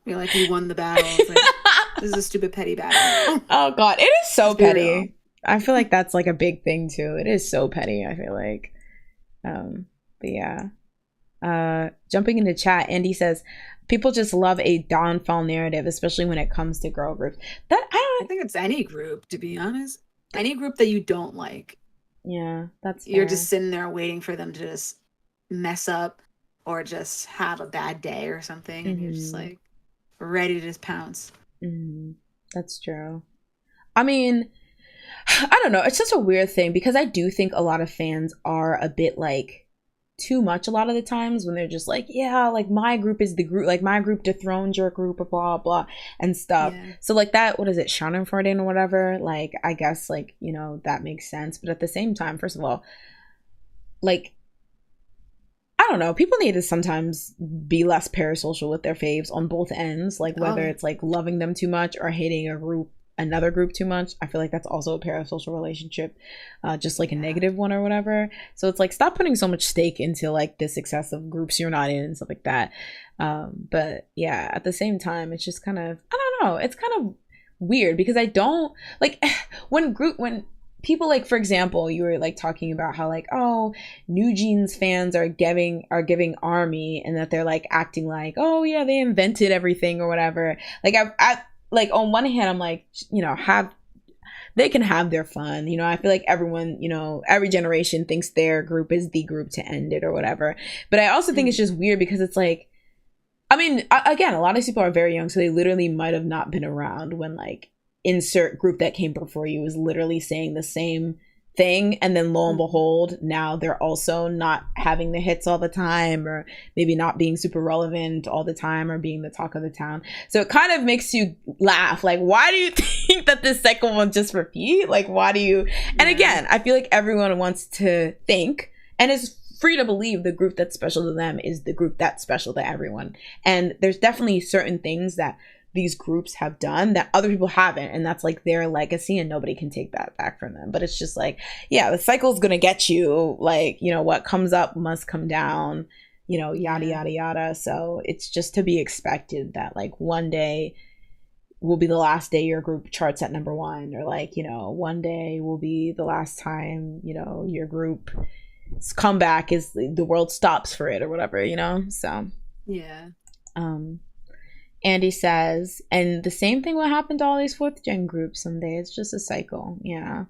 feel like you won the battle. It's like, this is a stupid petty battle. Oh God, it is so petty. I feel like that's like a big thing too. It is so petty, I feel like. But yeah. Jumping into chat, Andy says, people just love a downfall narrative, especially when it comes to girl groups. I think it's any group, to be honest. Any group that you don't like. Yeah, that's fair. You're just sitting there waiting for them to just mess up or just have a bad day or something. And you're just like ready to just pounce. That's true. I mean, I don't know. It's such a weird thing because I do think a lot of fans are a bit like too much a lot of the times when they're just like, yeah, like my group is the group, like my group dethroned your group, blah blah and stuff. So like that, what is it, Schadenfreude or whatever, like I guess like, that makes sense. But at the same time, first of all, like, I don't know, people need to sometimes be less parasocial with their faves on both ends, like whether it's like loving them too much or hating another group too much. I feel like that's also a parasocial relationship, just like a negative one or whatever. So it's like, stop putting so much stake into like the success of groups you're not in and stuff like that. But yeah, at the same time, it's just kind of, I don't know, it's kind of weird because I don't like when people, like, for example, you were like talking about how like, oh, New Jeans fans are giving ARMY and that they're like acting like, oh yeah, they invented everything or whatever. Like I like, on one hand, I'm like, they can have their fun. I feel like everyone, every generation thinks their group is the group to end it or whatever. But I also think it's just weird because it's like, I mean, again, a lot of these people are very young, so they literally might have not been around when like insert group that came before you was literally saying the same thing, and then lo and behold, now they're also not having the hits all the time, or maybe not being super relevant all the time, or being the talk of the town. So it kind of makes you laugh, like, why do you think that this second one just repeat? Like, why do you? And again, I feel like everyone wants to think and is free to believe the group that's special to them is the group that's special to everyone. And there's definitely certain things that these groups have done that other people haven't, and that's like their legacy, and nobody can take that back from them. But it's just like, yeah, the cycle's gonna get you, like, what comes up must come down, yada yada yada. So it's just to be expected that like one day will be the last day your group charts at number one, or like, you know, one day will be the last time, you know, your group's comeback is the world stops for it or whatever, you know. So yeah. Andy says, and the same thing will happen to all these fourth gen groups someday. It's just a cycle. Yeah.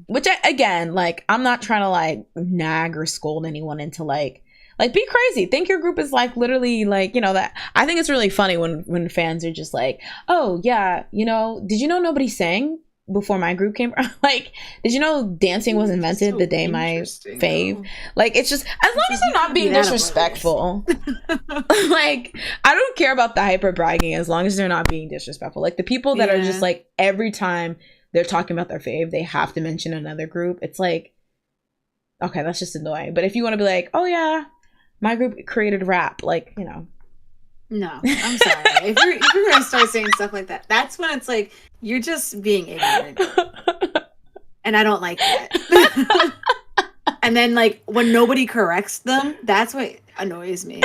Which again, like, I'm not trying to like nag or scold anyone into like be crazy. Think your group is like literally like, you know, that I think it's really funny when fans are just like, oh yeah, you know, did you know nobody sang before my group came around? Like, did you know dancing was invented the day my fave? Like, it's just, as long as they're not being disrespectful. Like, I don't care about the hyper bragging as long as they're not being disrespectful. Like, the people that are just like, every time they're talking about their fave, they have to mention another group. It's like, okay, that's just annoying. But if you want to be like, oh yeah, my group created rap, like, you know. No, I'm sorry. if you're gonna start saying stuff like that, that's when it's like you're just being ignorant, and I don't like that. And then like when nobody corrects them, that's what annoys me.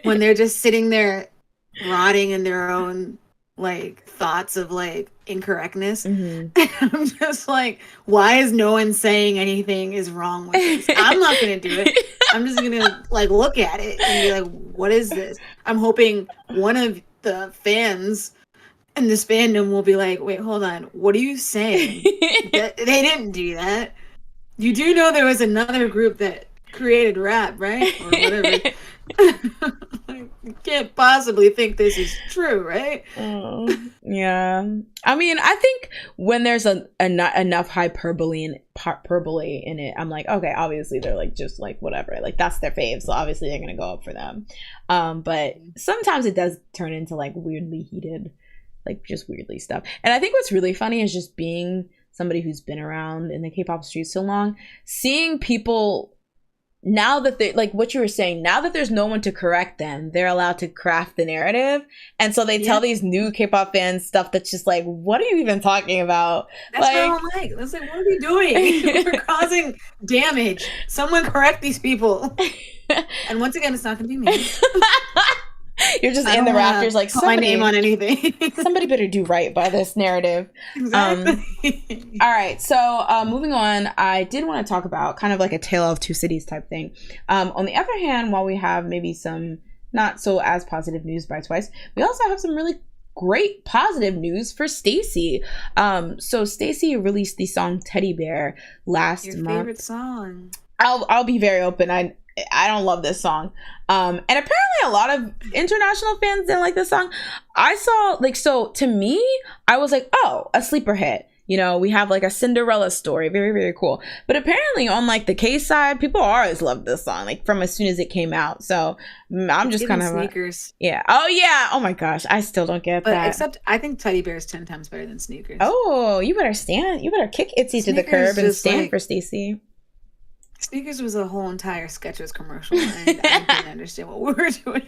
When they're just sitting there rotting in their own like thoughts of like incorrectness. I'm just like, why is no one saying anything is wrong with this? I'm not gonna do it. I'm just gonna like look at it and be like, what is this? I'm hoping one of the fans in this fandom will be like, wait, hold on, what are you saying? They didn't do that. You do know there was another group that created rap, right? Or whatever. You can't possibly think this is true, right? Yeah. I mean, I think when there's enough hyperbole in it, I'm like, okay, obviously they're like just like whatever, like that's their fave, so obviously they're gonna go up for them. But sometimes it does turn into like weirdly heated, like just weirdly stuff. And I think what's really funny is just being somebody who's been around in the K-pop streets so long, seeing people. Now that they, like what you were saying, now that there's no one to correct them, they're allowed to craft the narrative. And so they tell these new K-pop fans stuff that's just like, what are you even talking about? That's like, what I'm like. That's like, what are we doing? We're causing damage. Someone correct these people. And once again, it's not going to be me. You're just in the rafters like, put my name on anything. Somebody better do right by this narrative. Exactly. All right, so moving on, I did want to talk about kind of like a tale of two cities type thing. On the other hand, while we have maybe some not so as positive news by Twice, we also have some really great positive news for StayC. So StayC released the song Teddy Bear last month. Your favorite song. I'll be very open. I don't love this song. And apparently a lot of international fans didn't like this song. I saw like, so to me, I was like, oh, a sleeper hit. You know, we have like a Cinderella story. Very, very cool. But apparently on like the K side, people always loved this song, like from as soon as it came out. So I'm just kind of Sneakers. Yeah. Oh yeah. Oh my gosh. I still don't get that. Except I think Teddy Bear is 10 times better than Sneakers. Oh, you better kick Itzy to the curb and stand like, for StayC. Sneakers was a whole entire Skechers commercial, and I didn't understand what we were doing.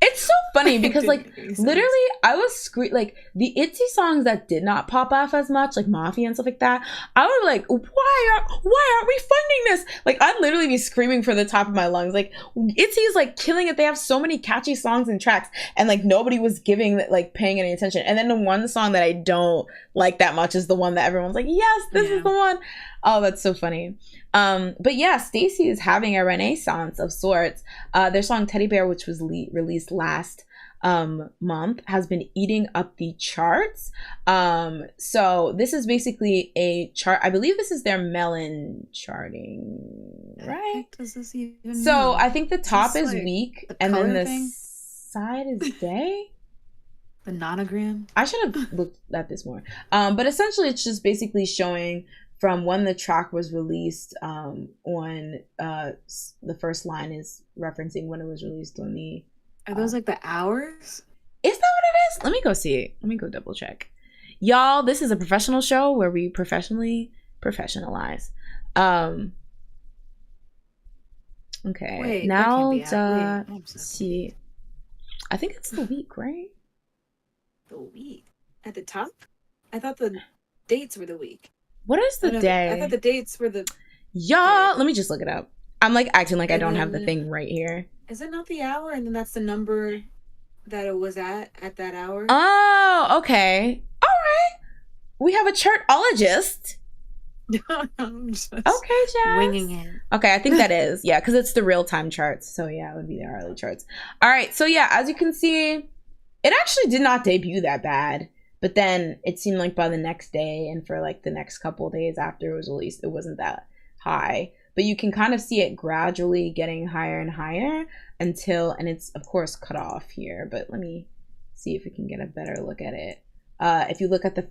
It's so funny because, like, literally, I was like the Itzy songs that did not pop off as much, like Mafia and stuff like that. I would be like, why aren't we funding this? Like, I'd literally be screaming for the top of my lungs. Like, Itzy is like killing it. They have so many catchy songs and tracks, and like nobody was paying any attention. And then the one song that I don't like that much is the one that everyone's like, yes, this is the one. Oh, that's so funny. But yeah, StayC is having a renaissance of sorts. Their song Teddy Bear, which was released last month, has been eating up the charts. So this is basically a chart. I believe this is their Melon charting, right? Does this even so mean? I think the top is like week, and then the thing? side is day. The nonogram. I should have looked at this more. But essentially, it's just basically showing from when the track was released. On the first line is referencing when it was released on the. Are those like the hours? Is that what it is? Let me go see. Let me go double check. Y'all, this is a professional show where we professionalize. Okay. Wait, now let's see. I think it's the week, right? The week at the top. I thought the dates were the week. What is the day? I thought the dates were the. Y'all, let me just look it up. I'm like acting like I don't have the thing right here. Is it not the hour and then that's the number that it was at that hour. Oh, okay. All right. We have a chartologist. I'm just Okay, Jazz. winging it. Okay, I think that is. Yeah, because it's the real-time charts. So yeah, it would be the hourly charts. All right. So yeah, as you can see, it actually did not debut that bad. But then it seemed like by the next day and for like the next couple of days after it was released, it wasn't that high. But you can kind of see it gradually getting higher and higher until, and it's of course cut off here, but let me see if we can get a better look at it. If you look at the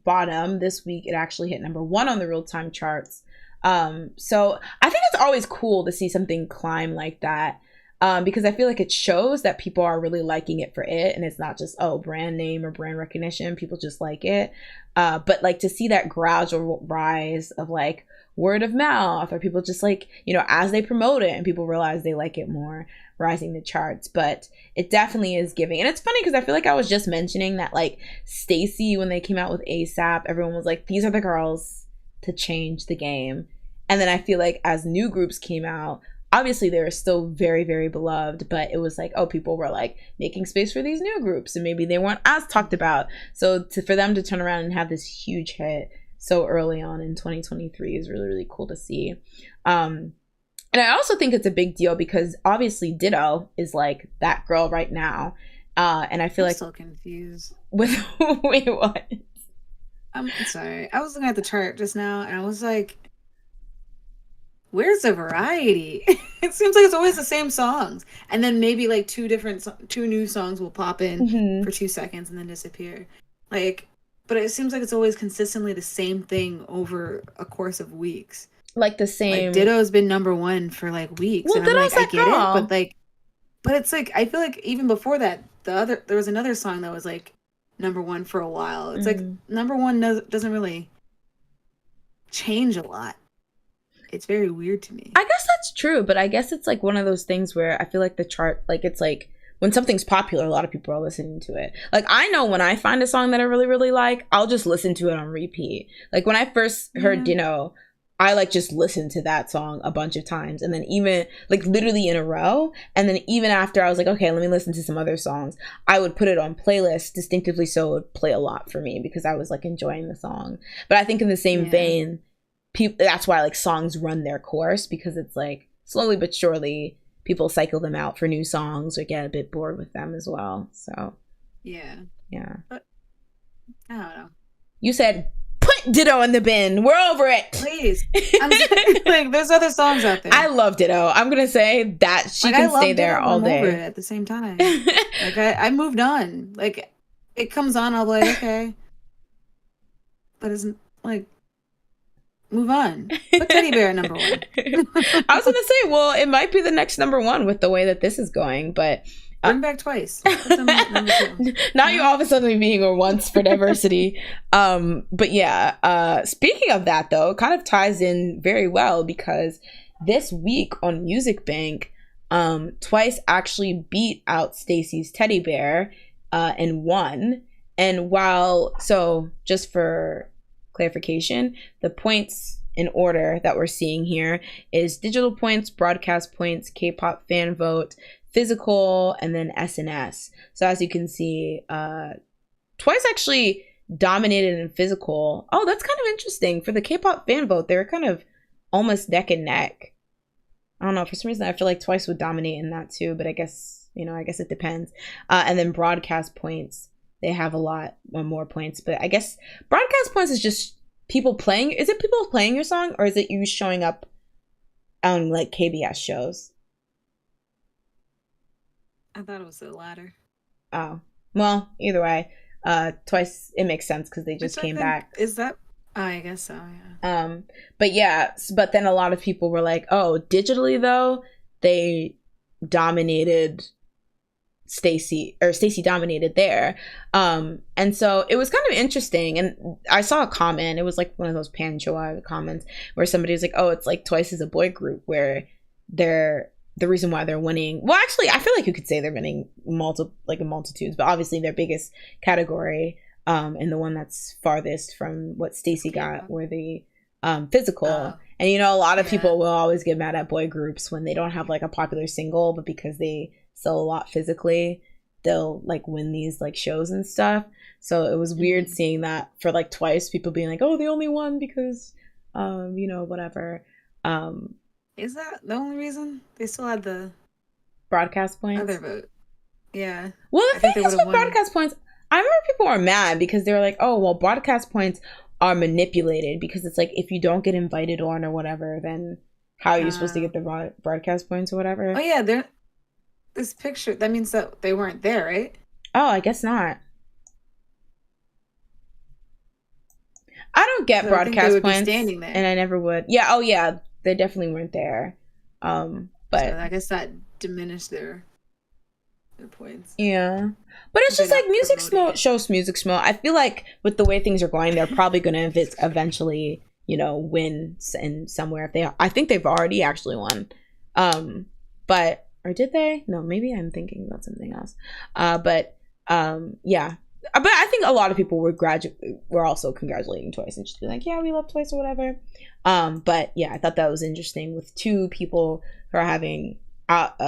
bottom this week, it actually hit #1 on the real-time charts. So I think it's always cool to see something climb like that. Because I feel like it shows that people are really liking it for it, and it's not just brand name or brand recognition. People just like it, but like to see that gradual rise of like word of mouth, or people just like, you know, as they promote it and people realize they like it more, rising the charts. But it definitely is giving. And it's funny because I feel like I was just mentioning that like StayC, when they came out with ASAP, everyone was like, these are the girls to change the game. And then I feel like as new groups came out, obviously they were still very, very beloved, but it was like, oh, people were like making space for these new groups and maybe they weren't as talked about. So for them to turn around and have this huge hit so early on in 2023 is really, really cool to see. And I also think it's a big deal because obviously Ditto is like that girl right now. And I feel I'm like so confused. With wait, what? I'm sorry. I was looking at the chart just now and I was like, where's the variety? It seems like it's always the same songs, and then maybe like two new songs will pop in for 2 seconds and then disappear. Like, but it seems like it's always consistently the same thing over a course of weeks. Like the same. Like Ditto's been #1 for like weeks, well, and I'm like, I get girl. it, but it's like I feel like even before that, there was another song that was like #1 for a while. It's like #1 doesn't really change a lot. It's very weird to me. I guess that's true, but I guess it's like one of those things where I feel like the chart, like it's like when something's popular, a lot of people are listening to it. Like I know when I find a song that I really, really like, I'll just listen to it on repeat. Like when I first heard Ditto, I like just listened to that song a bunch of times, and then even like literally in a row. And then even after I was like, okay, let me listen to some other songs, I would put it on playlists distinctively so it would play a lot for me because I was like enjoying the song. But I think in the same vein, that's why like songs run their course, because it's like slowly but surely people cycle them out for new songs or get a bit bored with them as well. So yeah, but I don't know. You said put Ditto in the bin. We're over it, please. I'm like, there's other songs out there. I love Ditto. I'm gonna say that she can stay there all day. Over it at the same time. Like I moved on. Like it comes on, I'll be like, okay, but isn't like. Move on. Put Teddy Bear at #1. I was gonna say, well, it might be the next #1 with the way that this is going, but bring back Twice. Now you all of a sudden being a once for diversity. But yeah, speaking of that though, it kind of ties in very well because this week on Music Bank, Twice actually beat out StayC's Teddy Bear and won. And so just for clarification, the points in order that we're seeing here is digital points, broadcast points, Kpop fan vote, physical, and then SNS. So as you can see, Twice actually dominated in physical. Oh, that's kind of interesting. For the Kpop fan vote, they were kind of almost neck and neck. I don't know, for some reason I feel like Twice would dominate in that too, but I guess it depends. And then broadcast points, they have a lot more points, but I guess broadcast points is just people playing. Is it people playing your song, or is it you showing up on like KBS shows? I thought it was the latter. Oh, well, either way, Twice, it makes sense because they just came back. Is that? I guess so, yeah. But then a lot of people were like, oh, digitally though, they dominated StayC dominated there. And so it was kind of interesting. And I saw a comment, it was like one of those Panchoa comments where somebody was like, oh, it's like Twice is a boy group where they're the reason why they're winning. Well, actually, I feel like you could say they're winning multitudes, but obviously their biggest category and the one that's farthest from what StayC got were the physical. And a lot of people will always get mad at boy groups when they don't have like a popular single, but because they sell a lot physically, still like win these like shows and stuff. So it was weird seeing that for like twice, people being like, oh, they only won because whatever. Is that the only reason? They still had the broadcast points. Other vote. Yeah. Well, the thing is with broadcast points, I remember people were mad because they were like, oh, well, broadcast points are manipulated because it's like if you don't get invited on or whatever, then how are you supposed to get the broadcast points or whatever? Oh, yeah. This picture, that means that they weren't there, right? Oh, I guess not. I don't get broadcast points, and I never would. Yeah, oh yeah, they definitely weren't there. But so I guess that diminished their points. Yeah, but it's just like music shows music smell. I feel like with the way things are going, they're probably going to eventually, win in somewhere. If they, I think they've already actually won. But or did they? No, maybe I'm thinking about something else. Yeah. But I think a lot of people were also congratulating Twice and just be like, yeah, we love Twice or whatever. But yeah, I thought that was interesting with two people who are having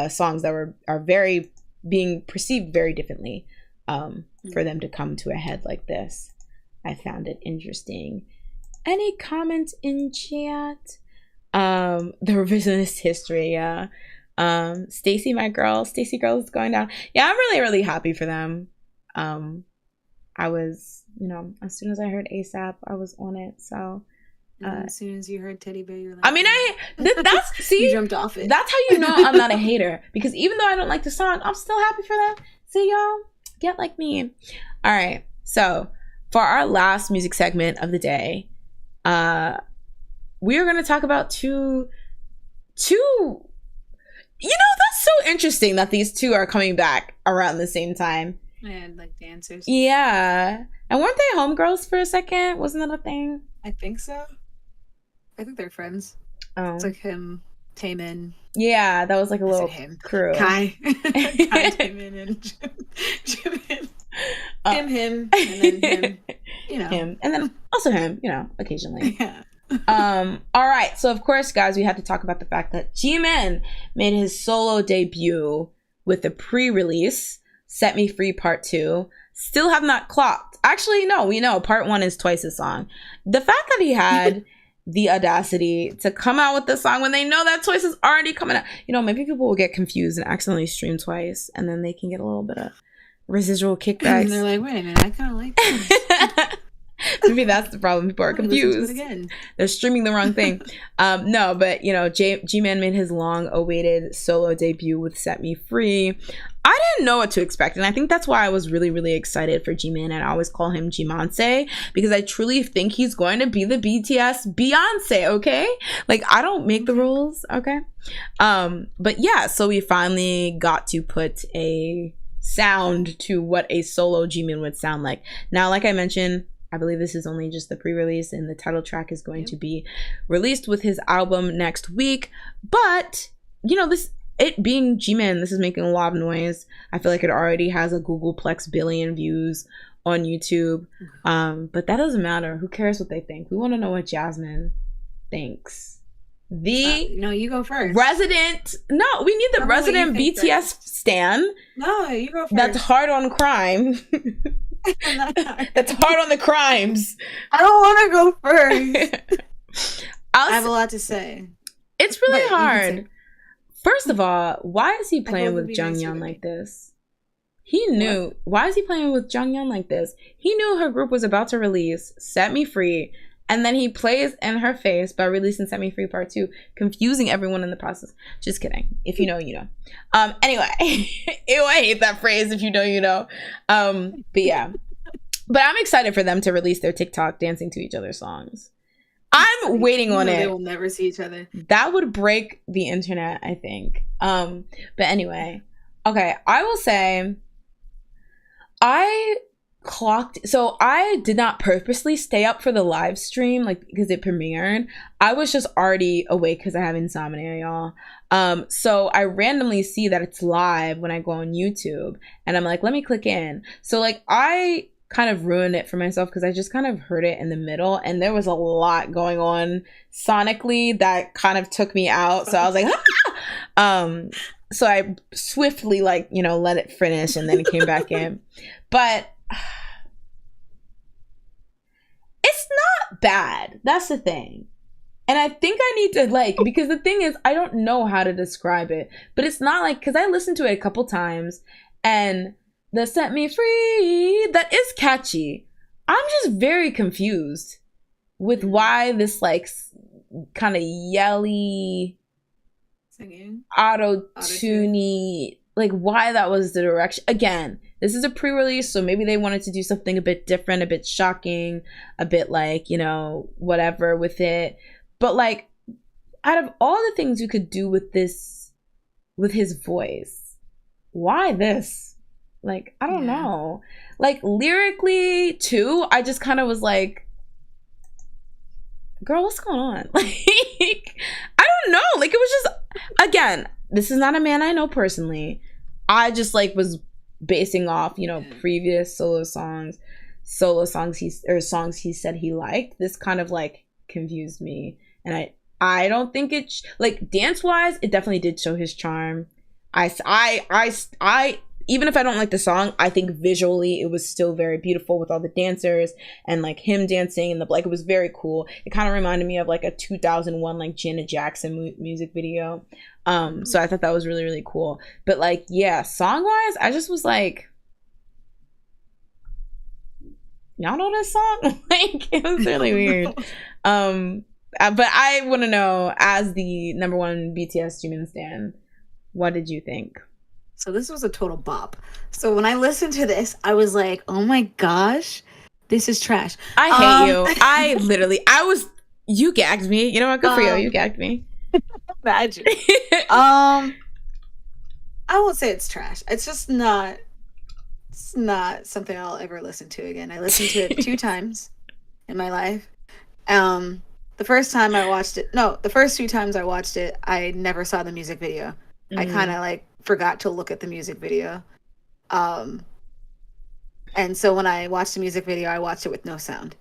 songs that are very being perceived very differently. For them to come to a head like this, I found it interesting. Any comments in chat? The revisionist history, yeah. StayC, my girl, StayC girl is going down. Yeah, I'm really, really happy for them. I was, as soon as I heard ASAP, I was on it. So as soon as you heard Teddy Bear, you're like, I mean, that's see, you jumped off it. That's how you know I'm not a hater, because even though I don't like the song, I'm still happy for them. See, y'all, get like me. All right, so for our last music segment of the day, we are going to talk about two. That's so interesting that these two are coming back around the same time. And like dancers. Yeah. And weren't they homegirls for a second? Wasn't that a thing? I think so. I think they're friends. Oh. It's like him, Taemin. Yeah, that was like a little crew. Kai. Kai, Taemin, and Jimin. Him, and then him. Him. And then also him, occasionally. Yeah. All right. So of course, guys, we had to talk about the fact that Jimin made his solo debut with a pre-release, Set Me Free Part 2. Still have not clocked. Actually, no, we know Part 1 is Twice's song. The fact that he had the audacity to come out with this song when they know that Twice is already coming out. Maybe people will get confused and accidentally stream Twice, and then they can get a little bit of residual kickbacks. And they're like, wait a minute, I kind of like this. Maybe that's the problem. People are confused. They're streaming the wrong thing. No, but Jimin made his long-awaited solo debut with "Set Me Free." I didn't know what to expect, and I think that's why I was really, really excited for Jimin. And I always call him Jimanse because I truly think he's going to be the BTS Beyonce. Okay, like I don't make the rules. Okay, but yeah, so we finally got to put a sound to what a solo Jimin would sound like. Now, like I mentioned, I believe this is only just the pre-release, and the title track is going to be released with his album next week. But, it being Jimin, this is making a lot of noise. I feel like it already has a Googleplex billion views on YouTube. But that doesn't matter. Who cares what they think? We want to know what Jasmine thinks. No, you go first. We need the resident BTS stan. No, you go first. That's hard on crime. That's hard on the crimes. I don't want to go first. I have a lot to say. It's really hard. First of all, why is he playing with Jungyeon like this? He knew. What? Why is he playing with Jungyeon like this? He knew her group was about to release Set Me Free, and then he plays in her face by releasing Set Me Free Part 2, confusing everyone in the process. Just kidding. If you know, you know. Anyway, ew, I hate that phrase. If you know, you know. But yeah. But I'm excited for them to release their TikTok dancing to each other's songs. I'm waiting on it. They will never see each other. That would break the internet, I think. But anyway. Okay, I will say I did not purposely stay up for the live stream, like, because it premiered. I was just already awake because I have insomnia, y'all. So I randomly see that it's live when I go on YouTube, and I'm like, let me click in. So like I kind of ruined it for myself because I just kind of heard it in the middle and there was a lot going on sonically that kind of took me out. So I was like, ah! So I swiftly like, you know, let it finish and then came back in. But it's not bad. That's the thing. And I think I need to like, because the thing is, I don't know how to describe it, but it's not like, because I listened to it a couple times and the Set Me Free, that is catchy. I'm just very confused with why this like kind of yelly, singing, auto-tuney, like why that was the direction. Again, this is a pre-release, so maybe they wanted to do something a bit different, a bit shocking, a bit like, you know, whatever with it. But like, out of all the things you could do with this, with his voice, why this? Like, I don't know. Like, lyrically, too, I just kind of was like, girl, what's going on? Like, I don't know. Like, it was just, again, this is not a man I know personally. I just, like, was basing off, you know, previous songs songs he said he liked. This kind of, like, confused me. And I don't think it, like, dance-wise, it definitely did show his charm. I even if I don't like the song, I think visually it was still very beautiful with all the dancers and like him dancing and the like. It was very cool. It kind of reminded me of like a 2001 like Janet Jackson music video. So I thought that was really, really cool. But like, yeah, song wise, I just was like, y'all know this song? Like, it was really weird. But I want to know, as the number one BTS Jimin stan, what did you think? So this was a total bop. So when I listened to this, I was like, oh my gosh, this is trash. I hate you. You gagged me. You know what? Good for you. You gagged me. Imagine. I won't say it's trash. It's just not, it's not something I'll ever listen to again. I listened to it 2 times in my life. The first 2 times I watched it, I never saw the music video. I kind of like forgot to look at the music video. And so when I watched the music video, I watched it with no sound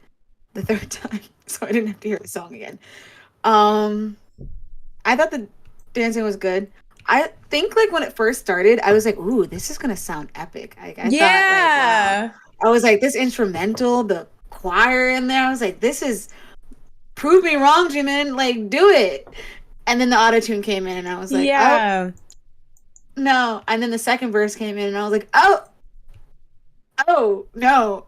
the 3rd time. So I didn't have to hear the song again. I thought the dancing was good. I think like when it first started, I was like, ooh, this is going to sound epic. I thought, like, wow. I was like, this instrumental, the choir in there. I was like, this is, prove me wrong, Jimin. Like, do it. And then the auto-tune came in and I was like, oh, no. And then the second verse came in and I was like, oh, no.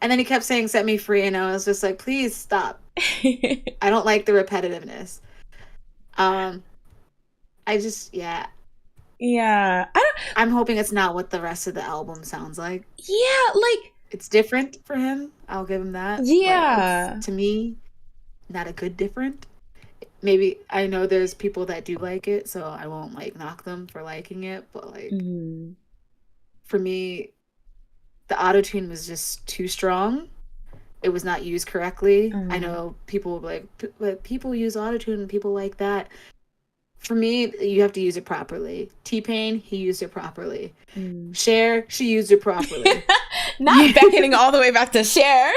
And then he kept saying, set me free. And I was just like, please stop. I don't like the repetitiveness. I'm hoping it's not what the rest of the album sounds like. Yeah, like, it's different for him. I'll give him that. Yeah. To me, not a good different. Maybe I know there's people that do like it, so I won't like knock them for liking it, but like for me, the auto-tune was just too strong. It was not used correctly. I know people will be like, people use auto-tune and people like that. For me, you have to use it properly. T-Pain, he used it properly. Cher, she used it properly. Not beckoning all the way back to Cher.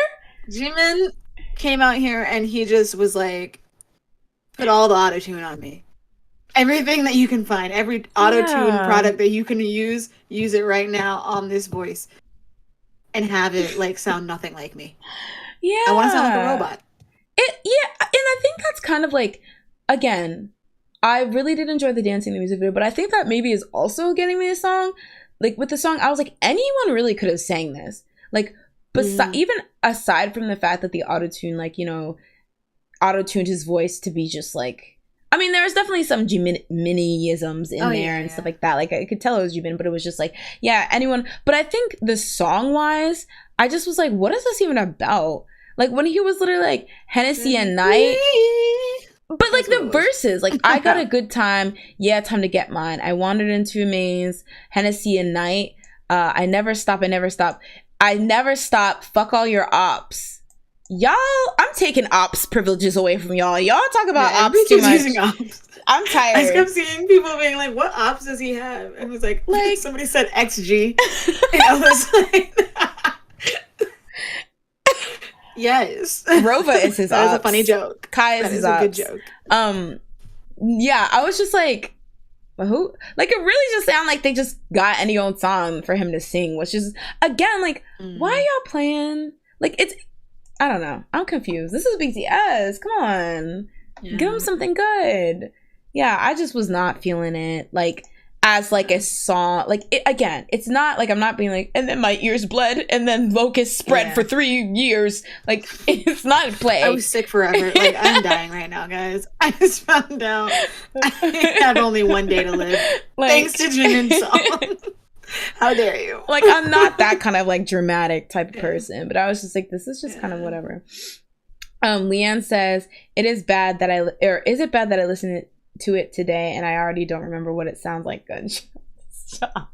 Jimin came out here and he just was like, put all the auto-tune on me. Everything that you can find, every auto-tune product that you can use it right now on this voice. And have it like sound nothing like me. Yeah. I want to sound like a robot. And I think that's kind of like, again, I really did enjoy the dancing in the music video, but I think that maybe is also getting me the song. Like with the song, I was like, anyone really could have sang this. Like, even aside from the fact that the auto-tune, like, you know, auto-tuned his voice to be just like, I mean, there was definitely some Jimin-isms in there and stuff like that. Like, I could tell it was Jimin, but it was just like, yeah, anyone. But I think the song-wise, I just was like, what is this even about? Like, when he was literally like, Hennessy and Night. But, like, the verses, like, I got a good time. Yeah, time to get mine. I wandered into a maze. Hennessy and Night. I never stop. I never stop. I never stop. Fuck all your ops. Y'all, I'm taking ops privileges away from y'all. Y'all talk about ops too much. Using ops. I'm tired. I kept seeing people being like, what ops does he have? And it was like somebody said XG. And I was like, Yes. Rover is his That is ops. a funny joke. Kai is that his is ops. a good joke. Yeah, I was just like, who? Like, it really just sounded like they just got any old song for him to sing, which is, again, like, why are y'all playing? Like, it's, I don't know. I'm confused. This is BTS. Come on. Yeah. Give him something good. Yeah, I just was not feeling it. Like, as like a song, like again, it's not like I'm not being like, and then my ears bled, and then locusts spread for 3 years. Like, it's not in play. I was sick forever. Like, I'm dying right now, guys. I just found out I have only 1 day to live, like, thanks to Jimin's song. How dare you? Like, I'm not that kind of like dramatic type of person, but I was just like, this is just kind of whatever. Leanne says, is it bad that I listened to it today and I already don't remember what it sounds like? Good. Stop.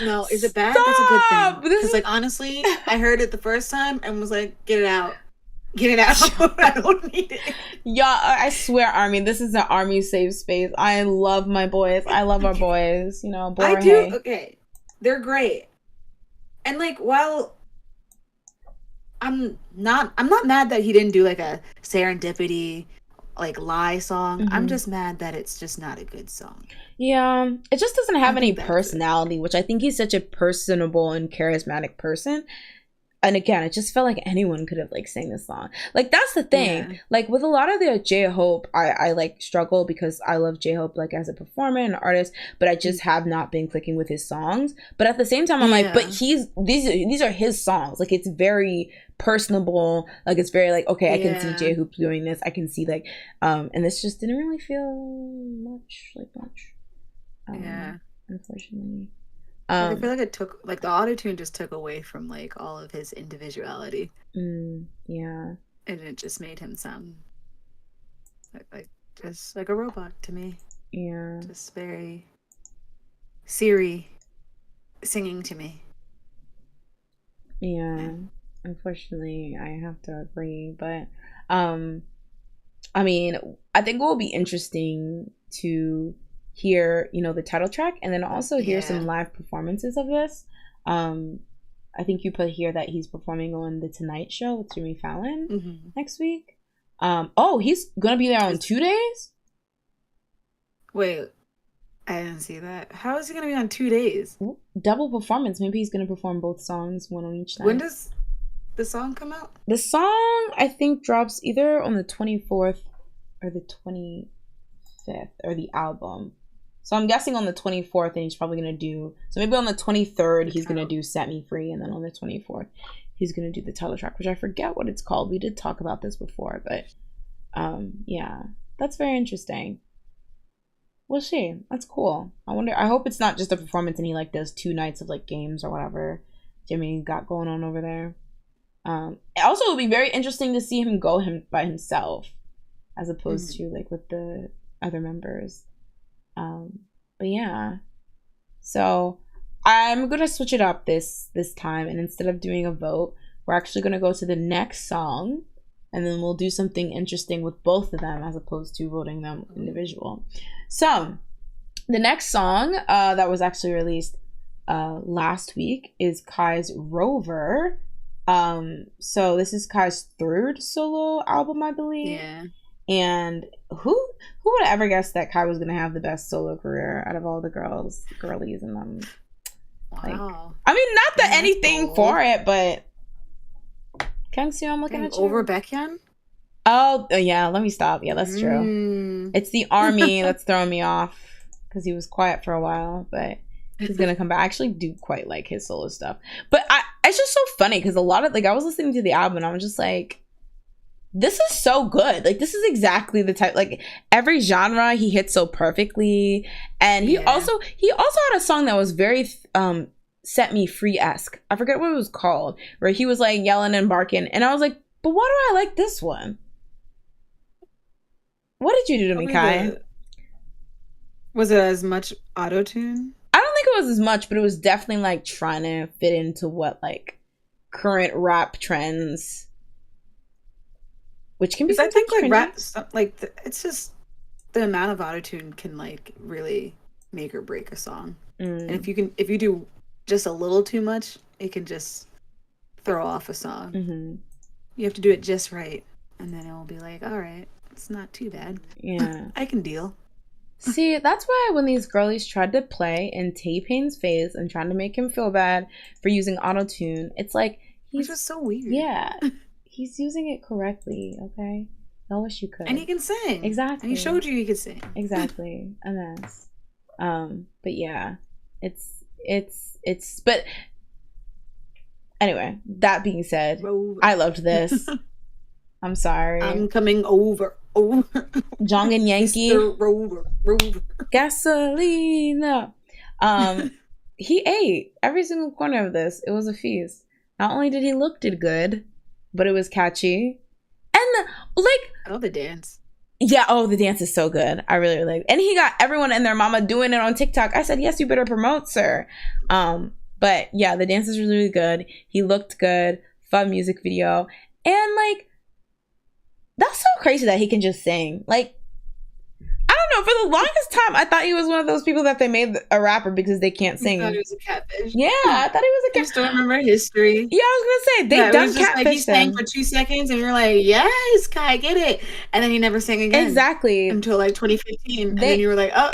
No, is it bad? Stop. That's a good thing. Because, like, honestly, I heard it the first time and was like, get it out. Get it out. I don't need it. Yeah, I swear, Army, this is an Army safe space. I love my boys. I love our boys. You know, I do. Okay. They're great. And, like, while I'm not mad that he didn't do, like, a serendipity, like, lie song. I'm just mad that it's just not a good song. Yeah, it just doesn't have any personality, which I think he's such a personable and charismatic person. And again, it just felt like anyone could have like sang this song. Like, that's the thing. Yeah. Like, with a lot of the J-Hope, I like struggle because I love J-Hope like as a performer and an artist, but I just have not been clicking with his songs. But at the same time, I'm like, but these are his songs. Like, it's very personable. Like, it's very like, okay, I can see J-Hope doing this. I can see like, and this just didn't really feel much. Unfortunately. I feel like it took, like, the auto-tune just took away from, like, all of his individuality. Yeah. And it just made him sound like just like a robot to me. Yeah. Just very Siri singing to me. Yeah. Unfortunately, I have to agree. But, I mean, I think it will be interesting to hear, you know, the title track and then also hear some live performances of this. I think you put here that he's performing on the Tonight Show with Jimmy Fallon next week. He's gonna be there on 2 days? Wait, I didn't see that. How is he gonna be on 2 days? Double performance. Maybe he's gonna perform both songs, one on each night. When does the song come out? The song, I think, drops either on the 24th or the 25th, or the album. So I'm guessing on the 24th, and he's probably going to do... So maybe on the 23rd, he's going to do Set Me Free, and then on the 24th, he's going to do the title track, which I forget what it's called. We did talk about this before, but yeah, that's very interesting. We'll see. That's cool. I hope it's not just a performance and he like does 2 nights of like games or whatever Jimmy got going on over there. Also, it would be very interesting to see him go by himself as opposed to like with the other members. But yeah, so I'm gonna switch it up this time, and instead of doing a vote, we're actually gonna go to the next song, and then we'll do something interesting with both of them as opposed to voting them individual. So the next song that was actually released last week is Kai's Rover. So this is Kai's 3rd solo album, I believe. Yeah. And who would have ever guessed that Kai was gonna have the best solo career out of all the girlies in them? Wow. Like, I mean, not that anything for it, but Kyungsecond, I'm looking at you. Over Baekhyun? Oh yeah, let me stop. Yeah, that's true. It's the Army that's throwing me off because he was quiet for a while, but he's gonna come back. I actually do quite like his solo stuff, but it's just so funny because a lot of like I was listening to the album and I was just like, this is so good. Like, this is exactly the type, like, every genre he hits so perfectly. And he also had a song that was very Set Me Free-esque. I forget what it was called, where he was like yelling and barking, and I was like, but why do I like this one? What did you do to me, Kai? Was it as much auto-tune? I don't think it was as much, but it was definitely like trying to fit into what like current rap trends, which can be. I think like rap, like it's just the amount of autotune can like really make or break a song. And if you do just a little too much, it can just throw off a song. You have to do it just right, and then it'll be like, all right, it's not too bad. Yeah. I can deal. See, that's why when these girlies tried to play in T-Pain's face and trying to make him feel bad for using auto-tune, it's like Which was so weird. Yeah. He's using it correctly, okay? I wish you could. And he can sing. Exactly. And he showed you he could sing. Exactly. A mess. But yeah. But anyway, that being said, Rover. I loved this. I'm sorry. I'm coming over. Jong and Yankee. Mr. Rover. Gasolina. He ate every single corner of this. It was a feast. Not only did he look good, but it was catchy. And I love the dance. Yeah, the dance is so good. I really like it. And he got everyone and their mama doing it on TikTok. I said, yes, you better promote, sir. But yeah, the dance is really, really good. He looked good. Fun music video. And that's so crazy that he can just sing. I don't know, for the longest time, I thought he was one of those people that they made a rapper because they can't sing. I thought he was a catfish. Yeah, I thought he was a catfish. I still remember history. Yeah, I was going to say, they done catfish he sang for 2 seconds and you're like, yes, Kai, get it. And then he never sang again. Exactly. Until 2015. And then you were like, oh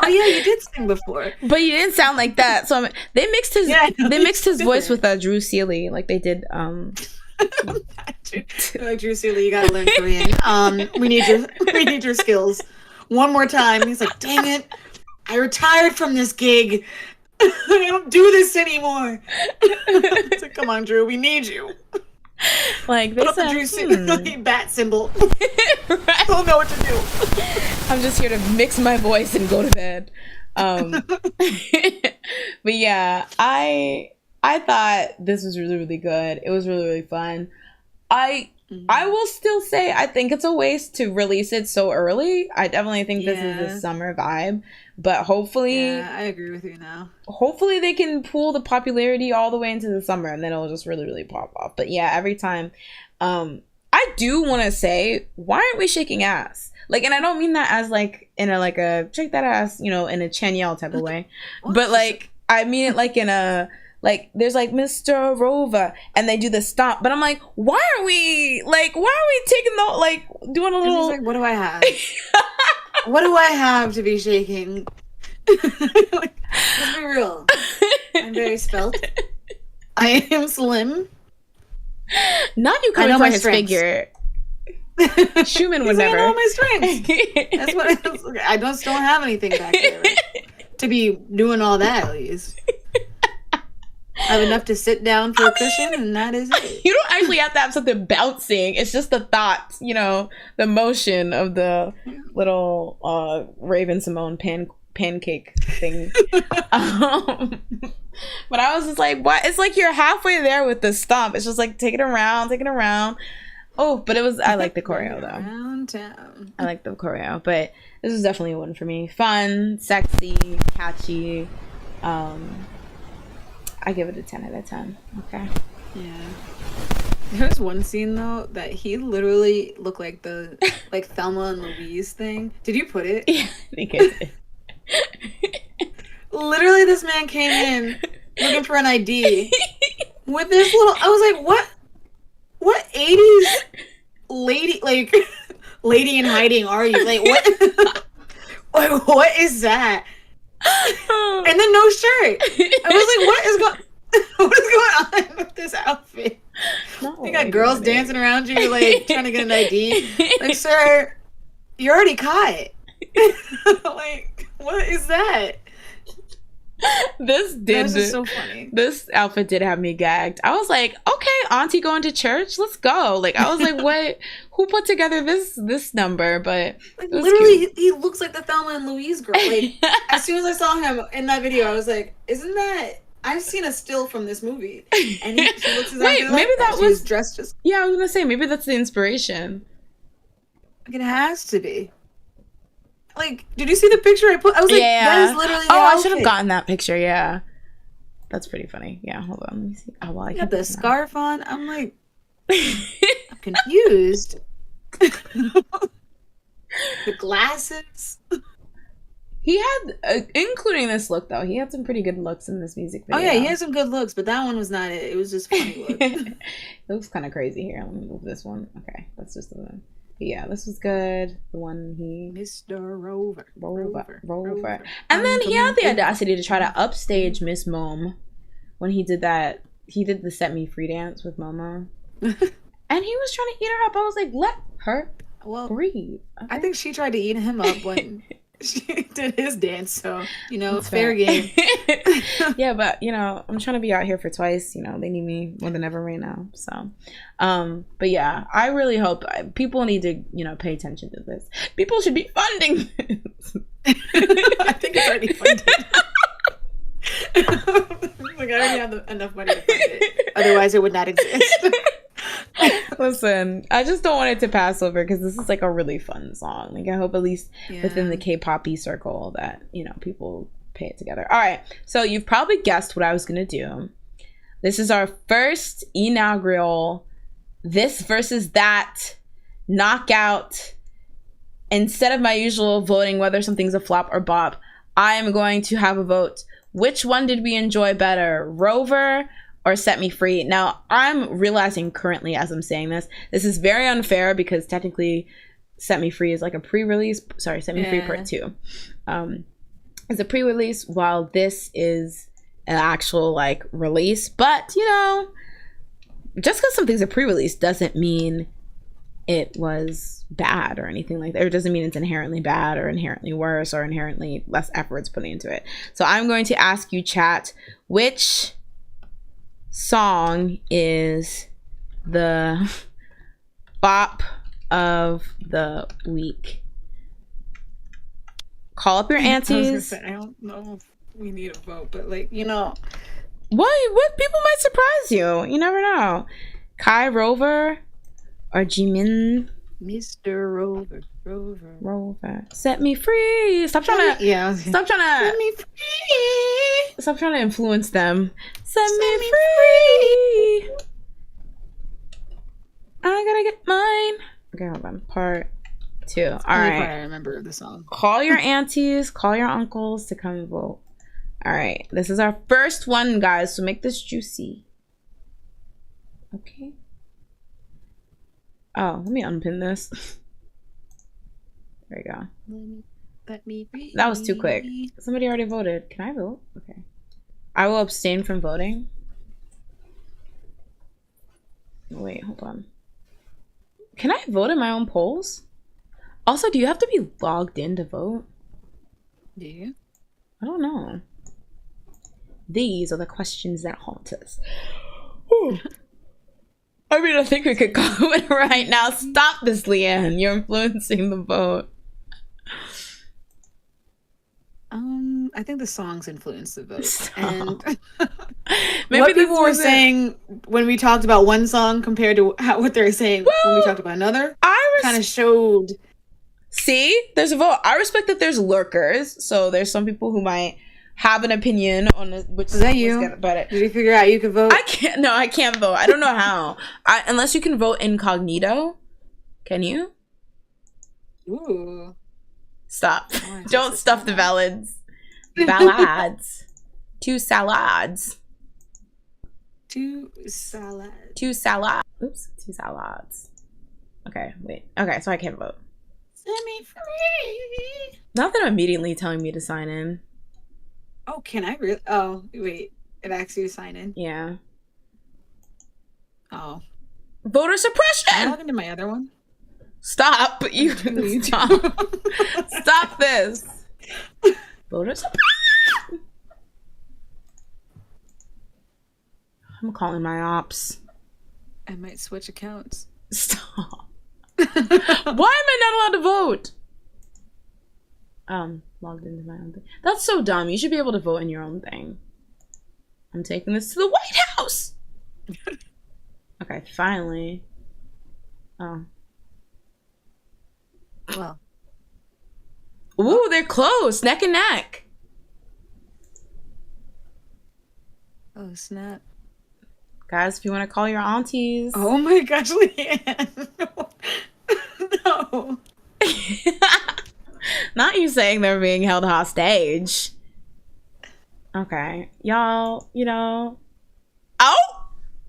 yeah, you did sing before. But you didn't sound like that. So they mixed his voice with Drew Seeley, like they did. Like, Drew Seeley, you gotta learn Korean. We need your skills. One more time. He's like, dang it, I retired from this gig. I don't do this anymore. It's like, come on, Drew, we need you. Like, they put said, up the Drew Seeley bat symbol. Right. I don't know what to do. I'm just here to mix my voice and go to bed. But yeah, I thought this was really, really good. It was really, really fun. I will still say I think it's a waste to release it so early. I definitely think this is a summer vibe. But hopefully... Yeah, I agree with you now. Hopefully they can pull the popularity all the way into the summer and then it'll just really, really pop off. But yeah, every time... I do want to say, why aren't we shaking ass? And I don't mean that as in a shake that ass, in a Chanyel type of way. But I mean it in a... there's Mr. Rover and they do the stomp, but I'm like, why are we taking the doing a little what do I have? What do I have to be shaking? Let's be real. I'm very svelte. I am slim. Not you coming for his figure. Xiuminute would never. I know my strengths. That's what I don't have anything back there to be doing all that at least. I have enough to sit down for a cushion, and that is it. You don't actually have to have something bouncing. It's just the thoughts, the motion of the little Raven Simone pancake thing. But I was just like, what? It's like you're halfway there with the stomp. It's just take it around. Oh, but I like the choreo, though. Around town. I like the choreo, but this is definitely a one for me. Fun, sexy, catchy. I give it a 10 out of 10. Okay. Yeah. There was one scene though that he literally looked like the Thelma and Louise thing. Did you put it? Yeah, I think I did. Literally, this man came in looking for an ID with this little. I was like, what 80s lady lady in hiding are you? What? What is that? And then no shirt. I was like, what is going on with this outfit? No, you got girls dancing around you, trying to get an ID. Sir, you're already caught. What is that? This was so funny. This outfit did have me gagged. I was like, okay, auntie going to church, let's go. I was like, what? Who put together this number? But literally, he looks like the Thelma and Louise girl. As soon as I saw him in that video, I was like, isn't that? I've seen a still from this movie, and she looks exactly like maybe that was dressed just. Yeah, I was gonna say maybe that's the inspiration. It has to be. Did you see the picture I put? I was like, that is literally the outfit. I should have gotten that picture. Yeah, that's pretty funny. Yeah, hold on, let me see. Oh, well, I got the scarf on. I'm like, I'm confused. The glasses. He had, including this look though, he had some pretty good looks in this music video. Oh yeah, he had some good looks, but that one was not it. It was just funny look. It looks kind of crazy here. Let me move this one. Okay, that's just the one. But yeah, this was good. The one Mr. Rover. And then he had the audacity to try to upstage Miss Mom when he did that. He did the Set Me Free dance with Momo. And he was trying to eat her up. I was like, let her breathe. Okay? I think she tried to eat him up when she did his dance. So, you know, it's fair game. Yeah, but, you know, I'm trying to be out here for twice. You know, they need me more than ever right now. So, but yeah, I really hope people need to, you know, pay attention to this. People should be funding this. I think it's already funded. Like, I already have enough money to fund it. Otherwise, it would not exist. Listen, I just don't want it to pass over because this is like a really fun song. Like, I hope at least within the K-pop-y circle that, you know, people pay it together. All right, so you've probably guessed what I was gonna do. This is our first inaugural this versus that knockout. Instead of my usual voting whether something's a flop or bop, I am going to have a vote. Which one did we enjoy better, Rover or Set Me Free? Now, I'm realizing currently as I'm saying this is very unfair because technically Set Me Free is like a pre-release. Sorry, Set Me Free Part 2. It's a pre-release while this is an actual like release. But, you know, just because something's a pre-release doesn't mean it was bad or anything like that. It doesn't mean it's inherently bad or inherently worse or inherently less efforts put into it. So I'm going to ask you, chat, which song is the bop of the week? Call up your aunties. I don't know if we need a vote, but like, you know, what people might surprise you. You never know. Kai, Rover, or Jimin? Mr. Rover. Set me free. Stop trying to. Stop trying to. Set me free. Stop trying to influence them. Set me free. I gotta get mine. Okay, hold on. Part 2. All right. I remember the song. Call your aunties, call your uncles to come vote. All right. This is our first one, guys. So make this juicy. Okay. Oh, let me unpin this. There we go. Let me read. That was too quick. Somebody already voted. Can I vote? Okay. I will abstain from voting. Wait, hold on. Can I vote in my own polls? Also, do you have to be logged in to vote? Do you? I don't know. These are the questions that haunt us. Whew. I mean, I think we could call it right now. Stop this, Leanne. You're influencing the vote. I think the songs influenced the vote. Stop. And Maybe what people were saying when we talked about one song compared to what they're saying when we talked about another kind of showed. See? There's a vote. I respect that there's lurkers. So there's some people who might have an opinion on which is that you? About it. Did you figure out you could vote? I can't. No, I can't vote. I don't know how. Unless you can vote incognito. Can you? Ooh. Stop. Don't stuff the ballads. Ballads. 2 salads. 2 salads. 2 salads. Oops. 2 salads. Okay, wait. Okay, so I can't vote. Set me free. Not that I'm immediately telling me to sign in. Oh, can I really? Oh, wait. It asks you to sign in? Yeah. Oh. Voter suppression! Can I log into my other one? Stop. You stop. Stop this. Voter suppression. I'm calling my ops. I might switch accounts. Stop. Why am I not allowed to vote? Logged into my own thing. That's so dumb. You should be able to vote in your own thing. I'm taking this to the White House. Okay, finally. Oh. Well. Ooh, they're close. Neck and neck. Oh, snap. Guys, if you want to call your aunties. Oh my gosh, Leanne. No. Not you saying they're being held hostage. Okay. Y'all, you know. Oh!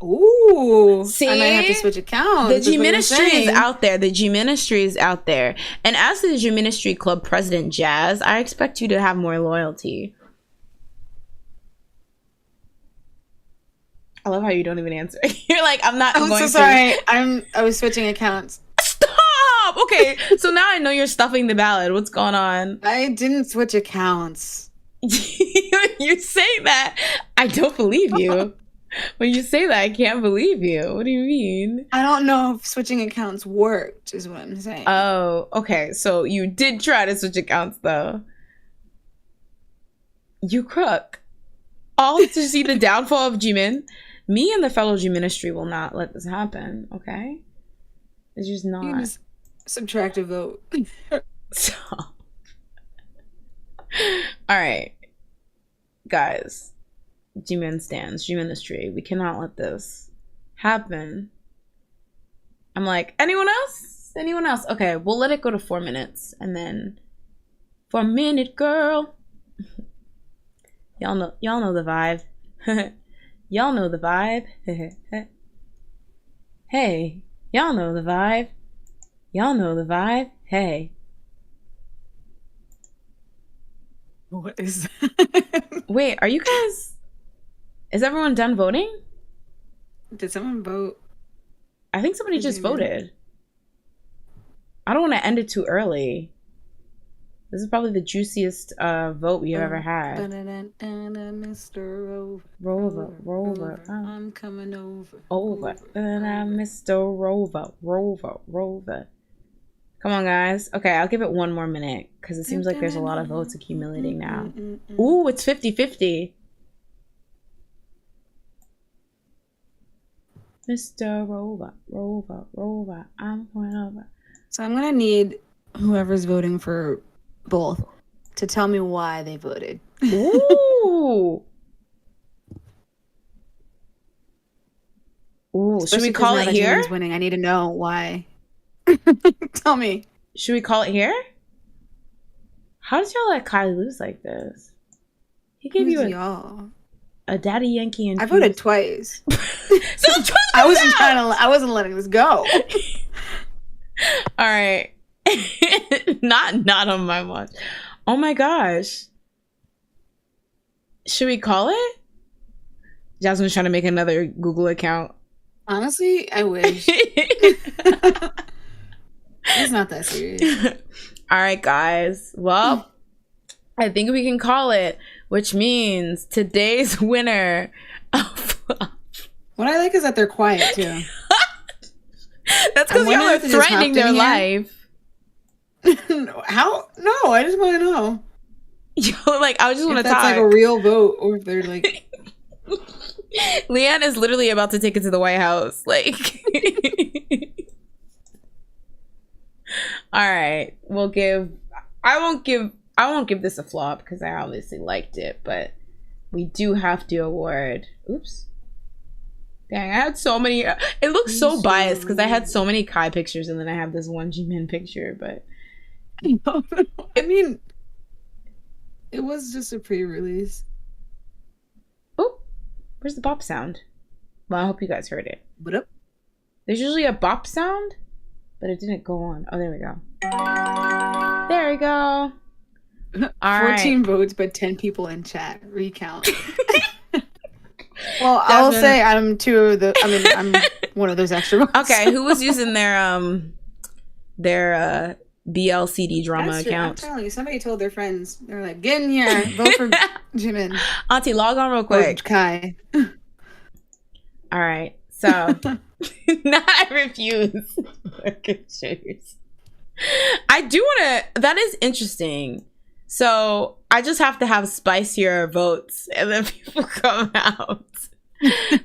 Ooh. See? I might have to switch accounts. The G Ministry is out there. The G Ministry is out there. And as the G Ministry Club President, Jazz, I expect you to have more loyalty. I love how you don't even answer. You're like, I'm not going to. I'm so sorry. I was switching accounts. Stop! Okay, so now I know you're stuffing the ballot. What's going on? I didn't switch accounts. You say that. I don't believe you. When you say that, I can't believe you. What do you mean? I don't know if switching accounts worked, is what I'm saying. Oh, okay. So you did try to switch accounts, though. You crook. All to see the downfall of Jimin. Me and the fellow G Ministry will not let this happen, okay? It's just not. You just subtract a vote. So. Alright. Guys. Jimin stands. G Ministry. We cannot let this happen. I'm like, anyone else? Anyone else? Okay, we'll let it go to 4 minutes. And then 4 minute girl. Y'all know the vibe. Y'all know the vibe. Hey, y'all know the vibe. Y'all know the vibe. Hey. What is that? Wait, are you guys... Is everyone done voting? Did someone vote? I think somebody just voted. I don't want to end it too early. This is probably the juiciest vote we've ever had. Mr. Rover. I'm coming over. Mr. Rover. Come on, guys. Okay, I'll give it 1 more minute because it seems like there's a lot of votes accumulating now. Ooh, it's 50-50. Mr. Rover, I'm going over. So I'm gonna need whoever's voting for both to tell me why they voted. Ooh. Ooh, Especially should we call it here? Winning. I need to know why. Tell me. Should we call it here? How did y'all let Kai lose like this? He gave you a daddy Yankee and I voted twice. So I wasn't letting this go. All right. not on my watch. Oh my gosh. Should we call it? Jasmine's trying to make another Google account. Honestly, I wish. It's not that serious. All right, guys. Well, I think we can call it, which means today's winner of... What I like is that they're quiet, too. That's because y'all are threatening their life. How? No, I just want to know. Yo, like, I just want to talk. That's like a real vote, or if they're like... Leanne is literally about to take it to the White House. Like... All right, we'll give... I won't give this a flop because I obviously liked it, but we do have to award... Oops. Dang, I had so many... It looks so biased because I had so many Kai pictures and then I have this one Jimin picture, but... I mean, it was just a pre-release. Oh, where's the bop sound? Well, I hope you guys heard it. What up? There's usually a bop sound, but it didn't go on. Oh, there we go. There we go. All 14 right. votes, but 10 people in chat. Recount. Well, I will say I'm one of those extra votes. Okay, who was using their BLCD drama account? I'm telling you, somebody told their friends. They were like, "Get in here, vote for Jimin." Auntie, log on real quick. Kai. All right, so now I refuse. I do want to. That is interesting. So I just have to have spicier votes, and then people come out.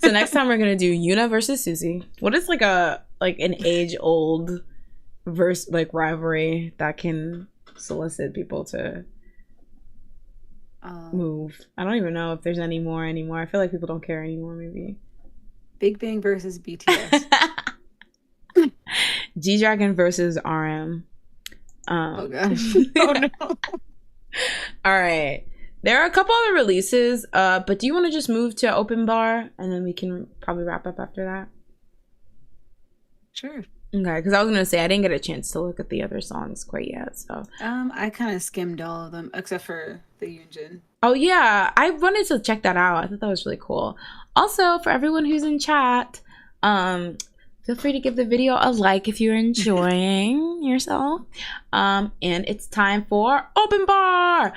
So next time we're gonna do Yuna versus Susie. What is like an age old rivalry that can solicit people to move? I don't even know if there's any more anymore. I feel like people don't care anymore. Maybe Big Bang versus BTS. G Dragon versus RM. Oh gosh. Oh no. All right. There are a couple other releases, but do you want to just move to open bar and then we can probably wrap up after that? Sure. Okay, because I was gonna say I didn't get a chance to look at the other songs quite yet. So I kind of skimmed all of them except for the Yeeun. oh yeah, I wanted to check that out. I thought that was really cool. Also, for everyone who's in chat, feel free to give the video a like if you're enjoying yourself. And it's time for open bar.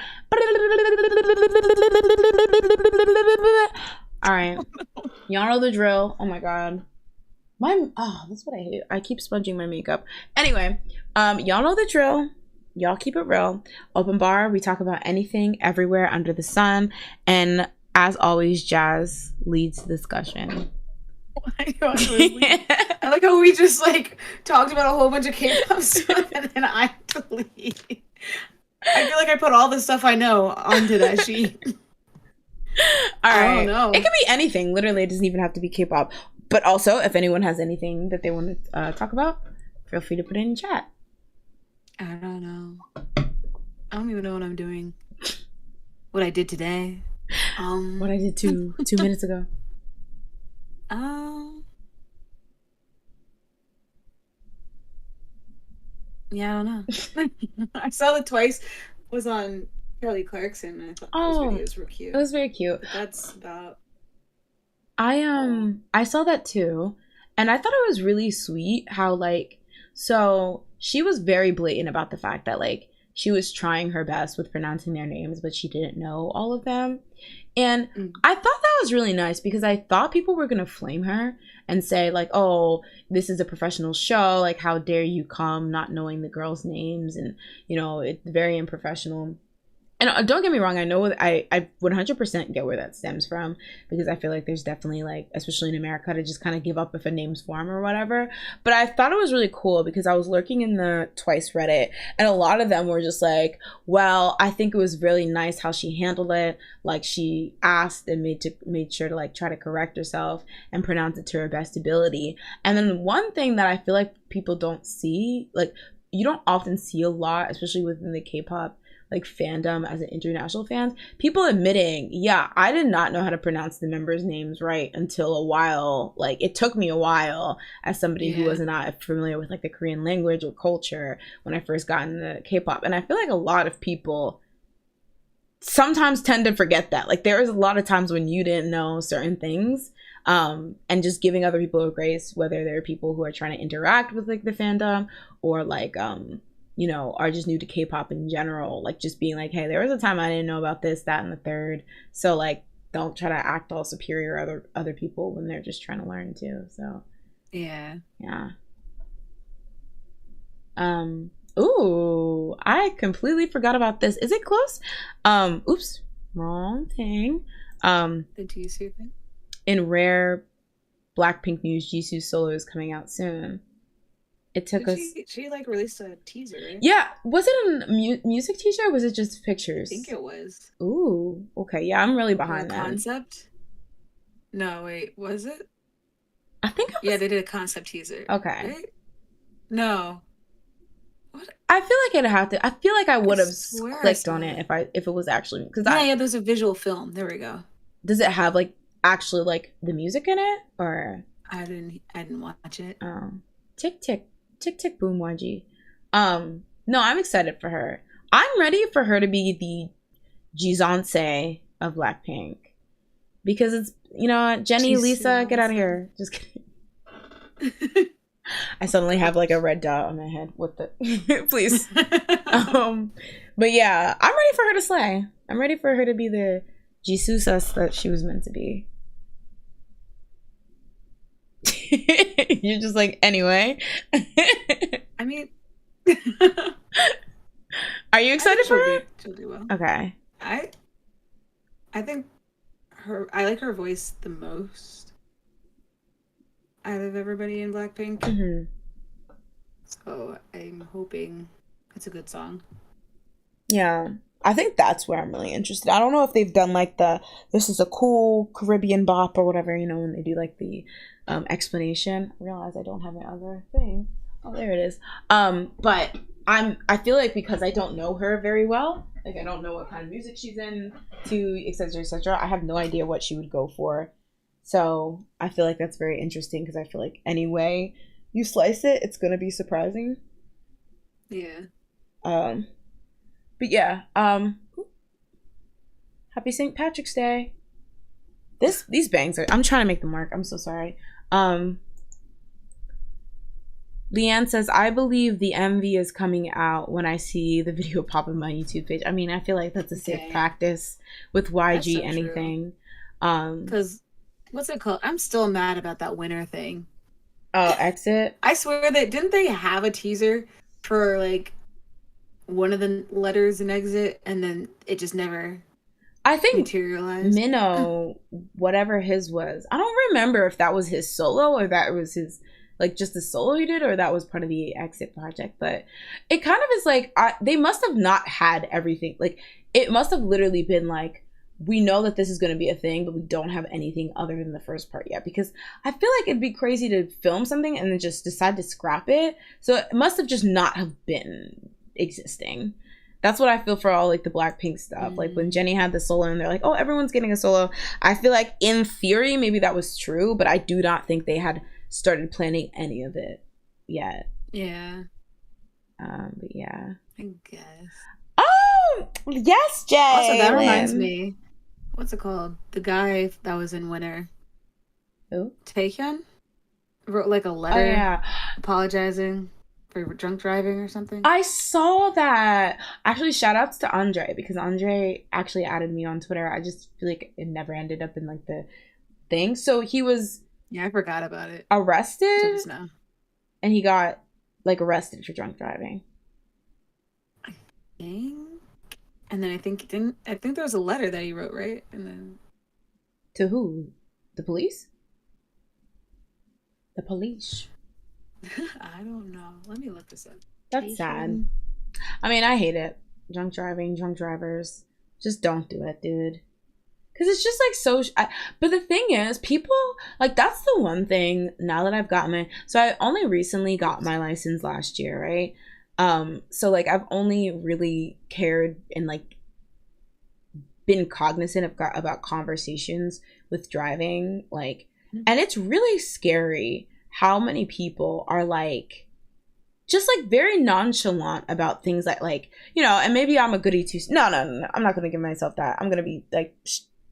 All right, y'all know the drill. Oh my god. That's what I hate. I keep sponging my makeup. Anyway, y'all know the drill. Y'all keep it real. Open bar, we talk about anything, everywhere, under the sun. And as always, Jazz leads the discussion. I like how we just like talked about a whole bunch of K-pop stuff and then I have to leave. I feel like I put all the stuff I know onto that sheet. All right. I don't know. It can be anything. Literally, it doesn't even have to be K-pop. But also, if anyone has anything that they want to talk about, feel free to put it in chat. I don't know. I don't even know what I'm doing. What I did today. What I did 2 minutes ago. Yeah, I don't know. I saw it twice. Was on Kelly Clarkson. And I thought those videos were cute. It was very cute. But that's about. I saw that too, and I thought it was really sweet how so she was very blatant about the fact that she was trying her best with pronouncing their names, but she didn't know all of them. And I thought that was really nice because I thought people were gonna flame her and say oh, this is a professional show, how dare you come not knowing the girls' names, and it's very unprofessional. And don't get me wrong, I know I 100% get where that stems from, because I feel like there's definitely especially in America, to just kind of give up if a name's form or whatever. But I thought it was really cool because I was lurking in the Twice Reddit, and a lot of them were just well, I think it was really nice how she handled it. She asked and made sure to try to correct herself and pronounce it to her best ability. And then one thing that I feel like people don't see, you don't often see a lot, especially within the K-pop fandom as an international fan, people admitting, yeah, I did not know how to pronounce the members' names right until a while. It took me a while as somebody who was not familiar with the Korean language or culture when I first got into K-pop. And I feel like a lot of people sometimes tend to forget that. There is a lot of times when you didn't know certain things, and just giving other people a grace, whether they're people who are trying to interact with the fandom or are just new to K-pop in general, just being hey, there was a time I didn't know about this, that, and the third. So don't try to act all superior other people when they're just trying to learn too. So yeah. Ooh, I completely forgot about this. Is it close? Oops, wrong thing. The Jisoo thing. In rare Blackpink news, Jisoo's solo is coming out soon. It took us. She released a teaser. Right? Yeah, was it a music teaser or was it just pictures? I think it was. Ooh, okay, yeah, I'm really behind that. Concept? No, wait, was it? I think it was... Yeah, they did a concept teaser. Okay. Right? No. What? I feel like it'd have to. I feel like I would have clicked on it if it was actually because yeah, there's a visual film. There we go. Does it have actually the music in it or? I didn't watch it. Oh, tick tick. Tick tick boom YG. No, I'm excited for her. I'm ready for her to be the Jisanse of Blackpink, because it's Jenny, Lisa, get out of here. Just kidding. I suddenly have a red dot on my head. What the please. But yeah, I'm ready for her to slay. I'm ready for her to be the Jisoo that she was meant to be. You're just anyway. I mean, are you excited for her? She'll do well. Okay. I think I like her voice the most out of everybody in Blackpink. Mm-hmm. So I'm hoping it's a good song. Yeah. I think that's where I'm really interested. I don't know if they've done this is a cool Caribbean bop or whatever, when they do the explanation. I realize I don't have my other thing. Oh, there it is. But I feel like because I don't know her very well, like I don't know what kind of music she's in, to etc. etc. I have no idea what she would go for. So I feel like that's very interesting because I feel like any way you slice it, it's gonna be surprising. Yeah. Um, but yeah. Happy St. Patrick's Day. These bangs are. I'm trying to make them work. I'm so sorry. Leanne says, I believe the MV is coming out when I see the video pop in my YouTube page. I mean, I feel like that's a safe practice with YG so anything. Because, what's it called? I'm still mad about that winner thing. Oh, Exit? I swear that, didn't they have a teaser for, like, one of the letters in Exit, and then it just never I think materialized? Minnow, whatever his was. I don't remember if that was his solo or that was his... like just the solo he did, or that was part of the Exit project. But it kind of is like they must have not had everything. Like it must have literally been like, we know that this is going to be a thing, but we don't have anything other than the first part yet, because I feel like it'd be crazy to film something and then just decide to scrap it. So it must have just not have been existing. That's what I feel for all like the Blackpink stuff. Like when Jennie had the solo and they're like, oh, everyone's getting a solo. I feel like in theory maybe that was true, but I do not think they had started planning any of it yet. Yeah. But yeah. I guess. Oh, yes, Jay. Also, that reminds me. What's it called? The guy that was in Winner. Who? Taehyun wrote like a letter apologizing for drunk driving or something. I saw that. Actually, shout outs to Andre, because Andre actually added me on Twitter. I just feel like it never ended up in like the thing. So he was... yeah, I forgot about it. Arrested? And he got like arrested for drunk driving. I think. And then I think there was a letter that he wrote, right? And then to who? The police? The police. I don't know. Let me look this up. That's sad. I mean, I hate it. Drunk driving, drunk drivers. Just don't do it, dude. Because it's just like so... but the thing is, people... like, that's the one thing now that I've gotten my... so I only recently got my license last year, right? So, like, I've only really cared and, like, been cognizant about conversations with driving. Like, and it's really scary how many people are, like... just like very nonchalant about things like, you know, and maybe I'm a goody two... No. I'm not going to give myself that. I'm going to be, like...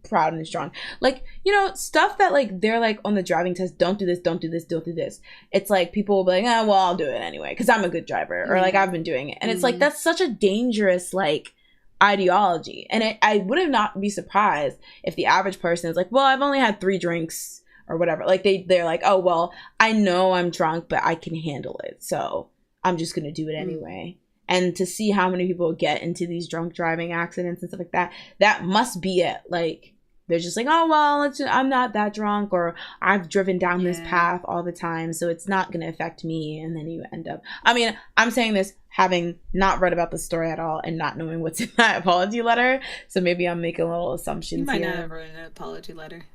proud and strong, like, you know, stuff that like they're like on the driving test, don't do this, don't do this, don't do this. It's like people will be like, well, I'll do it anyway because I'm a good driver, or like I've been doing it, and it's like that's such a dangerous like ideology. And I would have not be surprised if the average person is like, well, I've only had 3 drinks or whatever. Like they're like, oh well, I know I'm drunk, but I can handle it, so I'm just gonna do it anyway. And to see how many people get into these drunk driving accidents and stuff like that, that must be it. Like, they're just like, oh, well, I'm not that drunk, or I've driven down this path all the time, so it's not going to affect me. And then you end up... I mean, I'm saying this having not read about the story at all and not knowing what's in that apology letter. So maybe I'm making little assumptions here. He might not have written an apology letter.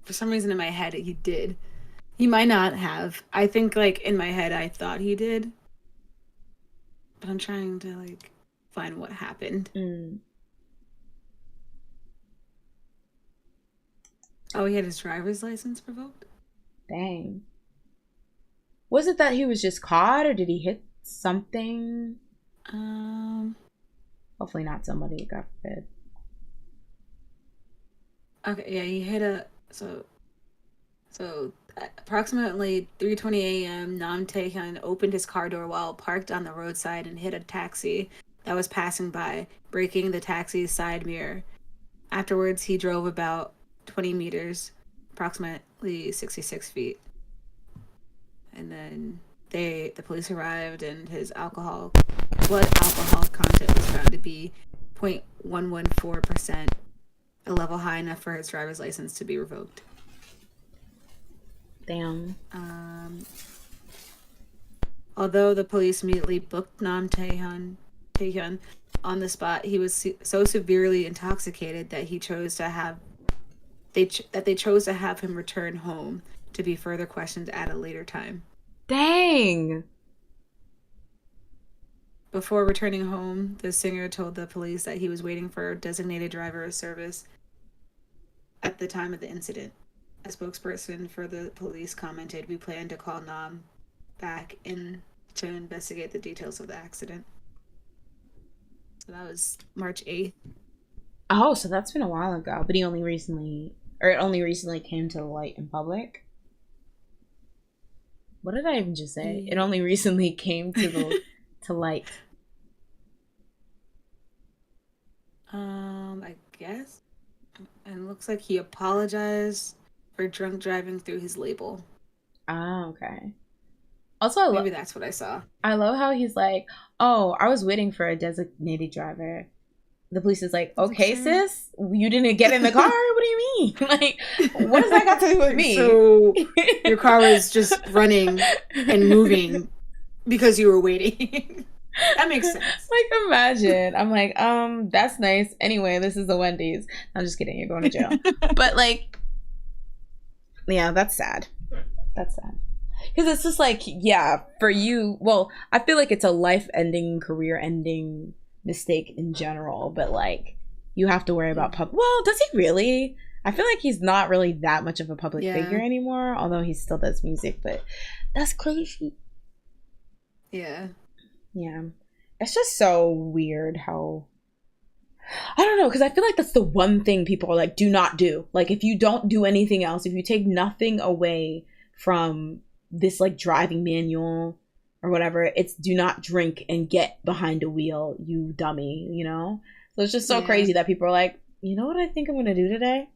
For some reason in my head, he did. He might not have. I think, like, in my head, I thought he did. But I'm trying to, like, find what happened. Oh, he had his driver's license revoked? Dang. Was it that he was just caught, or did he hit something? Hopefully not somebody, God forbid. Okay, yeah, he hit a... So approximately 3:20 a.m., Nam Taehyun opened his car door while parked on the roadside and hit a taxi that was passing by, breaking the taxi's side mirror. Afterwards, he drove about 20 meters, approximately 66 feet. And then the police arrived, and his blood alcohol content was found to be 0.114%, a level high enough for his driver's license to be revoked. Damn. Although the police immediately booked Nam Taehyun on the spot, he was so severely intoxicated that they chose to have him return home to be further questioned at a later time. Dang. Before returning home, the singer told the police that he was waiting for a designated driver of service at the time of the incident. A spokesperson for the police commented, "We plan to call Nam back in to investigate the details of the accident." So that was March 8th. Oh, so that's been a while ago, but it only recently came to the light in public. What did I even just say? It only recently came to light. I guess. And it looks like he apologized for drunk driving through his label. Ah, okay. Also, maybe that's what I saw. I love how he's like, "Oh, I was waiting for a designated driver." The police is like, "Okay, sis, you didn't get in the car? What do you mean? Like, what does that got to do with me?" So your car was just running and moving because you were waiting. That makes sense. Like, imagine. I'm like, that's nice. Anyway, this is the Wendy's. I'm just kidding. You're going to jail. But like, yeah, that's sad. That's sad. Because it's just like, yeah, for you, well, I feel like it's a life-ending, career-ending mistake in general, but like, you have to worry about well, does he really? I feel like he's not really that much of a public figure anymore, although he still does music, but that's crazy. Yeah. Yeah. It's just so weird how, I don't know, because I feel like that's the one thing people are like, do not do. Like, if you don't do anything else, if you take nothing away from this like driving manual or whatever, it's do not drink and get behind a wheel, you dummy, you know? So it's just so crazy that people are like, you know what I think I'm gonna do today?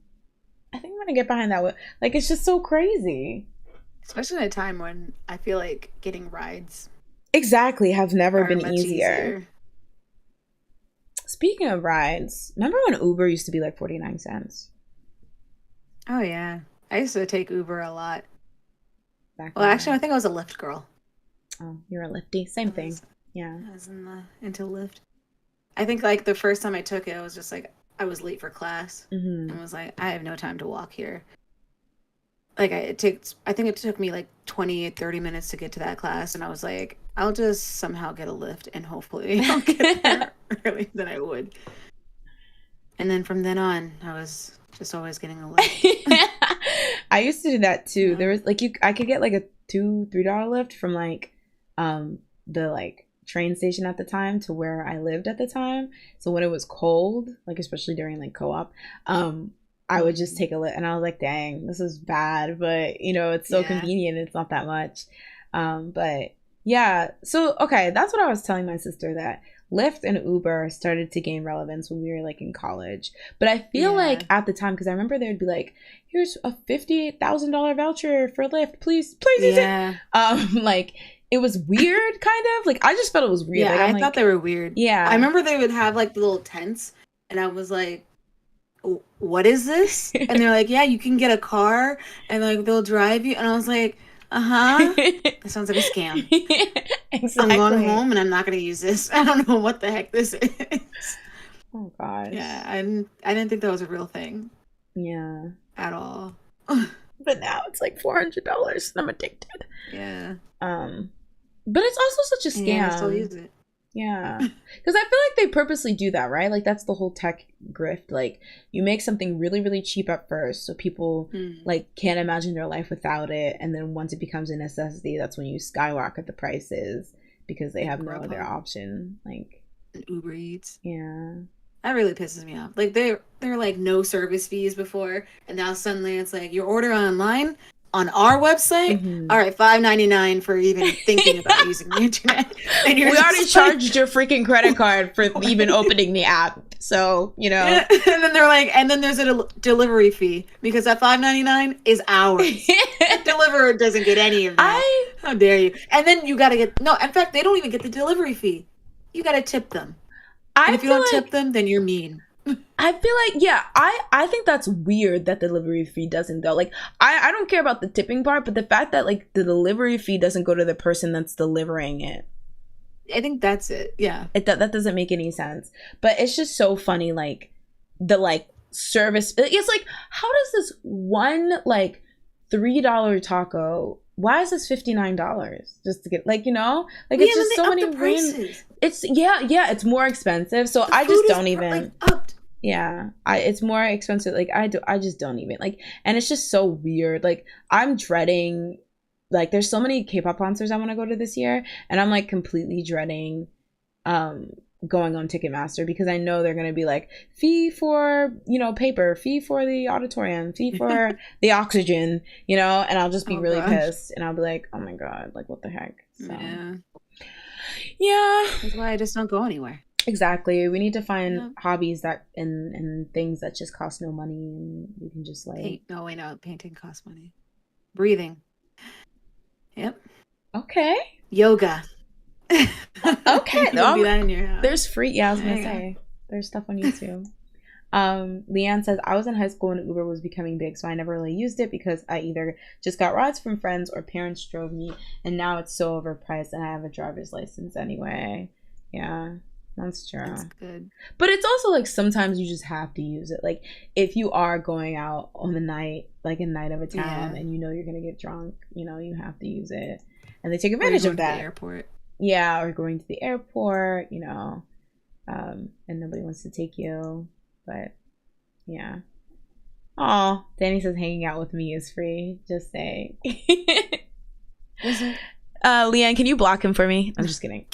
I think I'm gonna get behind that wheel. Like, it's just so crazy, especially at a time when I feel like getting rides have never been easier. Speaking of rides, remember when Uber used to be like 49 cents? Oh yeah, I used to take Uber a lot. Well, actually, I think I was a Lyft girl. Oh, you're a Lyfty. Same thing. Yeah. I was into Lyft. I think like the first time I took it, I was just like, I was late for class. And I was like, I have no time to walk here. Like I think it took me like 20, 30 minutes to get to that class. And I was like, I'll just somehow get a Lyft and hopefully I'll get there earlier than I would. And then from then on, I was just always getting a Lyft. I used to do that too. There was like I could get like a $2-3 Lyft from like the like train station at the time to where I lived at the time. So when it was cold, like especially during like co-op, I would just take a Lyft, and I was like, dang, this is bad, but you know, it's so convenient. It's not that much. But yeah, so okay, that's what I was telling my sister, that Lyft and Uber started to gain relevance when we were like in college. But I feel like at the time, because I remember they'd be like, here's a $58,000 voucher for Lyft, please use it. Like, it was weird, kind of. Like, I just felt it was weird. Yeah, like, I thought they were weird. Yeah. I remember they would have like the little tents, and I was like, what is this? And they're like, yeah, you can get a car, and like they'll drive you. And I was like, that sounds like a scam. Exactly. I'm going home and I'm not going to use this. I don't know what the heck this is. Oh gosh. Yeah, I didn't think that was a real thing. Yeah. At all. But now it's like $400 and I'm addicted. Yeah. But it's also such a scam. Yeah, I still use it. Yeah. Because I feel like they purposely do that, right? Like, that's the whole tech grift. Like, you make something really, really cheap at first, so people like can't imagine their life without it, and then once it becomes a necessity, that's when you skyrocket the prices because they have no other option. Like Uber Eats. Yeah. That really pisses me off. Like, they're like no service fees before, and now suddenly it's like your order online on our website, all right, $5.99 for even thinking about using the internet. And we already charged your freaking credit card for even opening the app, so you know. And then they're like, and then there's a delivery fee because that $5.99 is ours. The deliverer doesn't get any of that. How dare you? And then you gotta get in fact, they don't even get the delivery fee. You gotta tip them. And if you don't tip them, then you're mean. I feel like, yeah, I think that's weird that the delivery fee doesn't go. Like, I don't care about the tipping part, but the fact that, like, the delivery fee doesn't go to the person that's delivering it. I think that's it, yeah. That doesn't make any sense. But it's just so funny, like, the, like, service. It's like, how does this one, like, $3 taco why is this $59 just to get, like, you know, like, it's just so many prices. It's it's more expensive, so I just don't even like upped. Yeah, it's more expensive. Like, I just don't even, like, and it's just so weird. Like, I'm dreading, like, there's so many K-pop concerts I want to go to this year, and I'm like completely dreading going on Ticketmaster, because I know they're gonna be like, fee for, you know, paper, fee for the auditorium, fee for the oxygen, you know, and I'll just be really pissed, and I'll be like, oh my god, like, what the heck. So, yeah, that's why I just don't go anywhere. Exactly. We need to find hobbies that and things that just cost no money, and you can just like painting costs money. Breathing. Yep. Okay. Yoga. Okay. Do that in your house. There's free. Yeah, I was gonna say there's stuff on YouTube. Leanne says, I was in high school when Uber was becoming big, so I never really used it because I either just got rides from friends or parents drove me, and now it's so overpriced, and I have a driver's license anyway. Yeah. That's true. That's good. But it's also like sometimes you just have to use it. Like, if you are going out on the night, like a night of a town, and you know you're gonna get drunk, you know, you have to use it, and they take advantage of that. To the airport. Yeah, or going to the airport, you know, and nobody wants to take you. But yeah. Oh, Danny says hanging out with me is free. Just saying. Is it? Leanne, can you block him for me? I'm just kidding.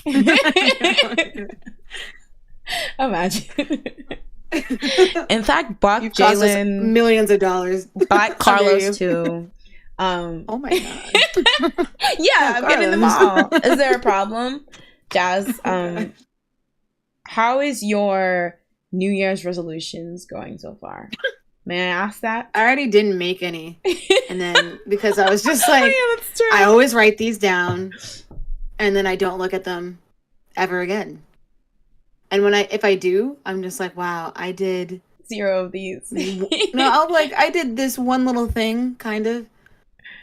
Imagine. In fact, block Jalen. Millions of dollars. Block Carlos too. Oh my god. Yeah, I'm getting them all. Is there a problem? Jazz, how is your New Year's resolutions going so far? May I ask that? I already didn't make any. And then because I was just like, that's true. I always write these down and then I don't look at them ever again. And if I do, I'm just like, wow, I did 0 of these. No, I did this one little thing, kind of.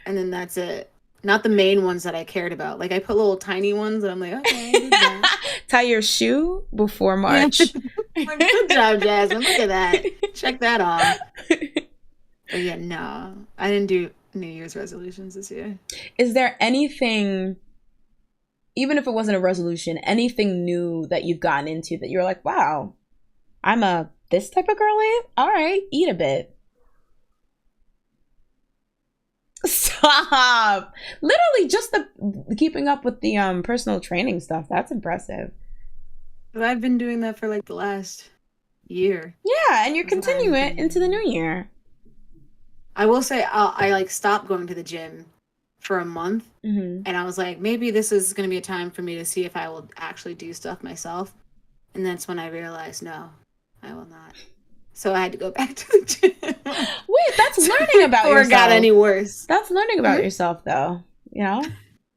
And then that's it. Not the main ones that I cared about. Like, I put little tiny ones and I'm like, okay, I did that. Tie your shoe before March. Like, good job, Jasmine. Look at that. Check that off. But yeah, no. I didn't do New Year's resolutions this year. Is there anything, even if it wasn't a resolution, anything new that you've gotten into that you're like, wow, I'm a this type of girly? All right, eat a bit. Stop. Literally just the keeping up with the personal training stuff. That's impressive. But I've been doing that for like the last year. Yeah, and you're continuing it into the new year. I will say I like stopped going to the gym for a month, and I was like, maybe this is going to be a time for me to see if I will actually do stuff myself. And that's when I realized, no, I will not. So I had to go back to the gym. Wait, that's learning about yourself. Before it got any worse. That's learning about yourself, though. You know,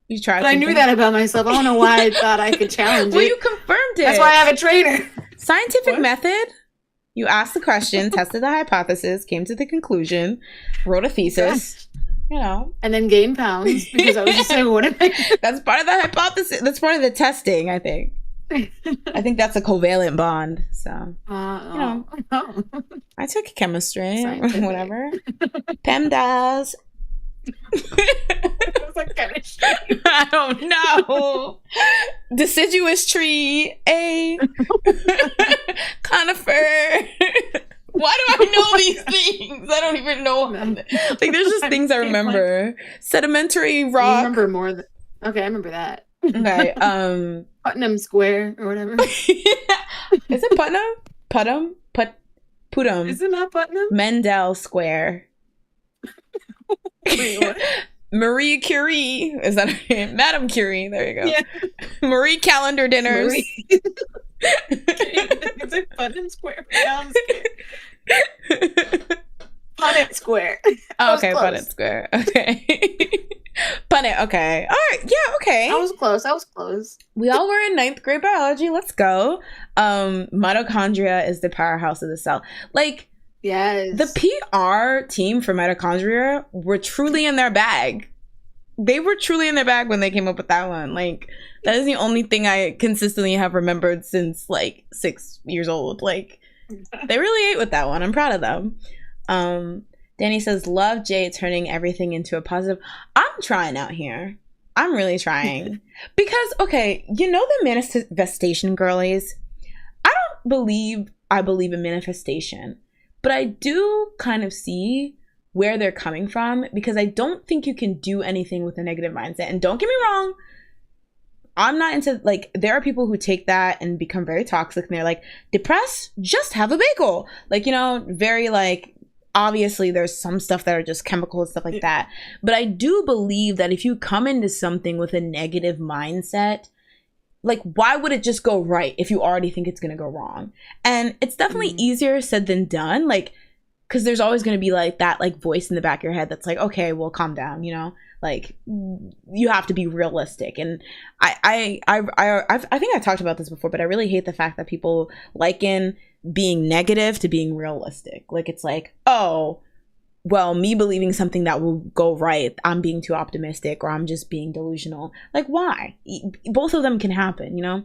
you tried. But I knew that about myself. I don't know why I thought I could challenge it. Well, you confirmed it. That's why I have a trainer. Scientific method. You asked the question, tested the hypothesis, came to the conclusion, wrote a thesis. You know, and then gained pounds because I was just like, what am I? That's part of the hypothesis. That's part of the testing, I think. I think that's a covalent bond. So, you know, I took chemistry or whatever. PEMDAS. It was like chemistry. I don't know. Deciduous tree, a conifer. Why do I know these things? I don't even know. Like, there's just things I remember. Sedimentary rock. You remember more than... Okay, I remember that. Okay. Putnam Square or whatever. Is it Putnam? Putnam. Is it not Putnam? Mendel Square. Wait, what? Marie Curie. Is that her name? Madame Curie. There you go. Yeah. Marie Calendar dinners. Marie. It's like Putnam Square. Punnett Square. Oh, okay, Punnett Square. Okay. Punnett, okay. All right, yeah, okay. I was close. We all were in 9th grade biology. Let's go. Mitochondria is the powerhouse of the cell. Like, yes. The PR team for mitochondria were truly in their bag. They were truly in their bag when they came up with that one. Like, that is the only thing I consistently have remembered since, like, 6 years old. Like, they really ate with that one. I'm proud of them. Danny says, love Jay turning everything into a positive. I'm trying out here. I'm really trying. Because, okay, you know the manifestation girlies? I don't believe I believe in manifestation. But I do kind of see where they're coming from, because I don't think you can do anything with a negative mindset. And don't get me wrong, I'm not into, like, there are people who take that and become very toxic, and they're like, depressed? Just have a bagel. Like, you know, very, like, obviously there's some stuff that are just chemical and stuff like that. But I do believe that if you come into something with a negative mindset, like, why would it just go right if you already think it's going to go wrong? And it's definitely easier said than done. Like, because there's always going to be like that, like, voice in the back of your head that's like, okay, well, calm down, you know, like, you have to be realistic. And I think I've talked about this before, but I really hate the fact that people liken being negative to being realistic. Like, it's like, oh, well, me believing something that will go right, I'm being too optimistic, or I'm just being delusional. Like, why? Both of them can happen, you know?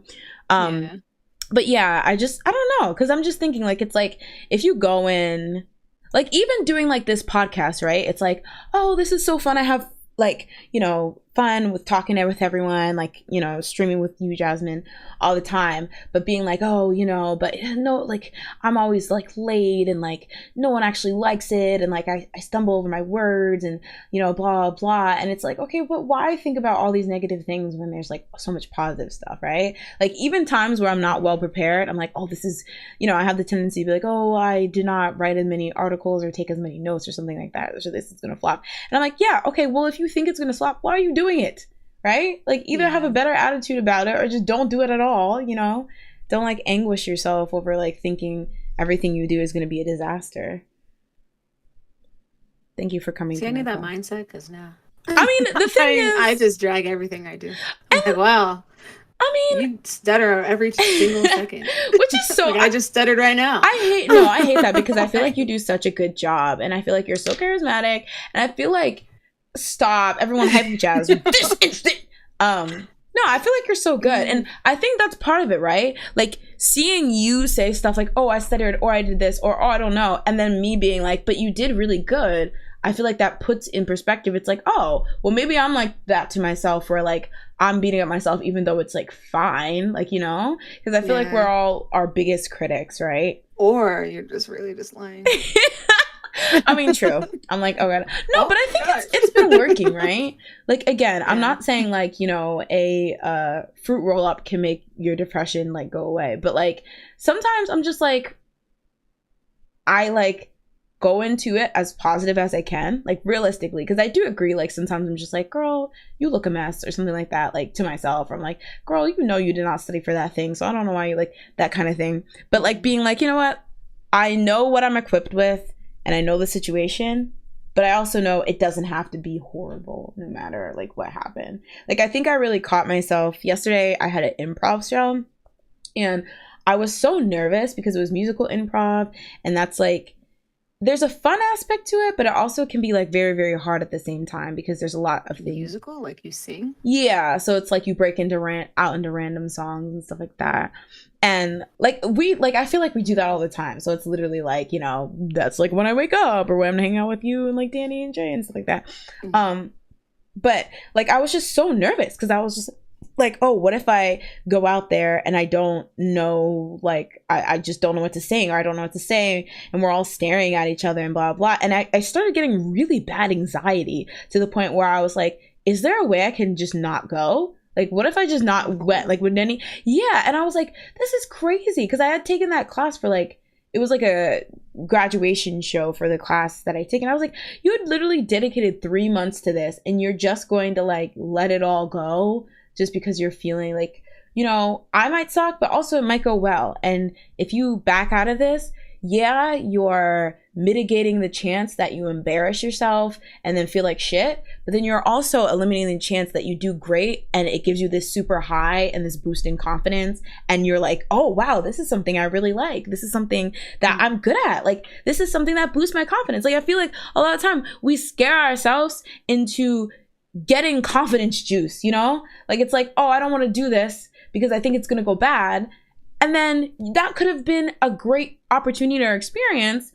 But yeah, I don't know, because I'm just thinking, like, it's like, if you go in, like, even doing, like, this podcast, right? It's like, oh, this is so fun. I have, like, you know, fun with talking with everyone, like, you know, streaming with you, Jasmine, all the time. But being like, oh, you know, but no, like, I'm always, like, late, and, like, no one actually likes it, and, like, I stumble over my words, and, you know, blah, blah. And it's like, okay, but why think about all these negative things when there's, like, so much positive stuff, right? Like, even times where I'm not well prepared, I'm like, oh, this is, you know, I have the tendency to be like, oh, I did not write as many articles or take as many notes or something like that, so this is gonna flop. And I'm like, yeah, okay, well, if you think it's gonna flop, why are you doing it? Right? Like, either have a better attitude about it, or just don't do it at all, you know? Don't, like, anguish yourself over, like, thinking everything you do is going to be a disaster. Thank you for coming. See, I need that mindset, because now. I mean, the thing is, I just drag everything I do. I'm like, wow. I mean, you stutter every single second. Which is so. Like, I just stuttered right now. I hate that, because I feel like you do such a good job, and I feel like you're so charismatic, and I feel like, stop, everyone hype jazz this instant. No, I feel like you're so good, and I think that's part of it, right? Like, seeing you say stuff like, oh, I stuttered, or I did this, or oh, I don't know, and then me being like, but you did really good. I feel like that puts in perspective. It's like, oh, well, maybe I'm like that to myself, where, like, I'm beating up myself even though it's, like, fine, like, you know, because I feel like we're all our biggest critics, right? Or you're just really just lying. I mean, true. I'm like, oh god, no, but I think it's been working, right? Like, again, I'm not saying, like, you know, a fruit roll up can make your depression, like, go away, but, like, sometimes I'm just like, I, like, go into it as positive as I can, like, realistically, because I do agree, like, sometimes I'm just like, girl, you look a mess, or something like that, like, to myself. Or I'm like, girl, you know you did not study for that thing, so I don't know why you, like, that kind of thing. But, like, being like, you know what, I know what I'm equipped with, and I know the situation, but I also know it doesn't have to be horrible no matter, like, what happened. Like, I think I really caught myself yesterday. I had an improv show, and I was so nervous because it was musical improv, and that's, like, there's a fun aspect to it, but it also can be, like, very, very hard at the same time, because there's a lot of things. Musical, like, you sing? Yeah, so it's like you break into out into random songs and stuff like that. And, like, I feel like we do that all the time. So it's literally like, you know, that's, like, when I wake up, or when I'm hanging out with you and, like, Danny and Jay and stuff like that. But, like, I was just so nervous, because I was just like, oh, what if I go out there and I don't know, like, I just don't know what to sing, or I don't know what to say, and we're all staring at each other and blah, blah. And I started getting really bad anxiety, to the point where I was like, is there a way I can just not go? Like, what if I just not went? Like, would any? Yeah. And I was like, this is crazy. Because I had taken that class for, like, it was like a graduation show for the class that I take. And I was like, you had literally dedicated 3 months to this, and you're just going to, like, let it all go just because you're feeling like, you know, I might suck, but also it might go well. And if you back out of this, yeah, you're mitigating the chance that you embarrass yourself and then feel like shit, but then you're also eliminating the chance that you do great, and it gives you this super high and this boost in confidence, and you're like, oh wow, this is something I really like, this is something that I'm good at, like, this is something that boosts my confidence. Like, I feel like a lot of time we scare ourselves into getting confidence juice, you know, like, it's like, oh, I don't want to do this because I think it's gonna go bad. And then that could have been a great opportunity or experience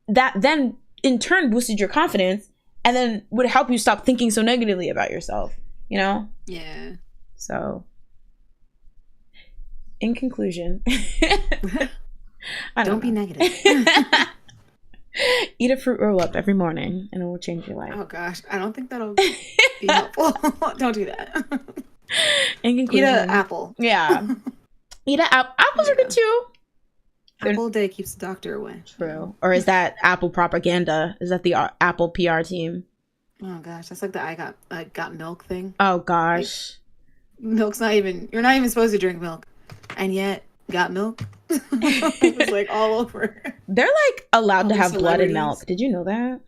that then in turn boosted your confidence and then would help you stop thinking so negatively about yourself, you know? Yeah. So, in conclusion, don't be negative. Eat a fruit roll up every morning and it will change your life. Oh gosh, I don't think that'll be helpful. Don't do that. In conclusion, eat an apple. Yeah. Eat an apple. Apples are good too. Apple day keeps the doctor away. True. Or is that Apple propaganda? Is that the Apple PR team? Oh gosh, that's like the I got milk thing. Oh gosh. Like, milk's not even, you're not even supposed to drink milk. And yet, got milk? It was like all over. They're like allowed all to have blood in milk. Did you know that?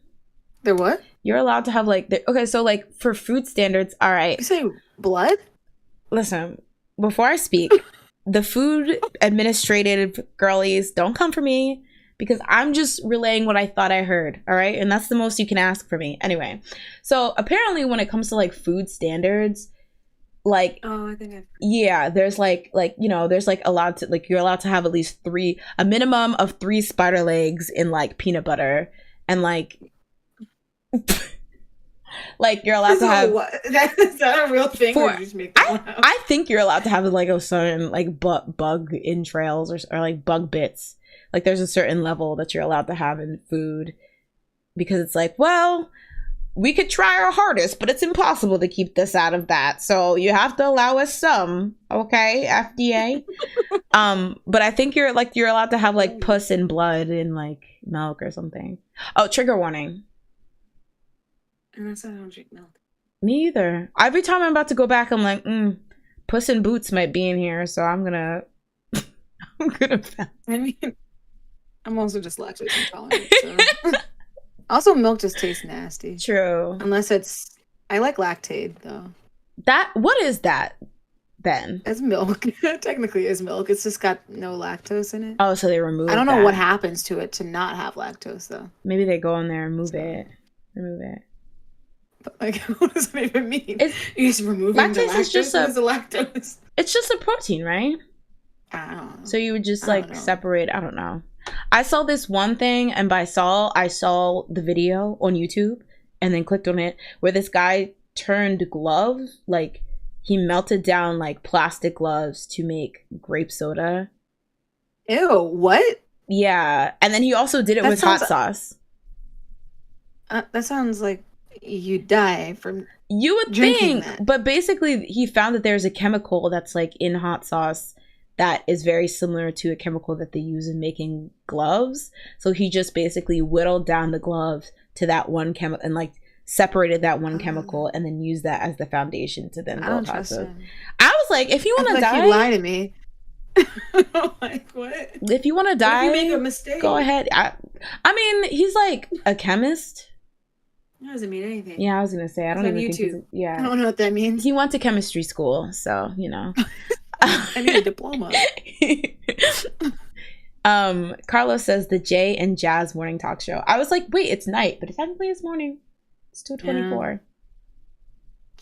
They're what? You're allowed to have like, okay, so like for food standards, all right. You say blood? Listen, before I speak, the food administrative girlies, don't come for me because I'm just relaying what I thought I heard, all right? And that's the most you can ask for me. Anyway, so apparently when it comes to like food standards, like, oh, I think there's like you know, there's like allowed to, like, you're allowed to have at least a minimum of 3 spider legs in like peanut butter, and like like you're allowed to have is that a real thing? Or you just make that one up? I think you're allowed to have like a certain like bug entrails or like bug bits. Like there's a certain level that you're allowed to have in food, because it's like, well, we could try our hardest, but it's impossible to keep this out of that. So you have to allow us some, okay, FDA. But I think you're allowed to have like puss and blood in like milk or something. Oh, trigger warning. And that's why I don't drink milk. Me either. Every time I'm about to go back, I'm like, Puss in Boots might be in here, so I'm gonna I mean, I'm also just lactose intolerant. So. Also, milk just tastes nasty. True. Unless I like Lactaid though. What is that then? It's milk. Technically, it's milk. It's just got no lactose in it. Oh, so they remove it. I don't know what happens to it to not have lactose though. Maybe they go in there and remove it. But like, what does that even mean? You just remove the lactose. Is just what is the lactose? It's just a protein, right? I don't know. So you would just like separate. I don't know. I saw this one thing, and I saw the video on YouTube and then clicked on it where this guy turned gloves, like he melted down like plastic gloves to make grape soda. Ew, what? Yeah. And then he also did it with hot sauce. That sounds like you die from you would think that. But basically he found that there's a chemical that's like in hot sauce that is very similar to a chemical that they use in making gloves. So he just basically whittled down the gloves to that one chemical and like separated that one chemical and then used that as the foundation to then build hot sauce. I was like, if you want to die, you lie to me. Like what? If you want to die, if you make a mistake, go ahead. I mean, he's like a chemist. That doesn't mean anything. Yeah, I was gonna say I don't even think I don't know what that means. He went to chemistry school, so you know. I need a diploma. Carlos says the Jay and Jazz morning talk show. I was like, wait, it's night, but technically it's morning. It's 2:24.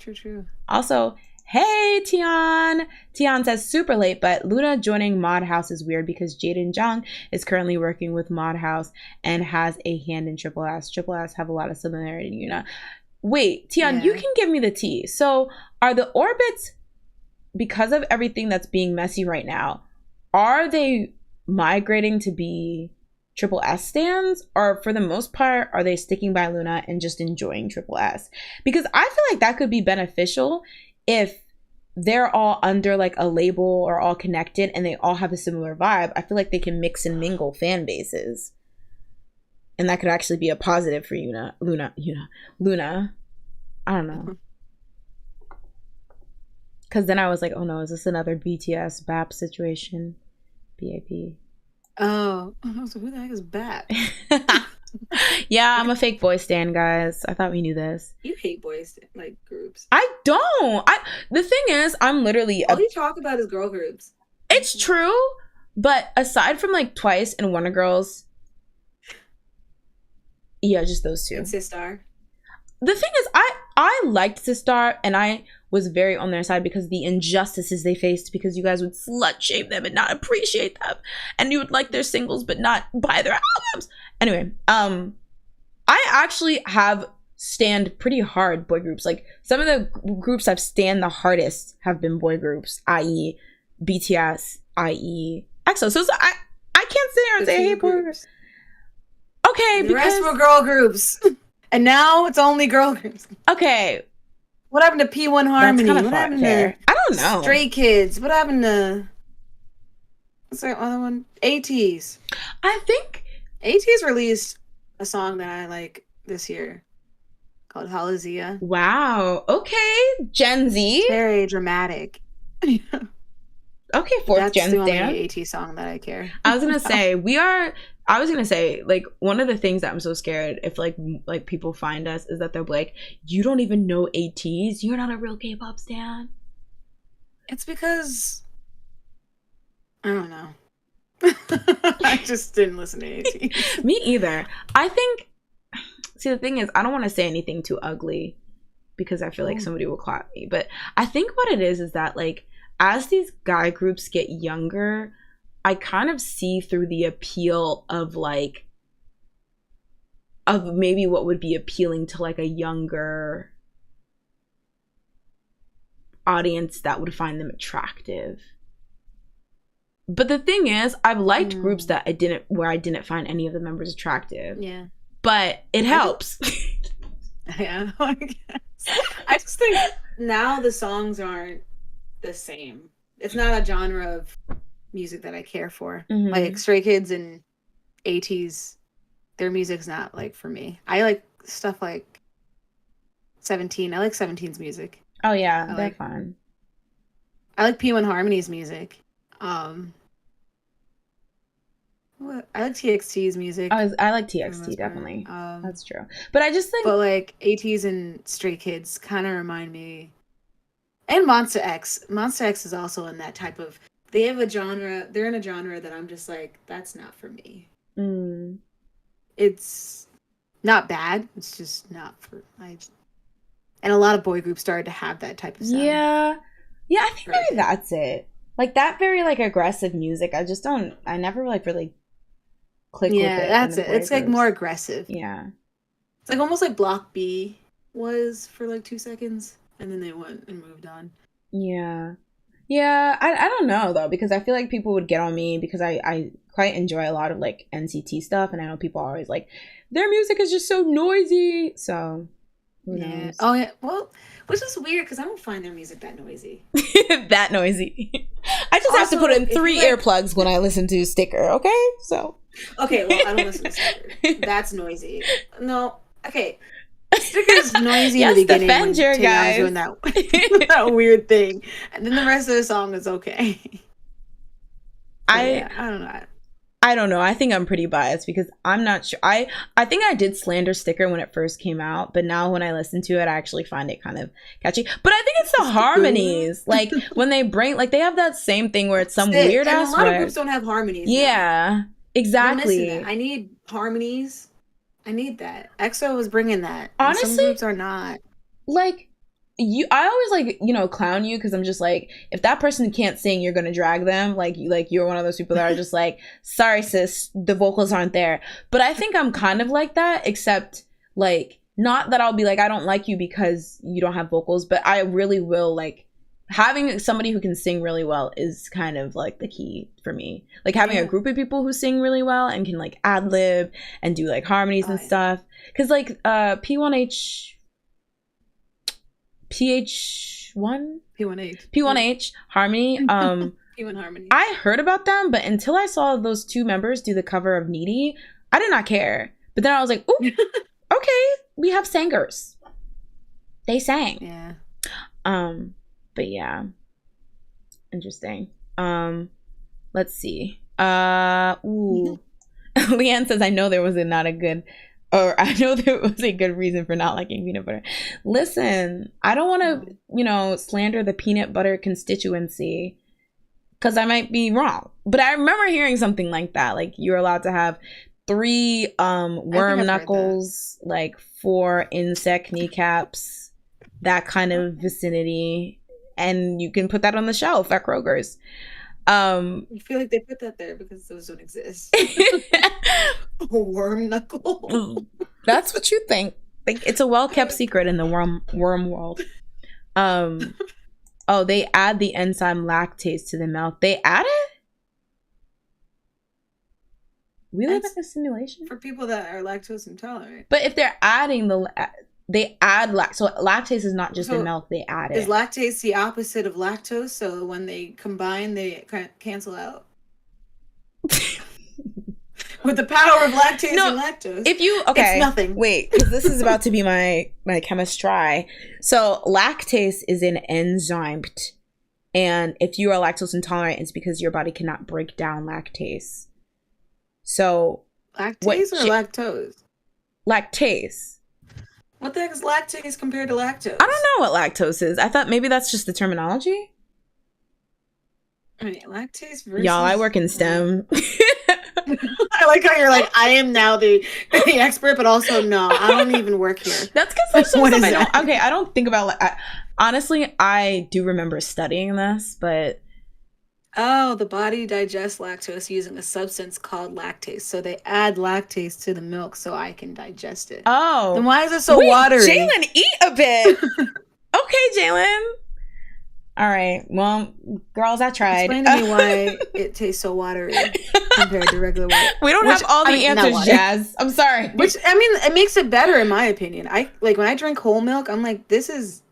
Yeah. True. Also, hey Tian. Tian says super late, but Loona joining Modhaus is weird because Jaden Jung is currently working with Modhaus and has a hand in Triple S. Triple S have a lot of similarity to Yuna. Wait, Tian, you can give me the tea. So are the orbits, because of everything that's being messy right now, are they migrating to be Triple S stands, or for the most part are they sticking by Loona and just enjoying Triple S? Because I feel like that could be beneficial if they're all under like a label or all connected and they all have a similar vibe. I feel like they can mix and mingle fan bases, and that could actually be a positive for Loona. I don't know. Because then I was like, oh no, is this another BTS BAP situation? BAP. Oh, so who the heck is BAP? Yeah, I'm a fake boy stan, guys. I thought we knew this. You hate boys like groups. I don't. The thing is, I'm literally all you talk about is girl groups. It's true, but aside from like Twice and Wonder Girls, yeah, just those two. And Sistar. The thing is, I liked Sistar, and I was very on their side because the injustices they faced, because you guys would slut shame them and not appreciate them, and you would like their singles but not buy their albums. Anyway, I actually have stand pretty hard boy groups. Like some of the groups I've stand the hardest have been boy groups, i.e. BTS, i.e. EXO. So I can't sit here and say, hey, boy groups. Okay, the rest were girl groups. And now it's only girl groups. Okay. What happened to P1 Harmony? What happened to I don't know. Stray Kids? What happened to what's that other one? ATEEZ. I think ATEEZ released a song that I like this year called Halazia. Wow. Okay. Gen Z. It's very dramatic. Okay, fourth gen That's the stan. only AT song that I care. I was gonna say like one of the things that I'm so scared if like people find us is that they're like, you don't even know ATEEZ, you're not a real K-pop stan. It's because I don't know. I just didn't listen to ATEEZ. Me either. I think. See, the thing is, I don't want to say anything too ugly because I feel like somebody will clap me. But I think what it is that, like, as these guy groups get younger, I kind of see through the appeal of, like, of maybe what would be appealing to, like, a younger audience that would find them attractive. But the thing is, I've liked groups that I didn't find any of the members attractive. Yeah. But it helps. Yeah, I guess. I just think now the songs aren't the same. It's not a genre of music that I care for. Mm-hmm. Like Stray Kids and ATEEZ, their music's not like for me. I like stuff like 17. I like 17's music. Oh yeah, they're fun. I like P1 Harmony's music. I like TXT's music. I like TXT definitely. That's true. But I just think, but like ATEEZ and Stray Kids kind of remind me, and Monster X. Monster X is also in that type of. They have a genre. They're in a genre that I'm just like, that's not for me. It's not bad. It's just not for. And a lot of boy groups started to have that type of sound. Yeah. I think maybe that's it. Like that very like aggressive music. I never like really click with it. Yeah, that's it. It's like more aggressive. Yeah. It's like almost like Block B was for like 2 seconds and then they went and moved on. Yeah. Yeah, I don't know though, because I feel like people would get on me because I quite enjoy a lot of like NCT stuff, and I know people are always like, their music is just so noisy. So who knows? Oh yeah. Well, which is weird because I don't find their music that noisy. That noisy. I just have to put in 3 earplugs when I listen to Sticker, okay? So okay, well I don't listen to Sticker. That's noisy. No, okay. Sticker's noisy in the beginning when Taeyong's doing that weird thing, and then the rest of the song is okay. I don't know. I don't know. I think I'm pretty biased because I'm not sure. I think I did slander Sticker when it first came out, but now when I listen to it, I actually find it kind of catchy. But I think it's the harmonies. Like when they bring, like they have that same thing where it's some weird ass. A lot of groups don't have harmonies. Yeah, exactly. I need harmonies. I need that. EXO was bringing that. Honestly, some groups are not. Like I always like clown you because I'm just like, if that person can't sing, you're gonna drag them. Like you're one of those people that are just like, sorry sis, the vocals aren't there. But I think I'm kind of like that, except like not that I'll be like, I don't like you because you don't have vocals, but I really will like. Having somebody who can sing really well is kind of like the key for me. Like having a group of people who sing really well and can like ad lib and do like harmonies and stuff. Because like P1H harmony. P1 harmony. I heard about them, but until I saw those 2 members do the cover of Needy, I did not care. But then I was like, ooh, okay, we have singers. They sang. Yeah. But yeah, interesting. Let's see. Leanne says, I know there was I know there was a good reason for not liking peanut butter. Listen, I don't want to, slander the peanut butter constituency because I might be wrong. But I remember hearing something like that. Like you're allowed to have 3 worm knuckles, like 4 insect kneecaps, that kind of vicinity. And you can put that on the shelf at Kroger's. I feel like they put that there because those don't exist. Worm knuckle. That's what you think. Like, it's a well-kept secret in the worm world. Oh, they add the enzyme lactase to the milk. They add it? We live in a simulation? For people that are lactose intolerant. But if they're adding they add so lactase is not just in milk, they add it. Is lactase the opposite of lactose? So when they combine, they cancel out? With the power of lactase and lactose. If you it's nothing. Wait, because this is about to be my chemistry. So lactase is an enzyme, and if you are lactose intolerant, it's because your body cannot break down lactase. So lactase or lactose? Lactase. What the heck is lactase compared to lactose? I don't know what lactose is. I thought maybe that's just the terminology. I mean, lactase versus... Y'all, I work in STEM. I like how you're like, I am now the expert, but also no, I don't even work here. That's because there's some stuff I don't... Okay, I don't think about... honestly, I do remember studying this, but... Oh, the body digests lactose using a substance called lactase. So they add lactase to the milk so I can digest it. Oh. Then why is it so watery? Jalen, eat a bit. Okay, Jalen. All right. Well, girls, I tried. Explain to me why it tastes so watery compared to regular water. We don't have all the answers, Jazz. I'm sorry. Which, I mean, it makes it better in my opinion. I like when I drink whole milk, I'm like, this is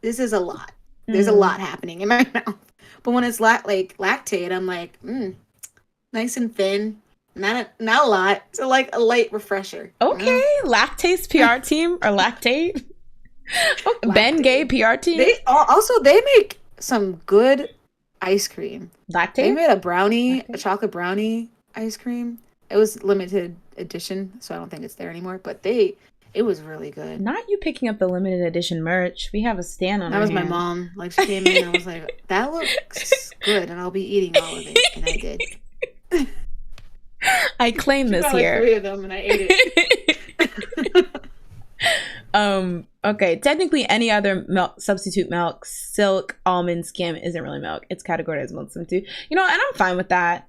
a lot. There's a lot happening in my mouth. But when it's lactate, I'm like, nice and thin. Not a lot. So like a light refresher. Okay. Lactase PR team or lactate. Ben Gay PR team. They make some good ice cream. Lactate? They made a chocolate brownie ice cream. It was limited edition, so I don't think it's there anymore. But it was really good. Not you picking up the limited edition merch. We have a stand on. That was my mom. Like she came in and I was like, "That looks good," and I'll be eating all of it, and I did. I claim this here. Like 3 of them, and I ate it. Okay. Technically, any other milk substitute milk, silk, almond, skim isn't really milk. It's categorized as milk substitute. You know, and I'm fine with that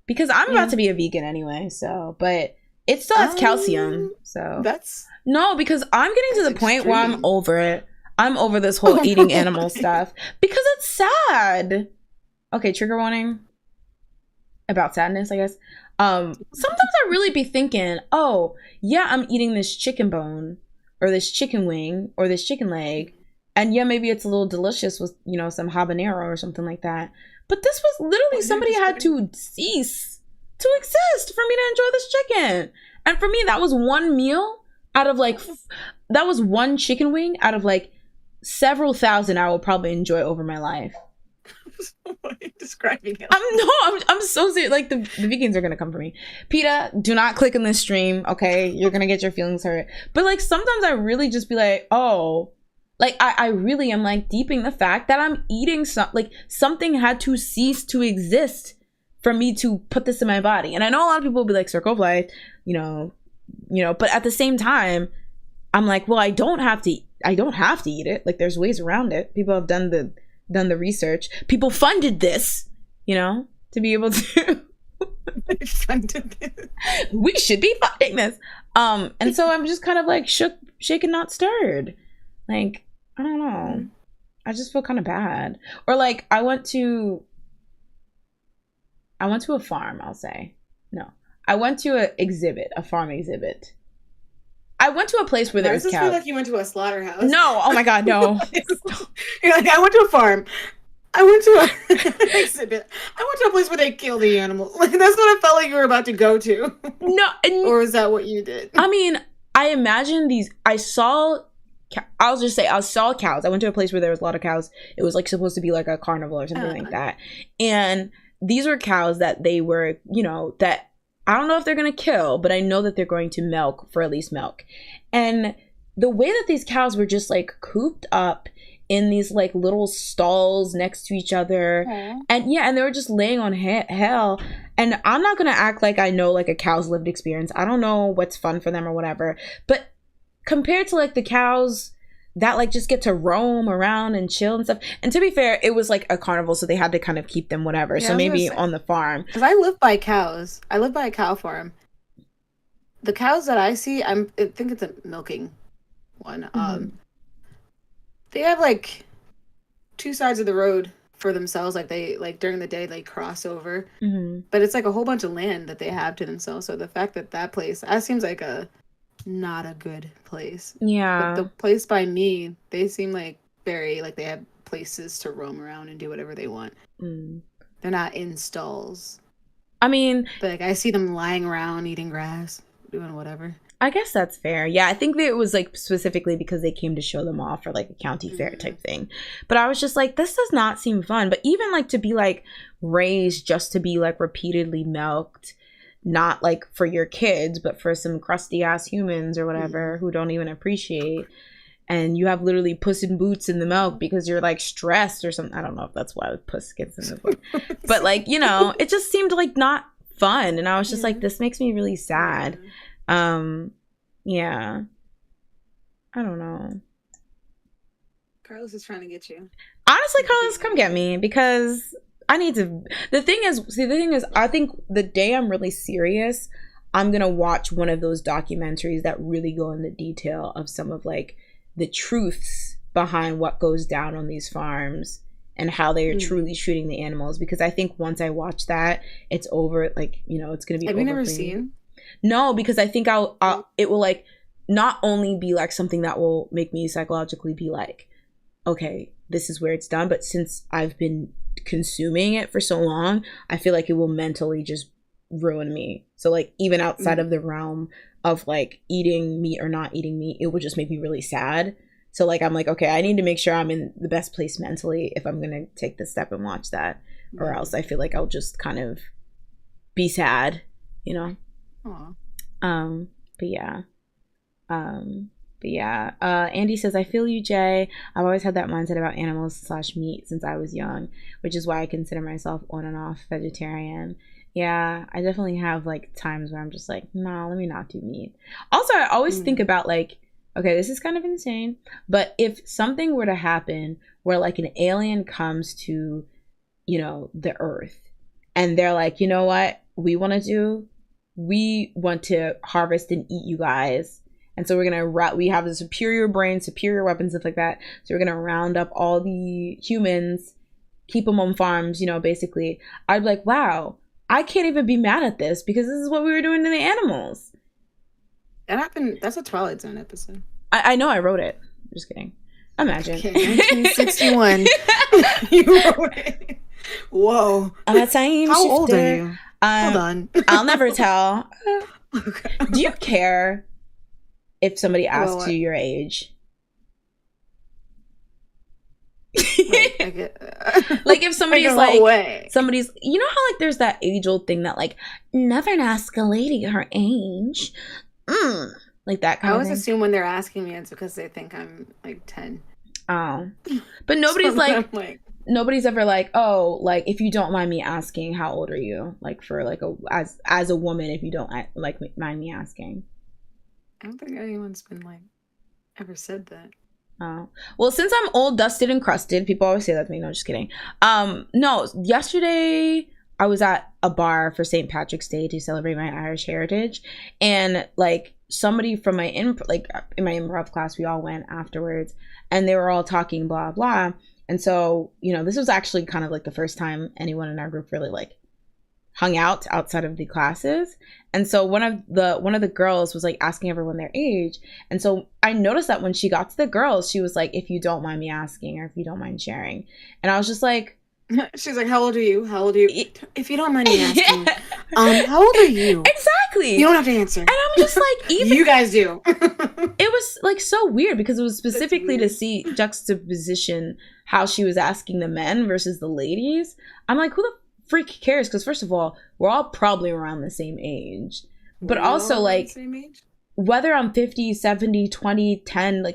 because I'm about to be a vegan anyway. So, but. It still has calcium, so because I'm getting to the point where I'm over it. I'm over this whole eating animal stuff because it's sad. Okay, trigger warning about sadness, I guess. Sometimes I really be thinking, oh yeah, I'm eating this chicken bone or this chicken wing or this chicken leg, and yeah, maybe it's a little delicious with some habanero or something like that. But this was literally somebody had to cease to exist for me to enjoy this chicken. And for me, that was one meal out of that was one chicken wing out of several thousand I will probably enjoy over my life. Why are you describing it? I'm so serious. Like the vegans are gonna come for me. PETA, do not click on this stream, okay? You're gonna get your feelings hurt. But sometimes I really just be like, oh, I really am deeping the fact that I'm eating something had to cease to exist for me to put this in my body. And I know a lot of people will be like, circle of life, but at the same time, I'm like, well, I don't have to eat it. There's ways around it. People have done the research. People funded this, to be able to funded this. We should be funding this. And so I'm just kind of shaken, not stirred. I don't know. I just feel kind of bad. Or I went to a farm, I'll say. No. I went to a farm exhibit. I went to a place where there was cows. I feel like you went to a slaughterhouse. No, oh my God, no. You're like, I went to a farm. I went to an exhibit. I went to a place where they kill the animals. That's what I felt like you were about to go to. No. Or is that what you did? I mean, I imagine I saw cows. I went to a place where there was a lot of cows. It was supposed to be a carnival or something like that. And these were cows that they were, that I don't know if they're going to kill, but I know that they're going to milk for at least milk. And the way that these cows were just cooped up in these little stalls next to each other. Aww. And they were just laying on hell. And I'm not going to act like I know a cow's lived experience. I don't know what's fun for them or whatever. But compared to the cows that just get to roam around and chill and stuff. And to be fair, it was a carnival, so they had to kind of keep them whatever. Yeah, so maybe on the farm. Because I live by cows. I live by a cow farm. the cows that I see, I think it's a milking one. They have like two sides of the road for themselves. Like they like during the day they cross over, but it's like a whole bunch of land that they have to themselves. So the fact that place that seems like a not a good place. Yeah. But the place by me, they seem like very like they have places to roam around and do whatever they want. They're not in stalls. I mean, but like I see them lying around eating grass, doing whatever. I guess that's fair. Yeah, I think that it was like specifically because they came to show them off for like a county fair type thing. But I was just like, this does not seem fun. But even like to be like raised just to be like repeatedly milked, not like for your kids, but for some crusty ass humans or whatever who don't even appreciate. And you have literally Puss in Boots in the milk because you're like stressed or something. I don't know if that's why Puss gets in the book. But like, you know, it just seemed like not fun. And I was just like, this makes me really sad. Yeah. I don't know. Carlos is trying to get you. Honestly, Carlos, come get me because I need to. The thing is, I think the day I'm really serious, I'm gonna watch one of those documentaries that really go into detail of some of like the truths behind what goes down on these farms and how they are truly treating the animals. Because I think once I watch that, it's over. Like, you know, it's gonna be. Have you never seen? No, because I think it will like not only be like something that will make me psychologically be like, okay, this is where it's done. But since I've been consuming it for so long, I feel like it will mentally just ruin me. So like even outside of the realm of like eating meat or not eating meat, it would just make me really sad. So like I'm like, okay, I need to make sure I'm in the best place mentally if I'm gonna take this step and watch that, or else I feel like I'll just kind of be sad, you know. But yeah. Andy says, I feel you, Jay. I've always had that mindset about animals / meat since I was young, which is why I consider myself on and off vegetarian. Yeah, I definitely have like times where I'm just like, no, let me not do meat. Also, I always think about like, okay, this is kind of insane, but if something were to happen where like an alien comes to, you know, the earth and they're like, you know what we want to harvest and eat you guys. And so we have a superior brain, superior weapons, stuff like that. So we're going to round up all the humans, keep them on farms, you know, basically. I'd be like, wow, I can't even be mad at this because this is what we were doing to the animals. That happened. That's a Twilight Zone episode. I know I wrote it. I'm just kidding. Imagine. Okay, 1961. You wrote it. Whoa. I'm a time How shifter. old are you? Hold on. I'll never tell. Okay. Do you care if somebody asks you your age? Like if somebody's like, somebody's, you know how like there's that age old thing that like never ask a lady her age, like that kind of thing. I always assume when they're asking me it's because they think I'm like 10. Oh, but nobody's like nobody's ever like, oh, like if you don't mind me asking, how old are you? Like for like as a woman, if you don't like mind me asking. I don't think anyone's been like ever said that. Oh, well, since I'm old, dusted, and crusted, people always say that to me. No, just kidding. No, yesterday I was at a bar for St. Patrick's Day to celebrate my Irish heritage, and like somebody from my in my improv class, we all went afterwards, and they were all talking blah blah. And so, you know, this was actually kind of like the first time anyone in our group really like hung out outside of the classes. And so one of the girls was like asking everyone their age. And so I noticed that when she got to the girls, she was like, if you don't mind me asking, or if you don't mind sharing. And I was just like, she's like, how old are you? How old are you? If you don't mind me asking, how old are you? Exactly. You don't have to answer. And I'm just like, even you guys do. It was like so weird because it was specifically to see juxtaposition how she was asking the men versus the ladies. I'm like, who the freak cares? Because first of all, we're all probably around the same age, but also like whether I'm 50, 70, 20, 10,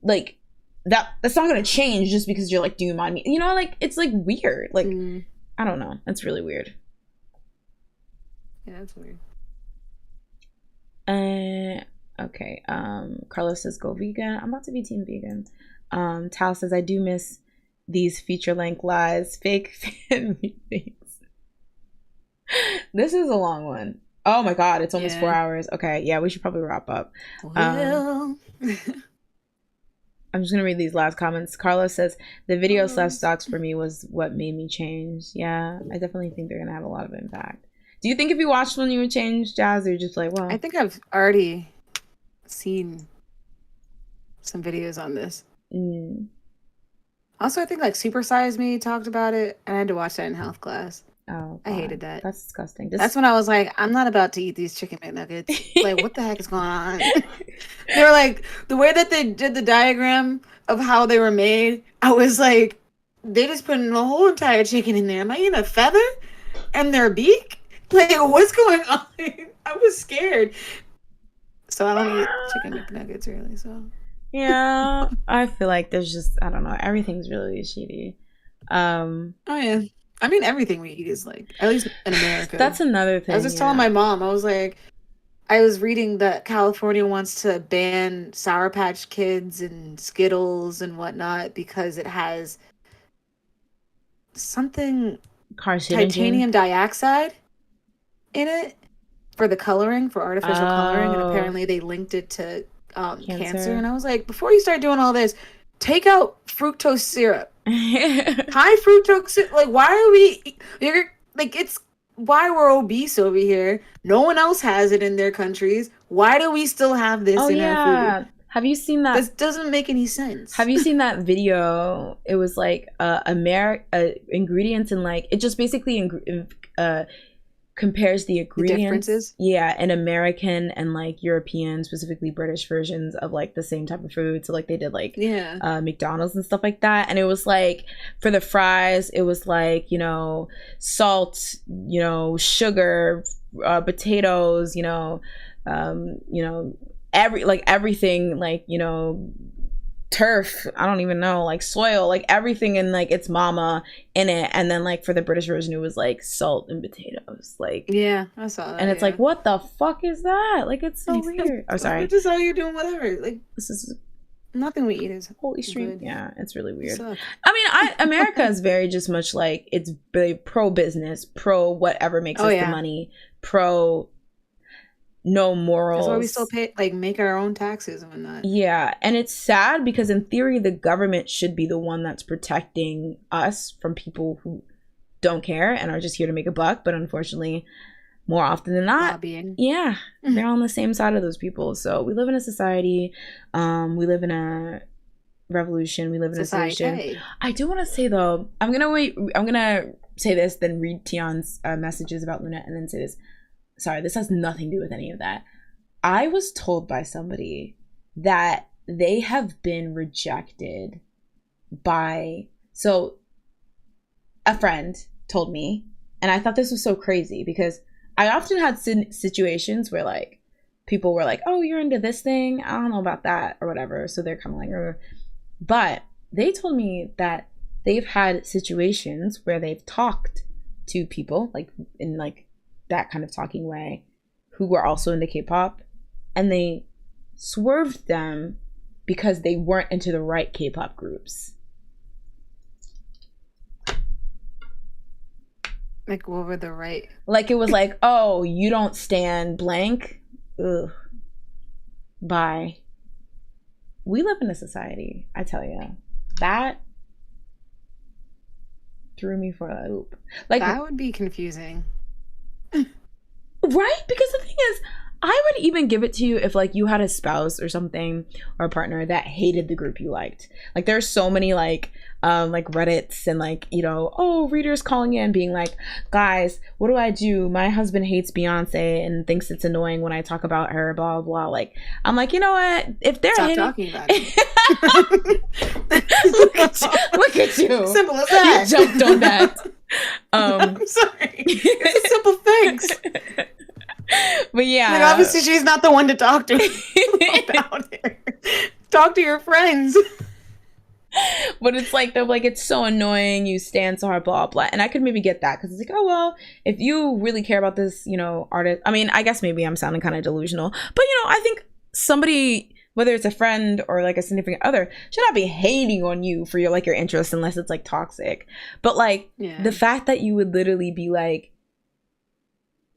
like that's not gonna change just because you're like, do you mind me, you know, like it's like weird, like I don't know, that's really weird. Yeah, that's weird. Okay, Carlos says go vegan. I'm about to be team vegan. Tal says I do miss these feature-length lies, fake fan meetings. This is a long one. Oh my god, it's almost Yeah. 4 hours. Okay, yeah, we should probably wrap up. Well. I'm just gonna read these last comments. Carlos says the video slash stocks for me was what made me change. Yeah, I definitely think they're gonna have a lot of impact. Do you think if you watched one you would change, Jazz, or you're just like, well? I think I've already seen some videos on this. Also, I think like Super Size Me talked about it, and I had to watch that in health class. Oh, I hated that. That's disgusting. That's when I was like, I'm not about to eat these chicken McNuggets. Like, what the heck is going on? They were like, the way that they did the diagram of how they were made, I was like, they just put in the whole entire chicken in there. Am I eating a feather and their beak? Like, what's going on? I was scared. So I don't eat chicken McNuggets really, so. Yeah, I feel like there's just, I don't know, everything's really shitty. Oh, yeah. I mean, everything we eat is like, at least in America. That's another thing. I was just telling my mom, I was like, I was reading that California wants to ban Sour Patch Kids and Skittles and whatnot because it has something titanium dioxide in it for the coloring, for artificial coloring, and apparently they linked it to cancer. And I was like, before you start doing all this, take out fructose syrup. High fructose, like, why are we, it's why we're obese over here. No one else has it in their countries. Why do we still have this in our food? Have you seen that? This doesn't make any sense. Have you seen that video? It was like ingredients, and like it just basically compares the ingredients. The differences? Yeah, in American and like European, specifically British versions of like the same type of food. So like they did like McDonald's and stuff like that. And it was like for the fries, it was like, you know, salt, you know, sugar, potatoes, everything, like, you know, turf, I don't even know, like soil, like everything in like its mama in it. And then like for the British version it was like salt and potatoes, like, yeah, I saw that. And it's like, what the fuck is that? Like, it's so weird. Oh, sorry, just how you're doing whatever, like this is nothing we eat is holy stream. Yeah, it's really weird. I mean, America is very just much like, it's very pro business, pro whatever makes us the money, pro no morals. That's why we still pay, like, make our own taxes and whatnot. Yeah, and it's sad because in theory the government should be the one that's protecting us from people who don't care and are just here to make a buck, but unfortunately more often than not, lobbying. Yeah, they're on the same side of those people. So we live in a society, we live in a revolution, we live in a solution. I do want to say though, I'm gonna say this, then read Tion's messages about Loona, and then say this. Sorry, this has nothing to do with any of that. I was told by somebody that they have been rejected by, so a friend told me, and I thought this was so crazy because I often had situations where like people were like, oh, you're into this thing, I don't know about that or whatever, so they're kind of like, but they told me that they've had situations where they've talked to people like in like that kind of talking way who were also into K-pop, and they swerved them because they weren't into the right K-pop groups. Like, what were the right? Like, it was like, oh, you don't stand blank? Ugh. Bye. We live in a society, I tell you. That threw me for a loop. Like, that would be confusing. Right? Because the thing is, I would even give it to you if like you had a spouse or something, or a partner that hated the group you liked. Like there's so many like Reddits and like, you know, oh, readers calling in being like, guys, what do I do? My husband hates Beyonce and thinks it's annoying when I talk about her, blah blah blah. Like, I'm like, you know what? If they're stop talking about it. Look at you. Simple as that. You jumped on that. I'm sorry. It's a simple things. But yeah, like obviously she's not the one to talk to about it. Talk to your friends. But it's like they're like, it's so annoying, you stand so hard, blah blah. And I could maybe get that because it's like, oh well, if you really care about this, you know, artist. I mean, I guess maybe I'm sounding kind of delusional, but you know, I think somebody, whether it's a friend or like a significant other, should not be hating on you for your interest unless it's like toxic. But like the fact that you would literally be like,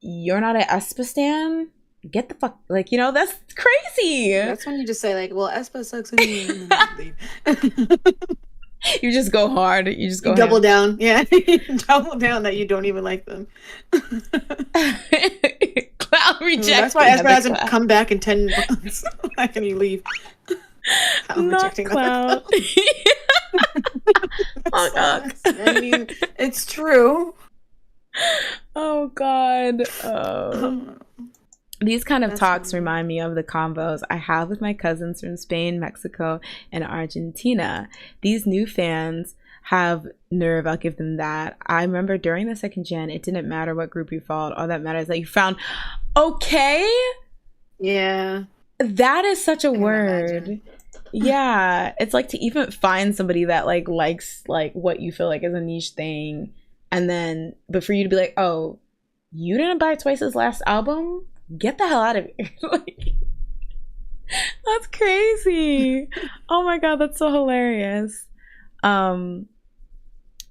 you're not an Aespa stan, get the fuck, like, you know, that's crazy. That's when you just say, like, well, Aespa sucks anyway, and then you leave. You just go hard. You just go you double down. Yeah. Double down that you don't even like them. Cloud rejected. That's why Aespa hasn't come back in 10 months. How can you leave? I'm Not rejecting Cloud. Oh god. I mean, it's true. Oh god. Oh. These kind of talks remind me of the combos I have with my cousins from Spain, Mexico, and Argentina. These new fans have nerve, I'll give them that. I remember during the second gen, it didn't matter what group you followed. All that matters is that you found okay. Yeah. That is such a word. Yeah. It's like to even find somebody that like likes like what you feel like is a niche thing. And then, but for you to be like, oh, you didn't buy Twice's last album? Get the hell out of here. Like, that's crazy. Oh my god, that's so hilarious. All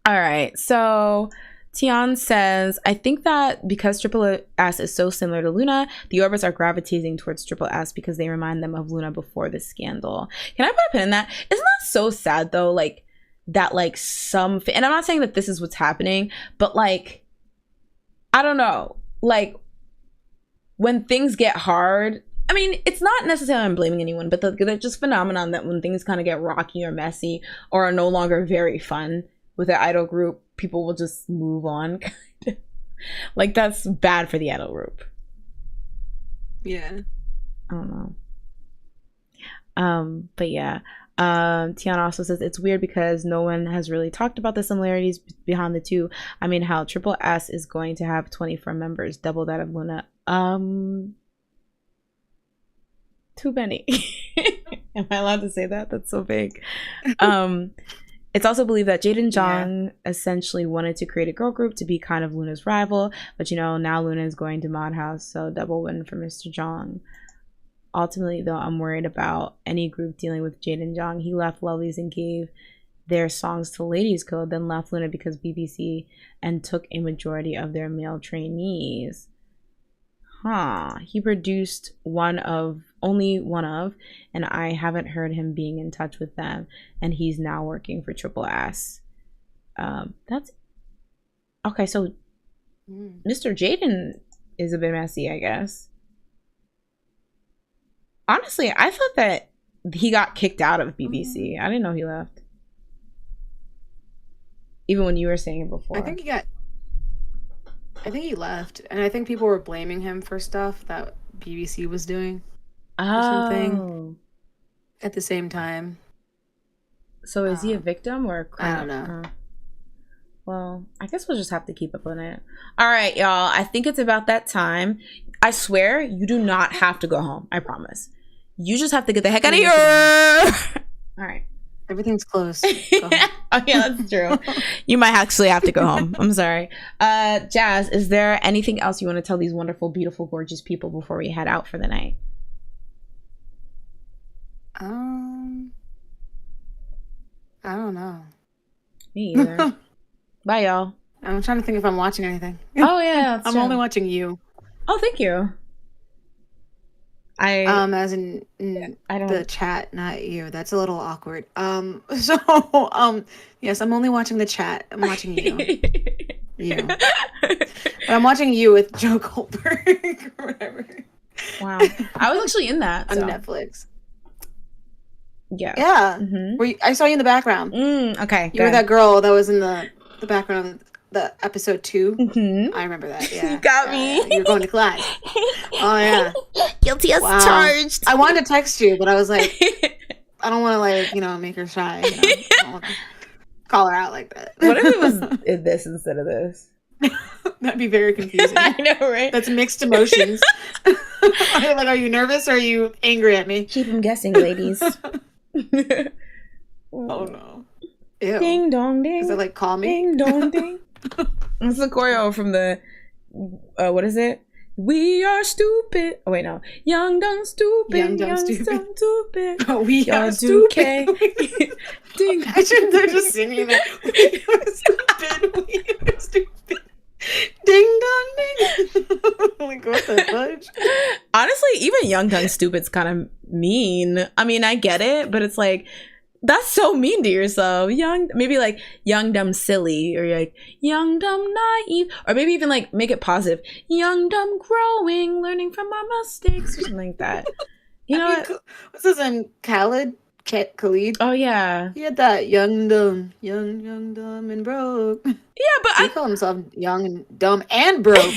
right, so Tian says, I think that because Triple S is so similar to Loona, the orbits are gravitating towards Triple S because they remind them of Loona before the scandal. Can I put a pin in that? Isn't that so sad though? Like that, like some, and I'm not saying that this is what's happening, but like, I don't know, like when things get hard, I mean, it's not necessarily I'm blaming anyone, but the just phenomenon that when things kind of get rocky or messy or are no longer very fun with an idol group, people will just move on. Like that's bad for the idol group. Yeah. I don't know. But yeah. Tiana also says it's weird because no one has really talked about the similarities behind the two. I mean, how Triple S is going to have 24 members, double that of Loona. Too many. Am I allowed to say that? That's so big. It's also believed that Jaden Jong essentially wanted to create a girl group to be kind of Loona's rival, but you know, now Loona is going to Modhaus, so double win for Mr. Jong. Ultimately, though, I'm worried about any group dealing with Jaden Jong. He left Lovelyz and gave their songs to Ladies Code, then left Loona because BBC and took a majority of their male trainees. He produced only one of, and I haven't heard him being in touch with them, and he's now working for Triple S. That's okay. So Mr. Jaden is a bit messy, I guess. Honestly, I thought that he got kicked out of BBC. I didn't know he left. Even when you were saying it before. I think he left, and I think people were blaming him for stuff that BBC was doing or something at the same time. So is he a victim or a crime? I don't know. Well, I guess we'll just have to keep up on it. All right, y'all. I think it's about that time. I swear, you do not have to go home. I promise. You just have to get the heck out of here. All right. Everything's closed. Oh, yeah, that's true. You might actually have to go home. I'm sorry. Jazz, is there anything else you want to tell these wonderful, beautiful, gorgeous people before we head out for the night? I don't know. Me either. Bye, y'all. I'm trying to think if I'm watching anything. Oh, yeah. I'm only watching you. Oh, thank you. As in I don't... the chat, not you. That's a little awkward. So yes, I'm only watching the chat. I'm watching you. You. But I'm watching you with Joe Goldberg or whatever. Wow. I was actually in that. On Netflix. Yeah. Yeah. Mm-hmm. I saw you in the background. Okay. You were that girl that was in the background of the episode 2. Mm-hmm. I remember that. Yeah. You got me. You're going to class. Oh yeah. Guilty as charged. I wanted to text you, but I was like, I don't want to make her shy. I don't want to call her out like that. What if it was this instead of this? That'd be very confusing. I know, right? That's mixed emotions. Are you nervous or are you angry at me? Keep them guessing, ladies. Oh no. Ew. Ding dong ding. Is it like call me? Ding dong ding. That's the choreo from the what is it? We are stupid. Oh wait, no. Young dumb stupid. Young dumb stupid. Oh, we are stupid. Ding. Imagine they're just singing that. We are stupid. We are stupid. Ding dong ding. What the fudge? Honestly, even Young Dumb Stupid's kind of mean. I mean, I get it, but it's like, that's so mean to yourself. Maybe like Young Dumb Silly, or like Young Dumb Naive, or maybe even like make it positive. Young Dumb Growing, learning from our mistakes, or something like that. You know what? What's this in Khaled? Khalid? Oh yeah. He had that young dumb and broke. Yeah, but he called himself young and dumb and broke.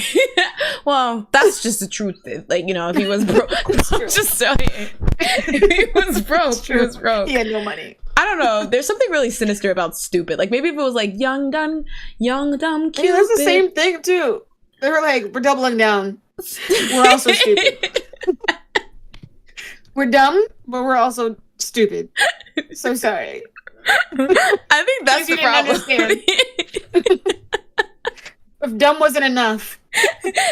Well, that's just the truth. Like, you know, if he was broke, just saying. If he was broke, he was broke. He had no money. I don't know. There's something really sinister about stupid. Like, maybe if it was like young, dumb, cute. Yeah, that's the same thing too. They were like, we're doubling down. We're also stupid. We're dumb, but we're also stupid. So sorry. I think that's the problem. If dumb wasn't enough,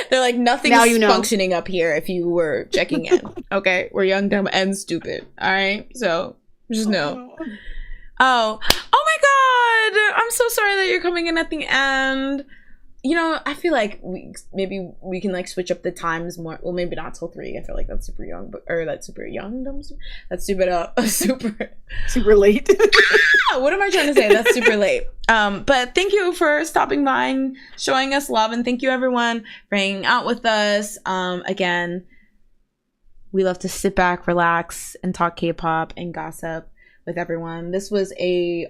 they're like, nothing's functioning up here if you were checking in. Okay, we're young, dumb, and stupid. All right, so just know. Oh my God! I'm so sorry that you're coming in at the end. You know, I feel like maybe we can like switch up the times more. Well, maybe not till 3. I feel like that's super young, that's super young. That's super late. What am I trying to say? That's super late. But thank you for stopping by and showing us love, and thank you everyone for hanging out with us. Again, we love to sit back, relax, and talk K-pop and gossip with everyone. This was a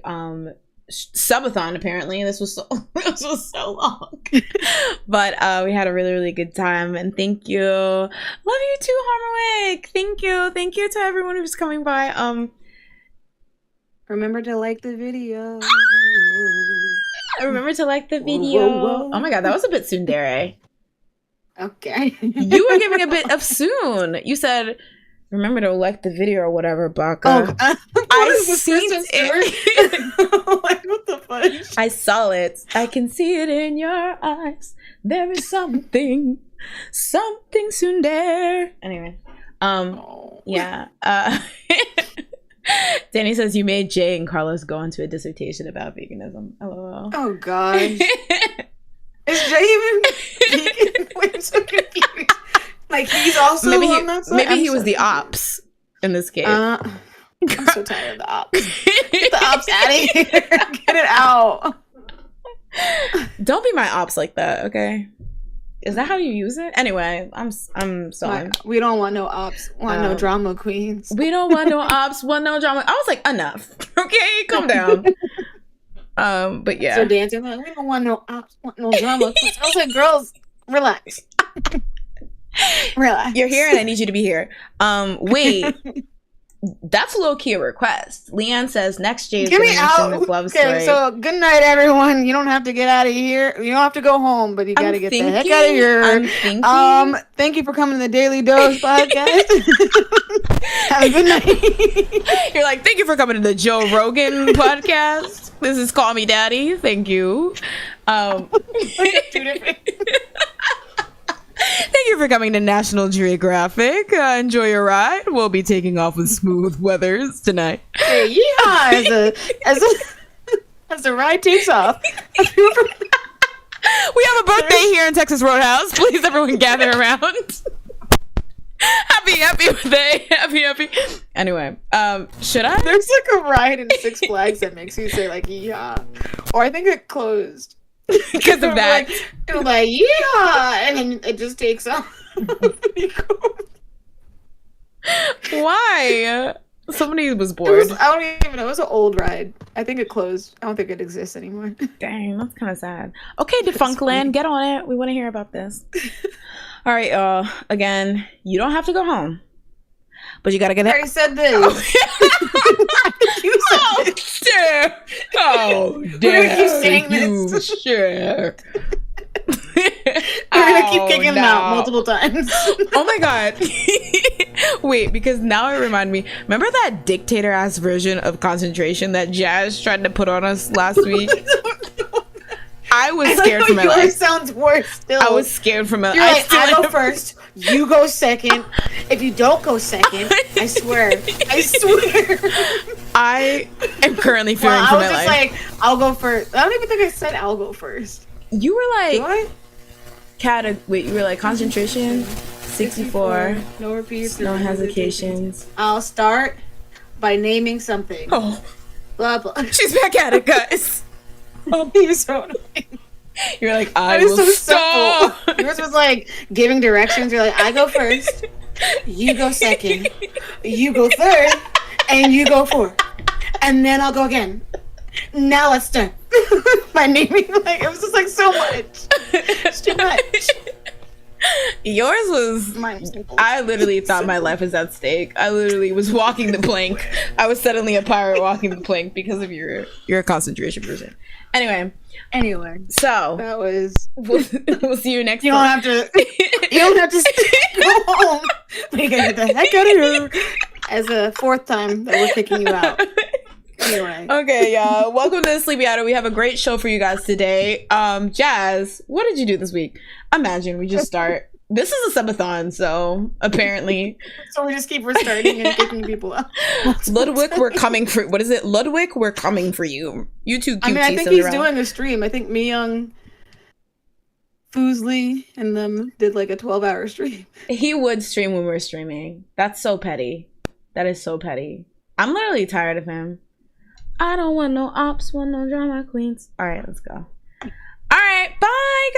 subathon. Apparently this was so long. But we had a really good time, and thank you. Love you too, Harmonic. Thank you to everyone who's coming by. Remember to like the video. Whoa. Oh my God, that was a bit tsundere. Okay. You were giving a bit of soon. You said, remember to like the video or whatever, Baka. I seen it. Like, what the fudge? I saw it. I can see it in your eyes. There is something tsundere. Anyway, yeah. Danny says, you made Jay and Carlos go into a dissertation about veganism. LOL. Oh gosh. Is Jay even vegan? Wait, I'm so confused. Like, he's also on that side? Maybe he was the ops in this case. I'm so tired of the ops. Get the ops out of here. Get it out. Don't be my ops like that, okay? Is that how you use it? Anyway, I'm sorry. We don't want no ops. Want no drama queens. We don't want no ops. Want no drama. I was like, enough. Okay, calm down. But yeah. So dancing like, we don't want no ops. Want no drama queens. I was like, girls, relax. Relax. You're here and I need you to be here. Wait. That's low-key a request. Leanne says next Jay is going to mention this love story. Okay, so good night, everyone. You don't have to get out of here. You don't have to go home, but you got to get the heck out of here. Thank you for coming to the Daily Dose podcast. Have a good night. You're like, thank you for coming to the Joe Rogan podcast. This is Call Me Daddy. Thank you. Thank you for coming to National Geographic. Enjoy your ride. We'll be taking off with smooth weathers tonight. Hey, yeehaw! As the ride takes off. We have a birthday here in Texas Roadhouse. Please, everyone, gather around. Happy birthday. Happy. Anyway, should I? There's like a ride in Six Flags that makes you say like yeehaw, or I think it closed. Because of that. It was like, yeah, and then it just takes off. Why? Somebody was bored. I don't even know. It was an old ride. I think it closed. I don't think it exists anymore. Dang, that's kind of sad. Okay, Defunct Land, get on it. We want to hear about this. All right, y'all. Again, you don't have to go home. But you gotta get it. I already said this. You said this. Dare. Oh, dare. Keep saying this. Sure. We're gonna keep kicking them out multiple times. Oh my God. Wait, because now it reminded me. Remember that dictator ass version of concentration that Jazz tried to put on us last week? I was scared for my life. Yours sounds worse still. I was scared for my life. You're like, I go first, you go second. If you don't go second, I swear. I am currently fearing for my life. I was just like, I'll go first. I don't even think I said I'll go first. You were like, do I? Wait, you were like concentration, 64, no repeats, no hesitations. I'll start by naming something. Oh, Blah blah. she's back at it, guys. Oh, you're so annoying. You're like, I It was will so stop. simple. Yours was like giving directions. You're like, I go first, you go second, you go third, and you go fourth, and then I'll go again. Now let's start. My naming, like, it was just like so much. It's too much. Yours was. Mine was simple. I literally thought my life was at stake. I literally was walking the plank. I was suddenly a pirate walking the plank because of your concentration person. Anyway, so that was. we'll see you next You time. don't have to. You don't have to go home. We gotta get the heck out of here. As a fourth time that we're kicking you out. Anyway. Okay, y'all. Welcome to the Sleepy Hour. We have a great show for you guys today. Jazz, what did you do this week? Imagine we just start. This is a subathon, so apparently. So we just keep restarting and kicking people out. Ludwig, we're coming for. What is it? Ludwig, we're coming for you. You two cuties. I think he's doing a stream. I think Miyoung, Foosley, and them did like a 12-hour stream. He would stream when we're streaming. That's so petty. That is so petty. I'm literally tired of him. I don't want no ops, want no drama queens. All right, let's go. All right, bye,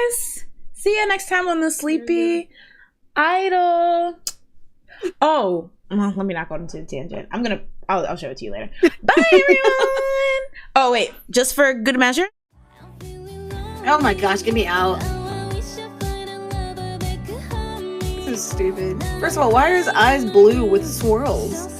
guys. See you next time on the Sleepy Idol. Oh, well, let me not go into a tangent. I'll show it to you later. Bye, everyone. Oh, wait, just for good measure. Oh my gosh, get me out. This is stupid. First of all, why are his eyes blue with swirls?